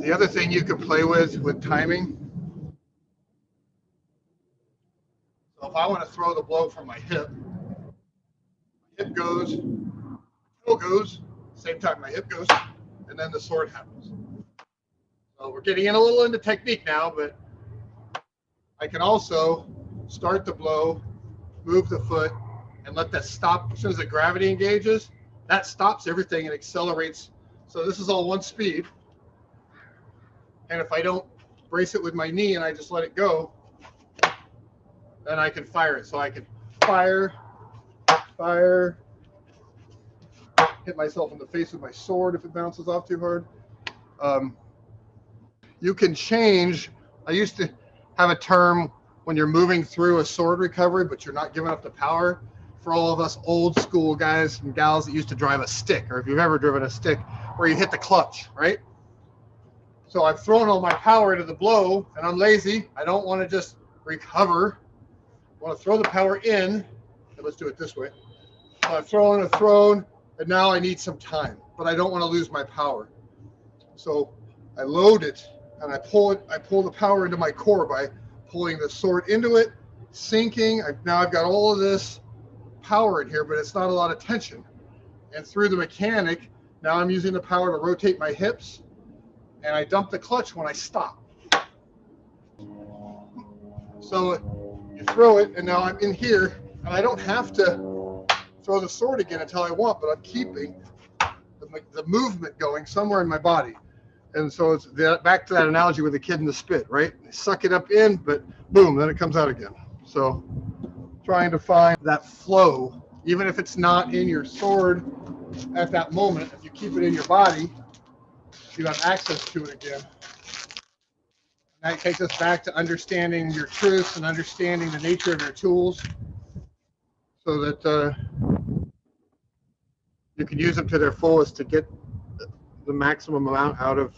The other thing you can play with timing. So if I want to throw the blow from my hip goes, toe goes, same time my hip goes, and then the sword happens. So we're getting in a little into technique now, but I can also start the blow, move the foot, and let that stop. As soon as the gravity engages, that stops everything and accelerates. So this is all one speed. And if I don't brace it with my knee and I just let it go, then I can fire it. So I can fire, hit myself in the face with my sword if it bounces off too hard. You can change. I used to have a term when you're moving through a sword recovery, but you're not giving up the power. For all of us old school guys and gals that used to drive a stick, or if you've ever driven a stick, where you hit the clutch, right? So I've thrown all my power into the blow, and I'm lazy. I don't want to just recover. I want to throw the power in. And let's do it this way. So I've thrown, and now I need some time, but I don't want to lose my power. So I load it, and I pull the power into my core by pulling the sword into it, sinking. Now I've got all of this power in here, but it's not a lot of tension. And through the mechanic, now I'm using the power to rotate my hips, and I dump the clutch when I stop. So you throw it, and now I'm in here, and I don't have to throw the sword again until I want, but I'm keeping the movement going somewhere in my body. And so it's back to that analogy with the kid in the spit, right? They suck it up in, but boom, then it comes out again. So trying to find that flow, even if it's not in your sword at that moment, if you keep it in your body, you have access to it again. And that takes us back to understanding your truths and understanding the nature of your tools so that you can use them to their fullest to get the maximum amount out of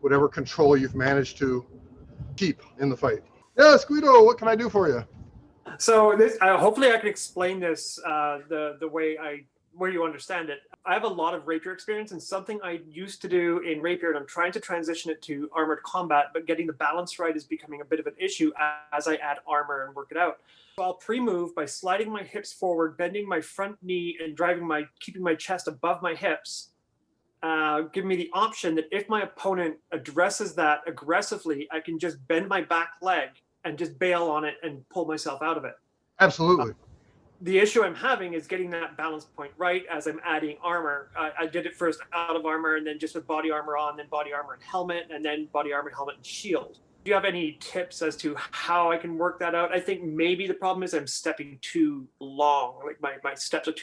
whatever control you've managed to keep in the fight. Yes, Guido, what can I do for you? So this, hopefully I can explain this the way where you understand it. I have a lot of rapier experience, and something I used to do in rapier, and I'm trying to transition it to armored combat, but getting the balance right is becoming a bit of an issue as I add armor and work it out. So I'll pre-move by sliding my hips forward, bending my front knee, and keeping my chest above my hips. Give me the option that if my opponent addresses that aggressively, I can just bend my back leg and just bail on it and pull myself out of it. Absolutely. The issue I'm having is getting that balance point right as I'm adding armor. I did it first out of armor, and then just with body armor on, then body armor and helmet, and then body armor, helmet, and shield. Do you have any tips as to how I can work that out? I think maybe the problem is I'm stepping too long. Like my steps are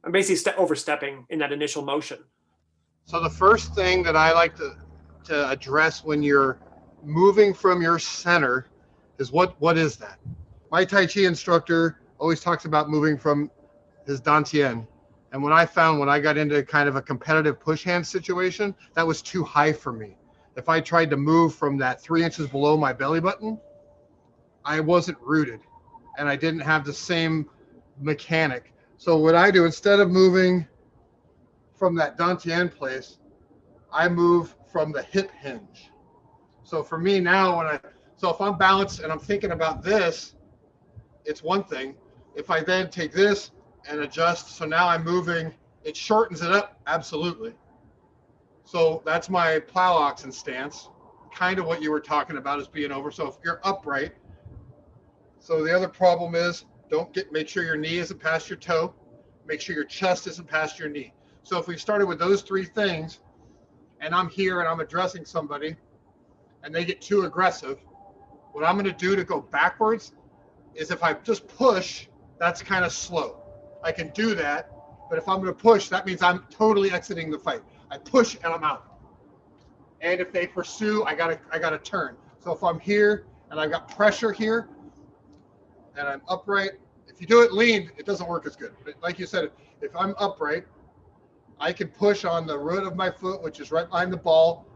I'm basically overstepping in that initial motion. So the first thing that I like to address when you're moving from your center is what is that? My Tai Chi instructor always talks about moving from his dantian. And when I got into kind of a competitive push hand situation, that was too high for me. If I tried to move from that 3 inches below my belly button, I wasn't rooted and I didn't have the same mechanic. So what I do, instead of moving from that dantian place, I move from the hip hinge. So for me now, so if I'm balanced and I'm thinking about this, it's one thing. If I then take this and adjust, so now I'm moving, it shortens it up, absolutely. So that's my plow oxen stance, kind of what you were talking about as being over. So if you're upright, so the other problem is make sure your knee isn't past your toe, make sure your chest isn't past your knee. So if we started with those three things, and I'm here and I'm addressing somebody, and they get too aggressive, what I'm going to do to go backwards is if I just push, that's kind of slow. I can do that. But if I'm going to push, that means I'm totally exiting the fight. I push and I'm out. And if they pursue, I gotta turn. So if I'm here and I've got pressure here and I'm upright, if you do it lean, it doesn't work as good. But like you said, if I'm upright, I can push on the root of my foot, which is right behind the ball,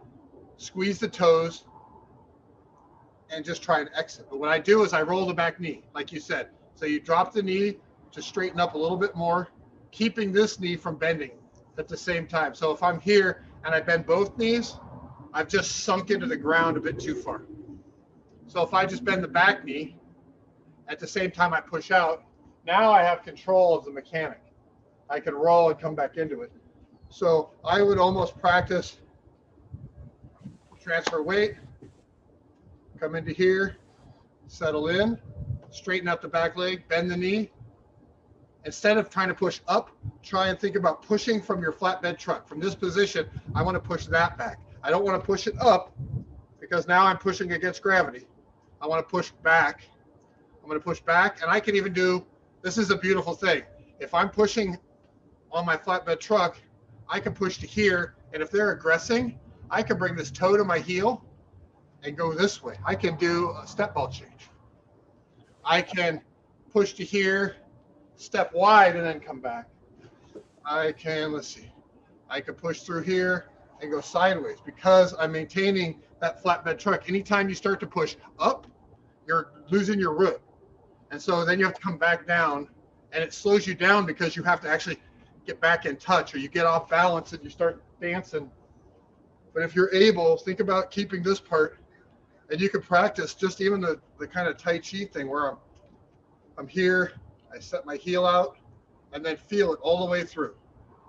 squeeze the toes, and just try and exit. But what I do is I roll the back knee, like you said. So you drop the knee to straighten up a little bit more, keeping this knee from bending at the same time. So if I'm here and I bend both knees, I've just sunk into the ground a bit too far. So if I just bend the back knee, at the same time I push out, now I have control of the mechanic. I can roll and come back into it. So I would almost practice transfer weight, come into here, settle in, straighten out the back leg, bend the knee. Instead of trying to push up, try and think about pushing from your flatbed truck. From this position, I want to push that back. I don't want to push it up because now I'm pushing against gravity. I want to push back. I'm going to push back, and I can even do, this is a beautiful thing. If I'm pushing on my flatbed truck, I can push to here, and if they're aggressing, I can bring this toe to my heel and go this way. I can do a step ball change. I can push to here, step wide, and then come back. I can, let's see, I can push through here and go sideways because I'm maintaining that flatbed truck. Anytime you start to push up, you're losing your root. And so then you have to come back down, and it slows you down because you have to actually get back in touch, or you get off balance and you start dancing. But if you're able, think about keeping this part, and you can practice just even the kind of Tai Chi thing where I'm here, I set my heel out, and then feel it all the way through.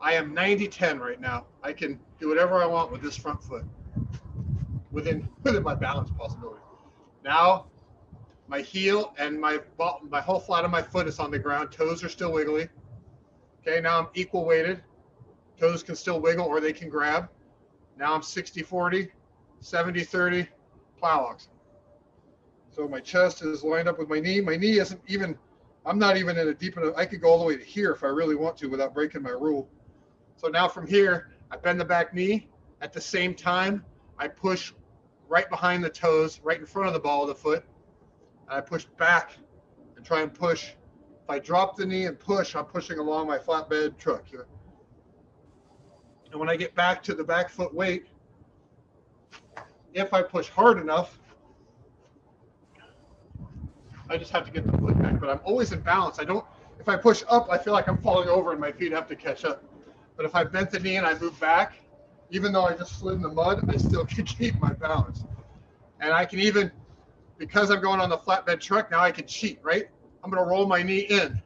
I am 90-10 right now. I can do whatever I want with this front foot within my balance possibility. Now, my heel and my whole flat of my foot is on the ground. Toes are still wiggly. Okay, now I'm equal weighted. Toes can still wiggle or they can grab. Now I'm 60-40, 70-30, plow oxen. So my chest is lined up with my knee. My knee isn't even, I'm not even in a deep enough, I could go all the way to here if I really want to without breaking my rule. So now from here, I bend the back knee. At the same time, I push right behind the toes, right in front of the ball of the foot. And I push back and try and push. If I drop the knee and push, I'm pushing along my flatbed truck here. And when I get back to the back foot weight, if I push hard enough, I just have to get the foot back, but I'm always in balance. If I push up, I feel like I'm falling over and my feet have to catch up. But if I bent the knee and I move back, even though I just slid in the mud, I still can keep my balance. And I can even, because I'm going on the flatbed truck, now I can cheat, right? I'm going to roll my knee in.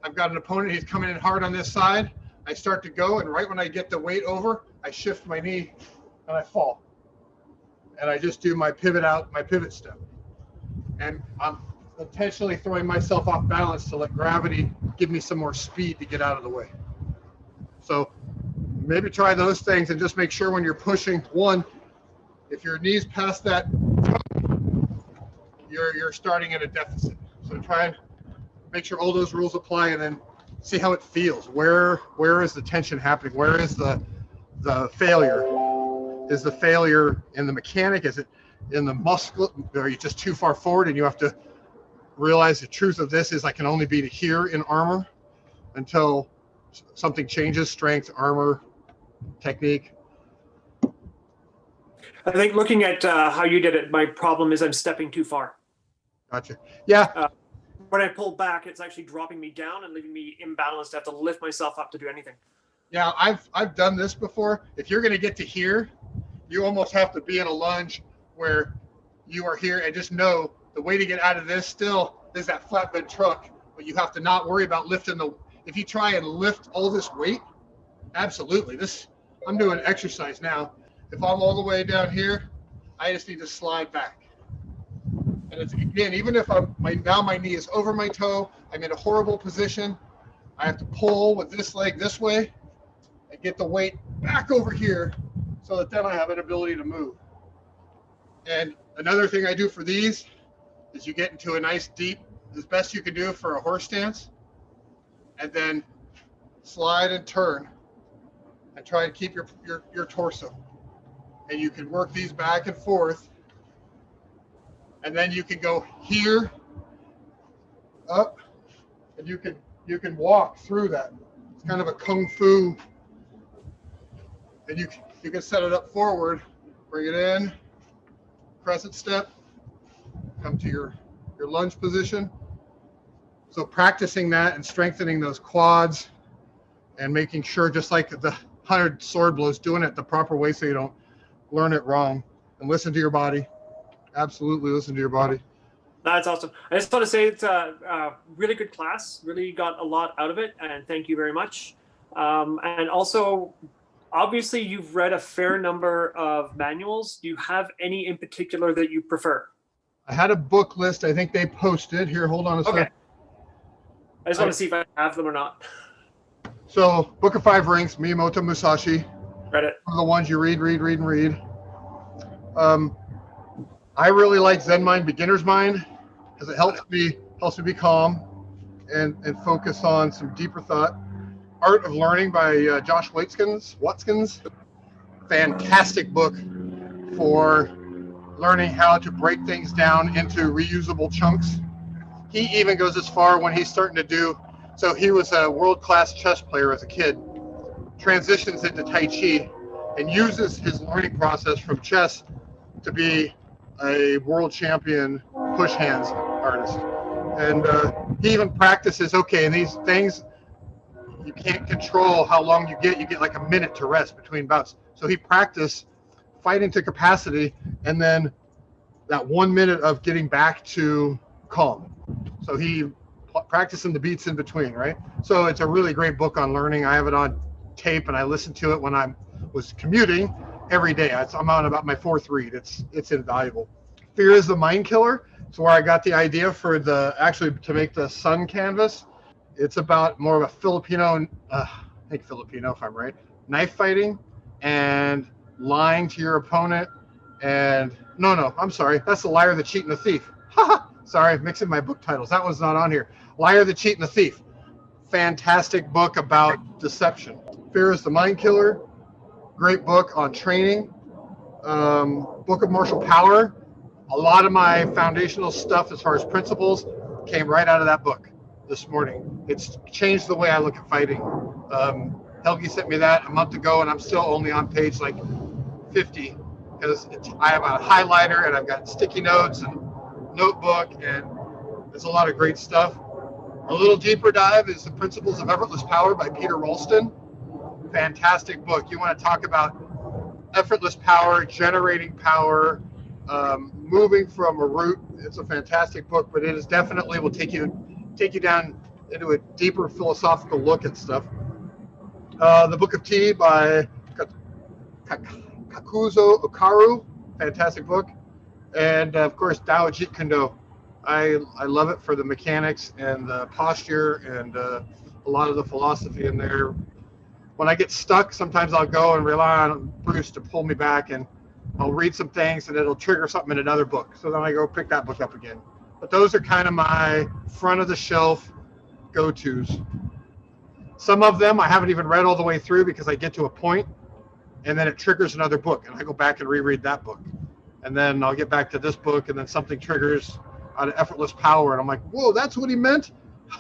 I've got an opponent, he's coming in hard on this side. I start to go, and right when I get the weight over, I shift my knee and I fall. And I just do my pivot out, my pivot step. And I'm intentionally throwing myself off balance to let gravity give me some more speed to get out of the way. So maybe try those things and just make sure when you're pushing, one, if your knee's past that, you're starting at a deficit. So try and make sure all those rules apply, and then see how it feels. Where is the tension happening? Where is the failure? Is the failure in the mechanic? Is it in the muscle? Are you just too far forward and you have to realize the truth of this is I can only be to here in armor until something changes, strength, armor, technique. I think looking at how you did it, my problem is I'm stepping too far. Gotcha. Yeah. When I pull back, it's actually dropping me down and leaving me imbalanced. I have to lift myself up to do anything. Yeah, I've done this before. If you're going to get to here, you almost have to be in a lunge where you are here and just know the way to get out of this still is that flatbed truck, but you have to not worry about lifting if you try and lift all this weight, absolutely. I'm doing exercise now. If I'm all the way down here, I just need to slide back. And it's, again, even if now my knee is over my toe, I'm in a horrible position. I have to pull with this leg this way and get the weight back over here so that then I have an ability to move. And another thing I do for these is you get into a nice deep, as best you can do for a horse stance. and then slide and turn and try to keep your torso. And you can work these back and forth. And then you can go here, up, and you can walk through that. It's kind of a kung fu. And you can set it up forward, bring it in, crescent step, come to your lunge position. So practicing that and strengthening those quads and making sure, just like the 100 sword blows, doing it the proper way so you don't learn it wrong, and listen to your body. Absolutely listen to your body. That's awesome. I just want to say it's a really good class. Really got a lot out of it, and thank you very much. And also, obviously, you've read a fair number of manuals. Do you have any in particular that you prefer? I had a book list. I think they posted. Here, hold on a Okay. sec. I just want to see if I have them or not. So, Book of Five Rings, Miyamoto Musashi. Read it. One of the ones you read. I really like Zen Mind, Beginner's Mind, because it helps me be calm and focus on some deeper thought. Art of Learning by Josh Waitzkin. Fantastic book for learning how to break things down into reusable chunks. He even goes as far when he's starting to do, so he was a world-class chess player as a kid, transitions into Tai Chi, and uses his learning process from chess to be a world champion push hands artist. And he even practices, okay, and these things, you can't control how long you get like a minute to rest between bouts. So he practiced fighting to capacity, and then that 1 minute of getting back to calm. So he practicing the beats in between, right? So it's a really great book on learning. I have it on tape, and I listened to it when I was commuting every day. I'm on about my fourth read. It's invaluable. Fear is the Mind Killer. It's where I got the idea for to make the sun canvas. It's about more of a Filipino, I think Filipino if I'm right, knife fighting and lying to your opponent. And no, I'm sorry. That's The Liar, the Cheat, and the Thief. Sorry, mixing my book titles. That one's not on here. Liar, the Cheat, and the Thief. Fantastic book about deception. Fear is the Mind Killer. Great book on training. Book of Martial Power. A lot of my foundational stuff as far as principles came right out of that book this morning. It's changed the way I look at fighting. Helgi sent me that a month ago, and I'm still only on page like 50 because I have a highlighter and I've got sticky notes and notebook, and there's a lot of great stuff. A little deeper dive is The Principles of Effortless Power by Peter Ralston. Fantastic book. You want to talk about effortless power, generating power, moving from a root. It's a fantastic book, but it is definitely will take you down into a deeper philosophical look at stuff. The Book of Tea by Kakuzo Okaru, fantastic book. And of course, Tao Jeet Kune. I love it for the mechanics and the posture and a lot of the philosophy in there. When I get stuck, sometimes I'll go and rely on Bruce to pull me back, and I'll read some things and it'll trigger something in another book. So then I go pick that book up again. But those are kind of my front of the shelf go-tos. Some of them I haven't even read all the way through because I get to a point and then it triggers another book and I go back and reread that book. And then I'll get back to this book and then something triggers out of Effortless Power. And I'm like, whoa, that's what he meant?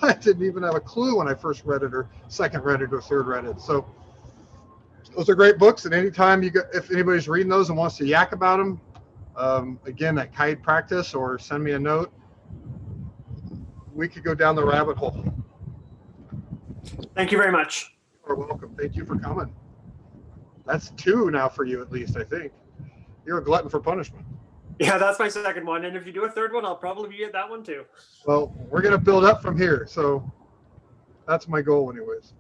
I didn't even have a clue when I first read it or second read it or third read it. So those are great books. And anytime if anybody's reading those and wants to yak about them, again, at Kite Practice or send me a note, we could go down the rabbit hole. Thank you very much. You're welcome. Thank you for coming. That's 2 now for you, at least, I think. You're a glutton for punishment. Yeah, that's my second one. And if you do a third one, I'll probably be at that one too. Well, we're going to build up from here. So that's my goal anyways.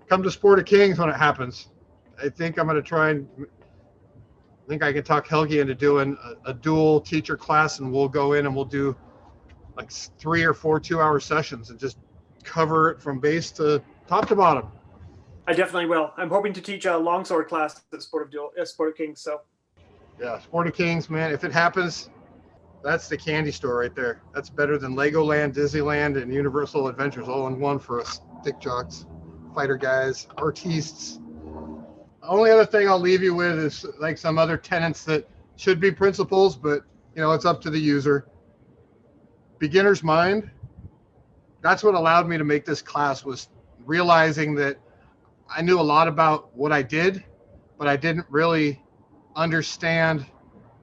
Come to Sport of Kings when it happens. I think I'm going to try and I think I can talk Helgi into doing a dual teacher class, and we'll go in and we'll do like 3 or 4 2-hour sessions and just cover it from base to top to bottom. I definitely will. I'm hoping to teach a longsword class at Sport of Kings. So yeah, Sport of Kings, man. If it happens, That's the candy store right there. That's better than Legoland, Disneyland, and Universal Adventures all in one for us stick jocks, fighter guys, artistes. The only other thing I'll leave you with is like some other tenets that should be principles, but it's up to the user. Beginner's mind. That's what allowed me to make this class, was realizing that I knew a lot about what I did, but I didn't really understand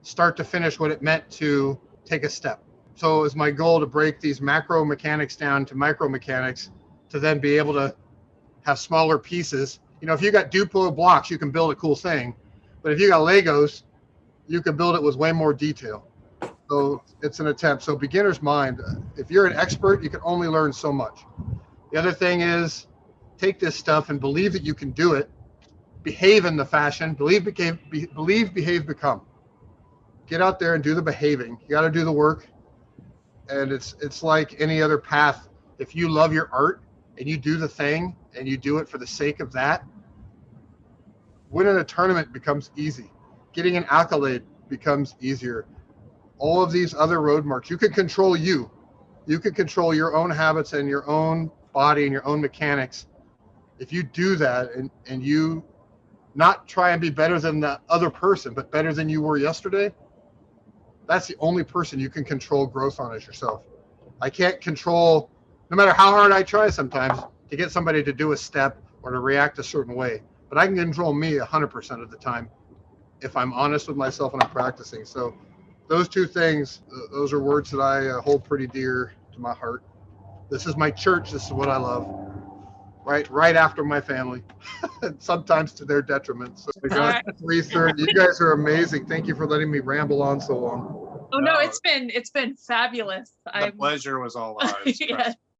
start to finish what it meant to take a step. So it was my goal to break these macro mechanics down to micro mechanics to then be able to have smaller pieces. If you got Duplo blocks, you can build a cool thing, but if you got Legos, you can build it with way more detail. So it's an attempt. So beginner's mind, if you're an expert, you can only learn so much. The other thing is take this stuff and believe that you can do it. Behave in the fashion, believe, behave, become. Get out there and do the behaving. You got to do the work. And it's like any other path. If you love your art and you do the thing and you do it for the sake of that, winning a tournament becomes easy. Getting an accolade becomes easier. All of these other road marks, you can control you. You can control your own habits and your own body and your own mechanics. If you do that and you not try and be better than the other person, but better than you were yesterday, that's the only person you can control growth on is yourself. I can't control, no matter how hard I try sometimes, to get somebody to do a step or to react a certain way. But I can control me 100% of the time if I'm honest with myself and I'm practicing. So those two things, those are words that I hold pretty dear to my heart. This is my church. This is what I love. Right after my family, sometimes to their detriment. So we got 3:30. You guys are amazing. Thank you for letting me ramble on so long. Oh no, it's been fabulous. The pleasure was all ours. Yeah.